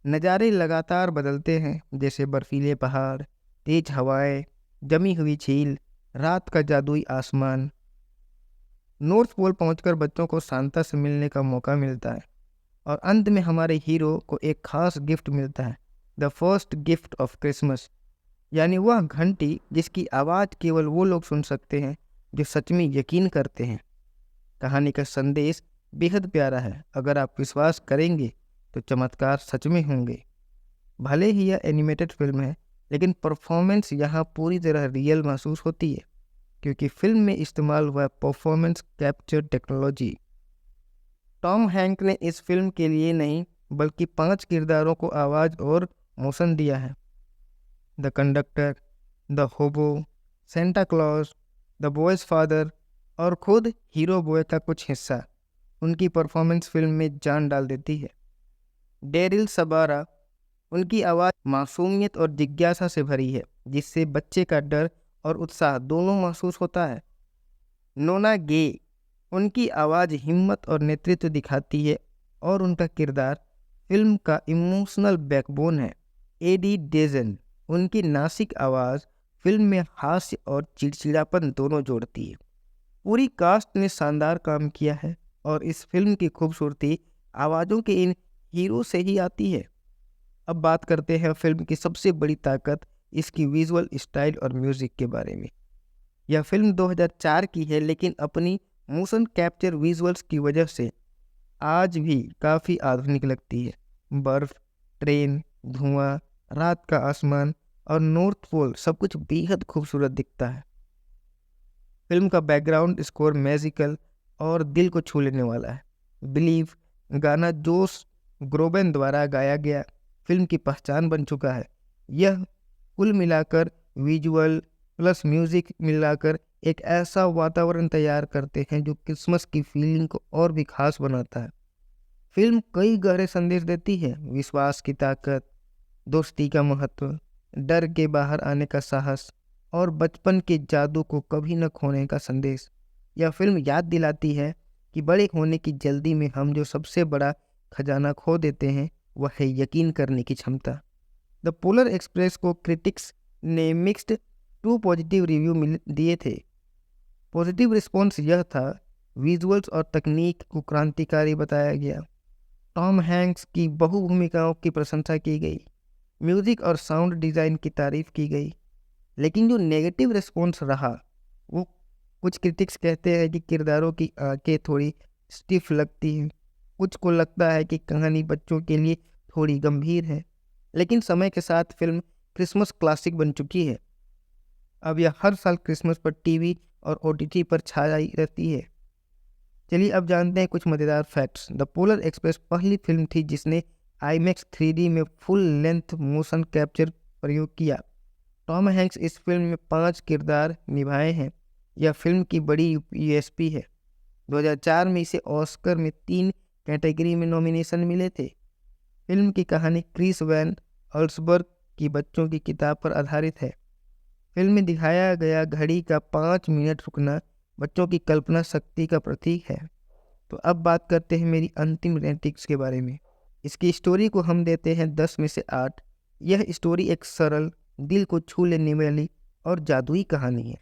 नज़ारे लगातार बदलते हैं, जैसे बर्फीले पहाड़, तेज हवाएं, जमी हुई झील, रात का जादुई आसमान। नॉर्थ पोल पहुंचकर बच्चों को सांता से मिलने का मौका मिलता है और अंत में हमारे हीरो को एक खास गिफ्ट मिलता है, the first gift of Christmas, यानी वह घंटी जिसकी आवाज़ केवल वो लोग सुन सकते हैं जो सच में यकीन करते हैं। कहानी का संदेश बेहद प्यारा है। अगर आप विश्वास करेंगे तो चमत्कार सच में होंगे। भले ही यह एनिमेटेड फिल्म है, लेकिन परफॉर्मेंस यहाँ पूरी तरह रियल महसूस होती है क्योंकि फिल्म में इस्तेमाल हुआ performance capture technology. Tom Hank ने इस फिल्म के लिए नहीं बल्कि 5 किरदारों को आवाज़ और मोशन दिया है, द कंडक्टर, द होबो, Santa Claus, the boys father और खुद हीरो बॉय का कुछ हिस्सा। उनकी परफॉर्मेंस फिल्म में जान डाल देती है। डेरिल सबारा, उनकी आवाज़ मासूमियत और जिज्ञासा से भरी है जिससे बच्चे का डर और उत्साह दोनों महसूस होता है। नोना गे, उनकी आवाज़ हिम्मत और नेतृत्व दिखाती है और उनका किरदार फिल्म का इमोशनल बैकबोन है। एडी डेजन, उनकी नासिक आवाज़ फिल्म में हास्य और चिड़चिड़ापन दोनों जोड़ती है। पूरी कास्ट ने शानदार काम किया है और इस फिल्म की खूबसूरती आवाज़ों के इन हीरो से ही आती है। अब बात करते हैं फिल्म की सबसे बड़ी ताकत, इसकी विजुअल स्टाइल और म्यूज़िक के बारे में। यह फिल्म 2004 की है लेकिन अपनी मोशन कैप्चर विजुअल्स की वजह से आज भी काफ़ी आधुनिक लगती है। बर्फ़, ट्रेन, धुआं, रात का आसमान और नॉर्थ पोल सब कुछ बेहद खूबसूरत दिखता है। फिल्म का बैकग्राउंड स्कोर मैजिकल और दिल को छू लेने वाला है। बिलीव गाना जोश ग्रोबेन द्वारा गाया गया फिल्म की पहचान बन चुका है। यह कुल मिलाकर विजुअल प्लस म्यूज़िक मिलाकर एक ऐसा वातावरण तैयार करते हैं जो क्रिसमस की फीलिंग को और भी खास बनाता है। फिल्म कई गहरे संदेश देती है, विश्वास की ताकत, दोस्ती का महत्व, डर के बाहर आने का साहस और बचपन के जादू को कभी न खोने का संदेश। यह फिल्म याद दिलाती है कि बड़े होने की जल्दी में हम जो सबसे बड़ा खजाना खो देते हैं वह है यकीन करने की क्षमता। द पोलर एक्सप्रेस को क्रिटिक्स ने मिक्स्ड टू पॉजिटिव रिव्यू दिए थे। पॉजिटिव रिस्पॉन्स यह था, विजुअल्स और तकनीक को क्रांतिकारी बताया गया, टॉम हैंक्स की बहु भूमिकाओं की प्रशंसा की गई, म्यूजिक और साउंड डिज़ाइन की तारीफ की गई। लेकिन जो नेगेटिव रिस्पॉन्स रहा, वो कुछ क्रिटिक्स कहते हैं कि किरदारों की आंखें थोड़ी स्टिफ लगती हैं, कुछ को लगता है कि कहानी बच्चों के लिए थोड़ी गंभीर है। लेकिन समय के साथ फिल्म क्रिसमस क्लासिक बन चुकी है। अब यह हर साल क्रिसमस पर टीवी और ओटीटी पर छाई रहती है। चलिए अब जानते हैं कुछ मज़ेदार फैक्ट्स। द पोलर एक्सप्रेस पहली फिल्म थी जिसने IMAX 3D में फुल लेंथ मोशन कैप्चर प्रयोग किया। टॉम हैंक्स इस फिल्म में 5 किरदार निभाए हैं। यह फिल्म की बड़ी USP है। 2004 में इसे ऑस्कर में 3 कैटेगरी में नॉमिनेशन मिले थे। फिल्म की कहानी क्रिस वैन अल्सबर्ग की बच्चों की किताब पर आधारित है। फिल्म में दिखाया गया घड़ी का 5 मिनट रुकना बच्चों की कल्पना शक्ति का प्रतीक है। तो अब बात करते हैं मेरी अंतिम रेटिंग्स के बारे में। इसकी स्टोरी को हम देते हैं 10 में से 8। यह स्टोरी एक सरल, दिल को छू लेने वाली और जादुई कहानी है।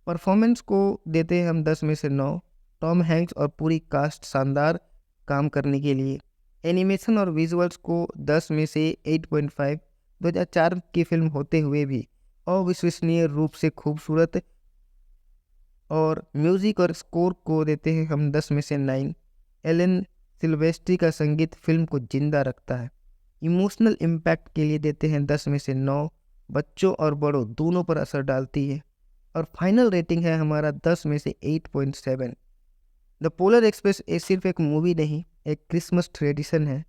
परफॉर्मेंस को देते हैं हम 10 में से 9। टॉम हैंक्स और पूरी कास्ट शानदार काम करने के लिए। एनिमेशन और विजुअल्स को 10 में से 8.5। 2004 की फिल्म होते हुए भी अविश्वसनीय रूप से खूबसूरत। और म्यूजिक और स्कोर को देते हैं हम 10 में से 9। एलन सिल्वेस्ट्री का संगीत फिल्म को जिंदा रखता है। इमोशनल इम्पैक्ट के लिए देते हैं 10 में से 9। बच्चों और बड़ों दोनों पर असर डालती है। और फाइनल रेटिंग है हमारा 10 में से 8.7। द पोलर एक्सप्रेस सिर्फ एक मूवी नहीं, एक क्रिसमस ट्रेडिशन है।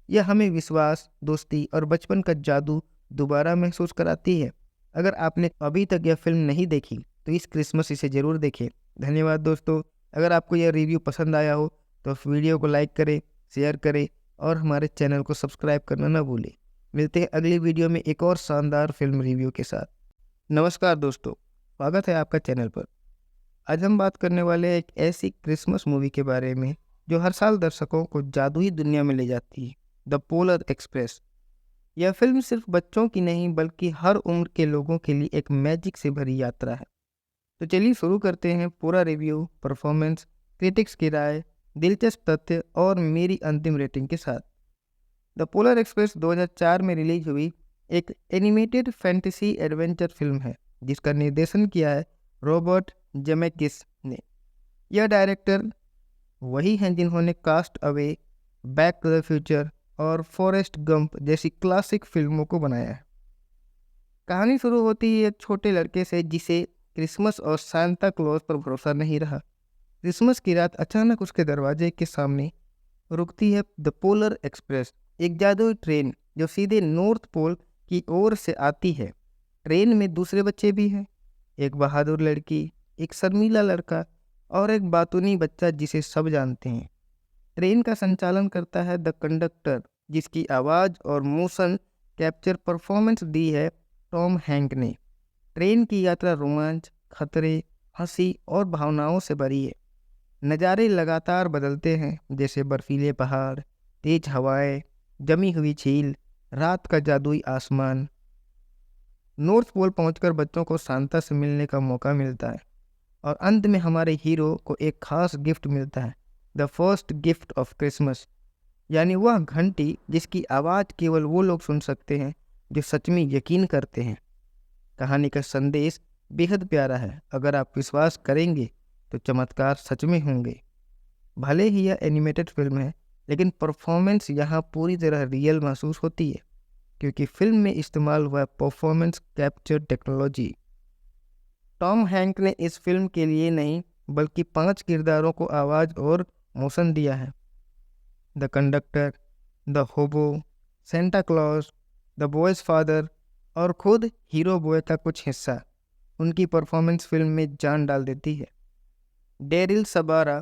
यह हमें विश्वास, दोस्ती और बचपन का जादू दोबारा महसूस कराती है। अगर आपने अभी तक यह फिल्म नहीं देखी तो इस क्रिसमस इसे ज़रूर देखें। धन्यवाद दोस्तों। अगर आपको यह रिव्यू पसंद आया हो तो वीडियो को लाइक करें, शेयर करें और हमारे चैनल को सब्सक्राइब करना ना भूलें। मिलते हैं अगली वीडियो में एक और शानदार फिल्म रिव्यू के साथ। नमस्कार दोस्तों, स्वागत है आपका चैनल पर। आज हम बात करने वाले हैं एक ऐसी क्रिसमस मूवी के बारे में जो हर साल दर्शकों को जादुई दुनिया में ले जाती है, द पोलर एक्सप्रेस। यह फिल्म सिर्फ बच्चों की नहीं बल्कि हर उम्र के लोगों के लिए एक मैजिक से भरी यात्रा है। तो चलिए शुरू करते हैं पूरा रिव्यू, परफॉर्मेंस, क्रिटिक्स की राय, दिलचस्प तथ्य और मेरी अंतिम रेटिंग के साथ। द पोलर एक्सप्रेस 2004 में रिलीज हुई एक एनिमेटेड फैंटेसी एडवेंचर फिल्म है जिसका निर्देशन किया है रॉबर्ट जेमेकिस ने। यह डायरेक्टर वही हैं जिन्होंने Cast Away, Back to the Future और फॉरेस्ट गंप जैसी क्लासिक फिल्मों को बनाया है। कहानी शुरू होती है एक छोटे लड़के से जिसे क्रिसमस और सांता क्लॉज पर भरोसा नहीं रहा। क्रिसमस की रात अचानक उसके दरवाजे के सामने रुकती है द पोलर एक्सप्रेस, एक जादुई ट्रेन जो सीधे नॉर्थ पोल की ओर से आती है। ट्रेन में दूसरे बच्चे भी हैं, एक बहादुर लड़की, एक शर्मीला लड़का और एक बातूनी बच्चा जिसे सब जानते हैं। ट्रेन का संचालन करता है द कंडक्टर, जिसकी आवाज़ और मोशन कैप्चर परफॉर्मेंस दी है टॉम हैंक ने। ट्रेन की यात्रा रोमांच, खतरे, हंसी और भावनाओं से भरी है। नज़ारे लगातार बदलते हैं, जैसे बर्फीले पहाड़, तेज हवाएं, जमी हुई झील, रात का जादुई आसमान। नॉर्थ पोल पहुंचकर बच्चों को सांता से मिलने का मौका मिलता है और अंत में हमारे हीरो को एक खास गिफ्ट मिलता है, the first gift of Christmas, यानी वह घंटी जिसकी आवाज़ केवल वो लोग सुन सकते हैं जो सच में यकीन करते हैं। कहानी का संदेश बेहद प्यारा है। अगर आप विश्वास करेंगे तो चमत्कार सच में होंगे। भले ही यह एनिमेटेड फिल्म है, लेकिन परफॉर्मेंस यहाँ पूरी तरह रियल महसूस होती है क्योंकि फिल्म में इस्तेमाल हुआ performance capture technology. Tom Hank ने इस फिल्म के लिए नहीं बल्कि 5 किरदारों को आवाज़ और मोशन दिया है, द कंडक्टर, द होबो, Santa Claus, the boys father और खुद हीरो बॉय का कुछ हिस्सा। उनकी परफॉर्मेंस फिल्म में जान डाल देती है। डेरिल सबारा,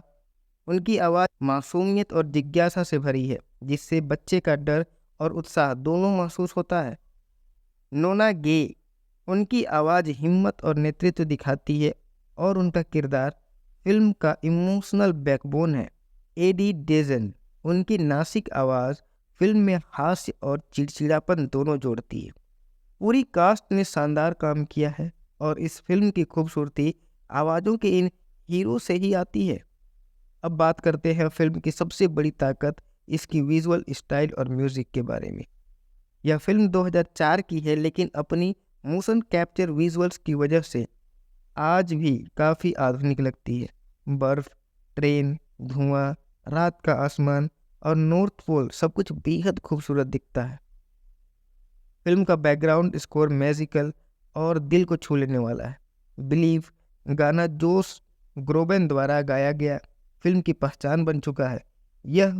उनकी आवाज़ मासूमियत और जिज्ञासा से भरी है जिससे बच्चे का डर और उत्साह दोनों महसूस होता है। नोना गे, उनकी आवाज़ हिम्मत और नेतृत्व दिखाती है और उनका किरदार फिल्म का इमोशनल बैकबोन है। एडी डेजन, उनकी नासिक आवाज़ फिल्म में हास्य और चिड़चिड़ापन दोनों जोड़ती है। पूरी कास्ट ने शानदार काम किया है और इस फिल्म की खूबसूरती आवाज़ों के इन हीरो से ही आती है। अब बात करते हैं फिल्म की सबसे बड़ी ताकत, इसकी विजुअल स्टाइल और म्यूज़िक के बारे में। यह फिल्म 2004 की है, लेकिन अपनी मोशन कैप्चर विजुअल्स की वजह से आज भी काफ़ी आधुनिक लगती है। बर्फ, ट्रेन, धुआं, रात का आसमान और नॉर्थ पोल सब कुछ बेहद खूबसूरत दिखता है। फिल्म का बैकग्राउंड स्कोर मैजिकल और दिल को छू लेने वाला है। बिलीव गाना जोश ग्रोबेन द्वारा गाया गया फिल्म की पहचान बन चुका है। यह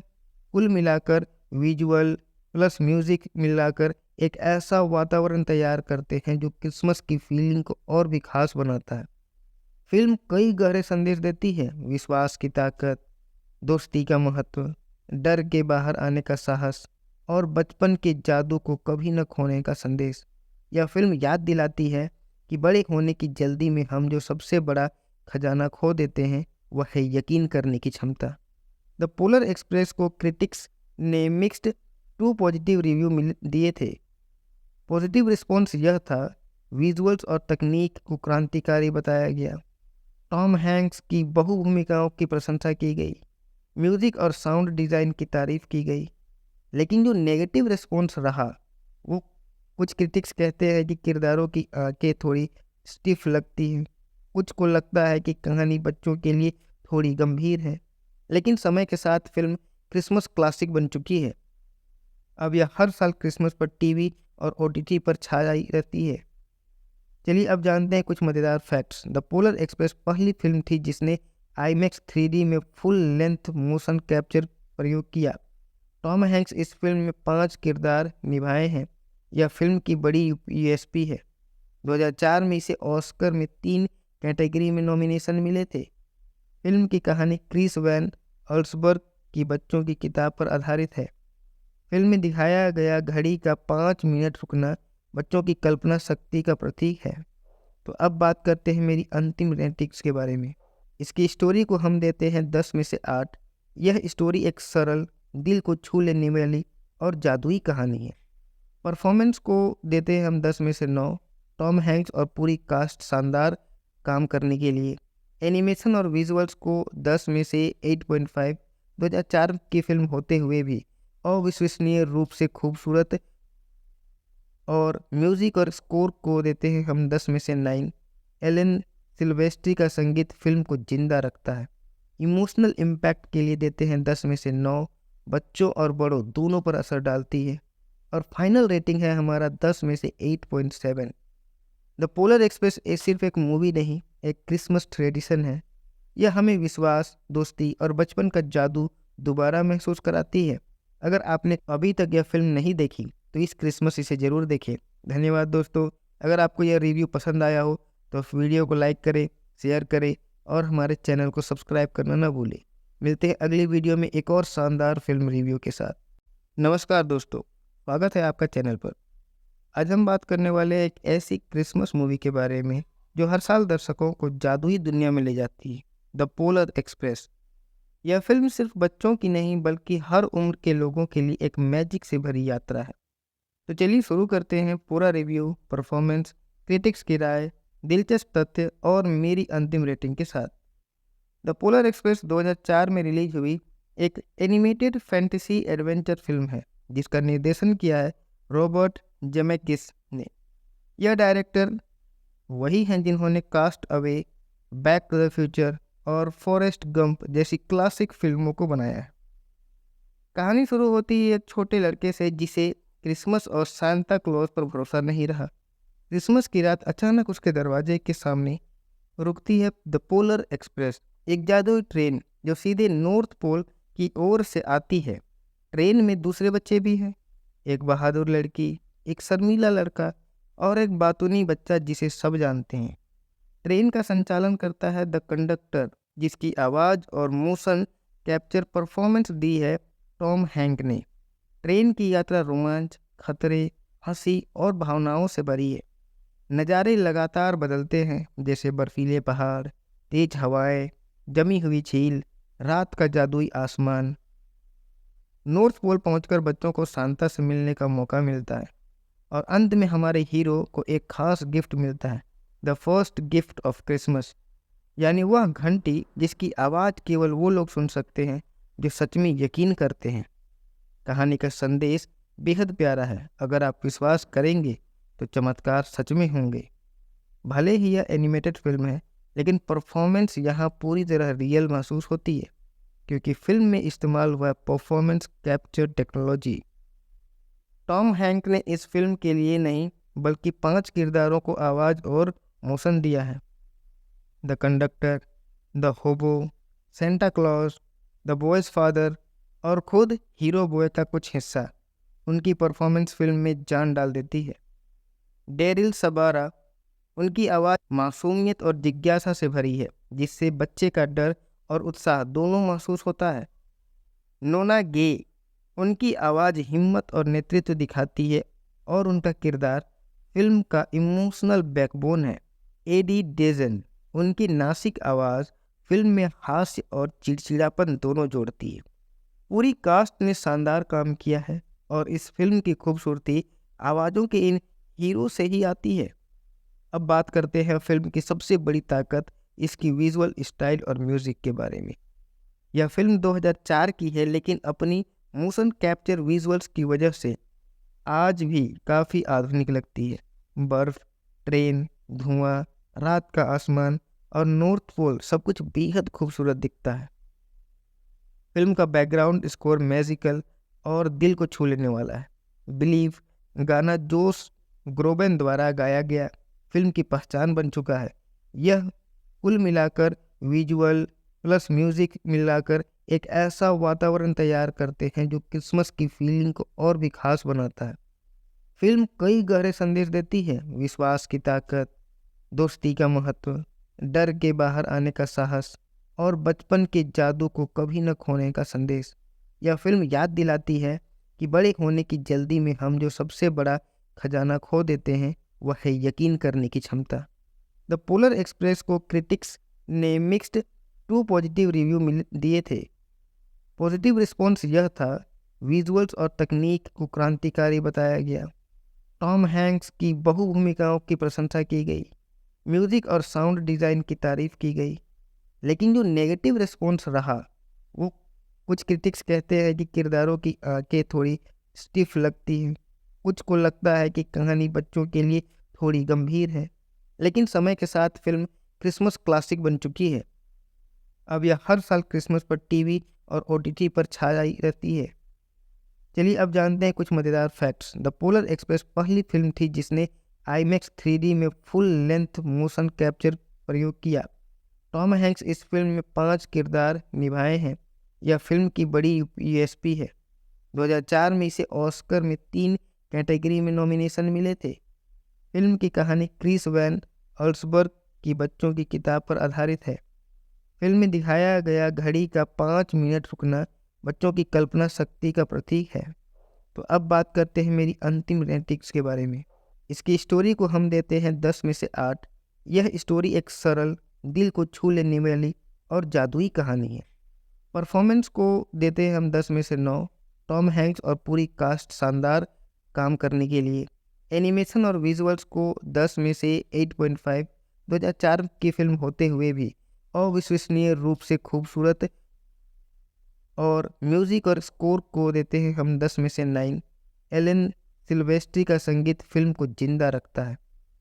कुल मिलाकर विजुअल प्लस म्यूजिक मिलाकर एक ऐसा वातावरण तैयार करते हैं जो क्रिसमस की फीलिंग को और भी खास बनाता है। फिल्म कई गहरे संदेश देती है, विश्वास की ताकत, दोस्ती का महत्व, डर के बाहर आने का साहस और बचपन के जादू को कभी न खोने का संदेश। यह फिल्म याद दिलाती है कि बड़े होने की जल्दी में हम जो सबसे बड़ा खजाना खो देते हैं वह है यकीन करने की क्षमता। द पोलर एक्सप्रेस को क्रिटिक्स ने मिक्स्ड टू पॉजिटिव रिव्यू दिए थे। पॉजिटिव रिस्पॉन्स यह था, विजुअल्स और तकनीक को क्रांतिकारी बताया गया, टॉम हैंक्स की बहु भूमिकाओं की प्रशंसा की गई, म्यूजिक और साउंड डिज़ाइन की तारीफ की गई। लेकिन जो नेगेटिव रिस्पॉन्स रहा, वो कुछ क्रिटिक्स कहते हैं कि किरदारों की आंखें थोड़ी स्टिफ लगती हैं, कुछ को लगता है कि कहानी बच्चों के लिए थोड़ी गंभीर है। लेकिन समय के साथ फिल्म क्रिसमस क्लासिक बन चुकी है। अब यह हर साल क्रिसमस पर टीवी और ओटीटी पर छाई रहती है। चलिए अब जानते हैं कुछ मज़ेदार फैक्ट्स। द पोलर एक्सप्रेस पहली फिल्म थी जिसने IMAX 3D में फुल लेंथ मोशन कैप्चर प्रयोग किया। टॉम हैंक्स इस फिल्म में 5 किरदार निभाए हैं। यह फिल्म की बड़ी USP है। 2004 में इसे ऑस्कर में 3 कैटेगरी में नॉमिनेशन मिले थे। फिल्म की कहानी क्रिस वैन अल्सबर्ग की बच्चों की किताब पर आधारित है। फिल्म में दिखाया गया घड़ी का 5 मिनट रुकना बच्चों की कल्पना शक्ति का प्रतीक है। तो अब बात करते हैं मेरी अंतिम रेटिंग्स के बारे में। इसकी स्टोरी को हम देते हैं 10 में से 8। यह स्टोरी एक सरल, दिल को छू लेने वाली और जादुई कहानी है। परफॉर्मेंस को देते हैं हम 10 में से 9। टॉम हैंक्स और पूरी कास्ट शानदार काम करने के लिए। एनिमेशन और विजुअल्स को 10 में से 8.5। 2004 की फिल्म होते हुए भी अविश्वसनीय रूप से खूबसूरत। और म्यूज़िक और स्कोर को देते हैं हम 10 में से 9। एलन सिल्वेस्ट्री का संगीत फिल्म को जिंदा रखता है। इमोशनल इम्पैक्ट के लिए देते हैं 10 में से 9। बच्चों और बड़ों दोनों पर असर डालती है। और फाइनल रेटिंग है हमारा 10 में से 8.7। द पोलर एक्सप्रेस सिर्फ एक मूवी नहीं, एक क्रिसमस ट्रेडिशन है। यह हमें विश्वास, दोस्ती और बचपन का जादू दोबारा महसूस कराती है। अगर आपने अभी तक यह फिल्म नहीं देखी तो इस क्रिसमस इसे ज़रूर देखें। धन्यवाद दोस्तों। अगर आपको यह रिव्यू पसंद आया हो तो वीडियो को लाइक करें, शेयर करें और हमारे चैनल को सब्सक्राइब करना ना भूलें। मिलते हैं अगली वीडियो में एक और शानदार फिल्म रिव्यू के साथ। नमस्कार दोस्तों, स्वागत है आपका चैनल पर। आज हम बात करने वाले एक ऐसी क्रिसमस मूवी के बारे में जो हर साल दर्शकों को जादुई दुनिया में ले जाती है, द पोलर एक्सप्रेस। यह फिल्म सिर्फ बच्चों की नहीं बल्कि हर उम्र के लोगों के लिए एक मैजिक से भरी यात्रा है। तो चलिए शुरू करते हैं पूरा रिव्यू, परफॉर्मेंस, क्रिटिक्स की राय, दिलचस्प तथ्य और मेरी अंतिम रेटिंग के साथ। द पोलर एक्सप्रेस 2004 में रिलीज हुई एक एनिमेटेड फैंटेसी एडवेंचर फिल्म है जिसका निर्देशन किया है रॉबर्ट जेमेकिस ने। यह डायरेक्टर वही हैं जिन्होंने Cast Away, Back to the Future और फॉरेस्ट गंप जैसी क्लासिक फिल्मों को बनाया है। कहानी शुरू होती है एक छोटे लड़के से जिसे क्रिसमस और सांता क्लॉज पर भरोसा नहीं रहा। क्रिसमस की रात अचानक उसके दरवाजे के सामने रुकती है द पोलर एक्सप्रेस, एक जादुई ट्रेन जो सीधे नॉर्थ पोल की ओर से आती है। ट्रेन में दूसरे बच्चे भी हैं, एक बहादुर लड़की, एक शर्मीला लड़का और एक बातूनी बच्चा जिसे सब जानते हैं। ट्रेन का संचालन करता है द कंडक्टर, जिसकी आवाज़ और मोशन कैप्चर परफॉर्मेंस दी है टॉम हैंक ने। ट्रेन की यात्रा रोमांच, खतरे, हंसी और भावनाओं से भरी है। नज़ारे लगातार बदलते हैं, जैसे बर्फीले पहाड़, तेज हवाएं, जमी हुई झील, रात का जादुई आसमान। नॉर्थ पोल पहुंचकर बच्चों को सांता से मिलने का मौका मिलता है और अंत में हमारे हीरो को एक खास गिफ्ट मिलता है, the first gift of Christmas, यानी वह घंटी जिसकी आवाज़ केवल वो लोग सुन सकते हैं जो सच में यकीन करते हैं। कहानी का संदेश बेहद प्यारा है। अगर आप विश्वास करेंगे तो चमत्कार सच में होंगे। भले ही यह एनिमेटेड फिल्म है, लेकिन परफॉर्मेंस यहाँ पूरी तरह रियल महसूस होती है, क्योंकि फिल्म में इस्तेमाल हुआ performance capture technology. Tom Hank ने इस फिल्म के लिए नहीं बल्कि 5 किरदारों को आवाज़ और मोशन दिया है। द कंडक्टर, द होबो, Santa Claus, the boys father और खुद हीरो बॉय का कुछ हिस्सा। उनकी परफॉर्मेंस फिल्म में जान डाल देती है। डेरिल सबारा, उनकी आवाज़ मासूमियत और जिज्ञासा से भरी है, जिससे बच्चे का डर और उत्साह दोनों महसूस होता है। नोना गे, उनकी आवाज़ हिम्मत और नेतृत्व दिखाती है और उनका किरदार फिल्म का इमोशनल बैकबोन है। एडी डेजन, उनकी नासिक आवाज़ फिल्म में हास्य और चिड़चिड़ापन दोनों जोड़ती है। पूरी कास्ट ने शानदार काम किया है और इस फिल्म की खूबसूरती आवाज़ों के इन हीरो से ही आती है। अब बात करते हैं फिल्म की सबसे बड़ी ताकत, इसकी विजुअल स्टाइल और म्यूज़िक के बारे में। यह फिल्म 2004 की है, लेकिन अपनी मोशन कैप्चर विजुअल्स की वजह से आज भी काफ़ी आधुनिक लगती है। बर्फ़, ट्रेन, धुआं, रात का आसमान और नॉर्थ पोल सब कुछ बेहद खूबसूरत दिखता है। फिल्म का बैकग्राउंड स्कोर मैजिकल और दिल को छू लेने वाला है। बिलीव गाना जोश ग्रोबेन द्वारा गाया गया फिल्म की पहचान बन चुका है। यह कुल मिलाकर विजुअल प्लस म्यूजिक मिलाकर एक ऐसा वातावरण तैयार करते हैं जो क्रिसमस की फीलिंग को और भी खास बनाता है। फिल्म कई गहरे संदेश देती है, विश्वास की ताकत, दोस्ती का महत्व, डर के बाहर आने का साहस और बचपन के जादू को कभी न खोने का संदेश। यह फिल्म याद दिलाती है कि बड़े होने की जल्दी में हम जो सबसे बड़ा खजाना खो देते हैं वह है यकीन करने की क्षमता। द पोलर एक्सप्रेस को क्रिटिक्स ने मिक्स्ड टू पॉजिटिव रिव्यू दिए थे। पॉजिटिव रिस्पॉन्स यह था, विजुअल्स और तकनीक को क्रांतिकारी बताया गया, टॉम हैंक्स की बहु भूमिकाओं की प्रशंसा की गई, म्यूजिक और साउंड डिज़ाइन की तारीफ की गई। लेकिन जो नेगेटिव रिस्पॉन्स रहा, वो कुछ क्रिटिक्स कहते हैं कि किरदारों की आंखें थोड़ी स्टिफ लगती हैं, कुछ को लगता है कि कहानी बच्चों के लिए थोड़ी गंभीर है। लेकिन समय के साथ फिल्म क्रिसमस क्लासिक बन चुकी है। अब यह हर साल क्रिसमस पर टीवी और ओटीटी पर छाई रहती है। चलिए अब जानते हैं कुछ मज़ेदार फैक्ट्स। द पोलर एक्सप्रेस पहली फिल्म थी जिसने IMAX 3D में फुल लेंथ मोशन कैप्चर प्रयोग किया। टॉम हैंक्स इस फिल्म में 5 किरदार निभाए हैं। यह फिल्म की बड़ी USP है। 2004 में इसे ऑस्कर में 3 कैटेगरी में नॉमिनेशन मिले थे। फिल्म की कहानी क्रिस वैन अल्सबर्ग की बच्चों की किताब पर आधारित है। फिल्म में दिखाया गया घड़ी का 5 मिनट रुकना बच्चों की कल्पना शक्ति का प्रतीक है। तो अब बात करते हैं मेरी अंतिम रेटिंग्स के बारे में। इसकी स्टोरी को हम देते हैं 10 में से 8। यह स्टोरी एक सरल, दिल को छू लेने वाली और जादुई कहानी है। परफॉर्मेंस को देते हैं हम 10 में से 9। टॉम हैंक्स और पूरी कास्ट शानदार काम करने के लिए। एनिमेशन और विजुअल्स को 10 में से 8.5। 2004 की फिल्म होते हुए भी अविश्वसनीय रूप से खूबसूरत। और म्यूज़िक और स्कोर को देते हैं हम 10 में से 9। एलन सिल्वेस्ट्री का संगीत फिल्म को जिंदा रखता है।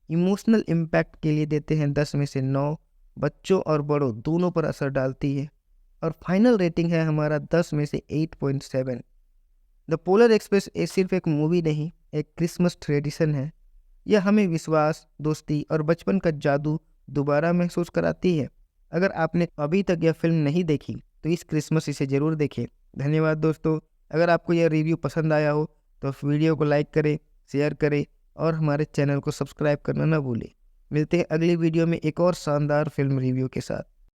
इमोशनल इम्पैक्ट के लिए देते हैं 10 में से 9। बच्चों और बड़ों दोनों पर असर डालती है। और फाइनल रेटिंग है हमारा 10 में से 8.7। द पोलर एक्सप्रेस सिर्फ एक मूवी नहीं, एक क्रिसमस ट्रेडिशन है। यह हमें विश्वास, दोस्ती और बचपन का जादू दोबारा महसूस कराती है। अगर आपने अभी तक यह फिल्म नहीं देखी तो इस क्रिसमस इसे ज़रूर देखें। धन्यवाद दोस्तों। अगर आपको यह रिव्यू पसंद आया हो तो वीडियो को लाइक करें, शेयर करें और हमारे चैनल को सब्सक्राइब करना ना भूलें। मिलते हैं अगली वीडियो में एक और शानदार फिल्म रिव्यू के साथ।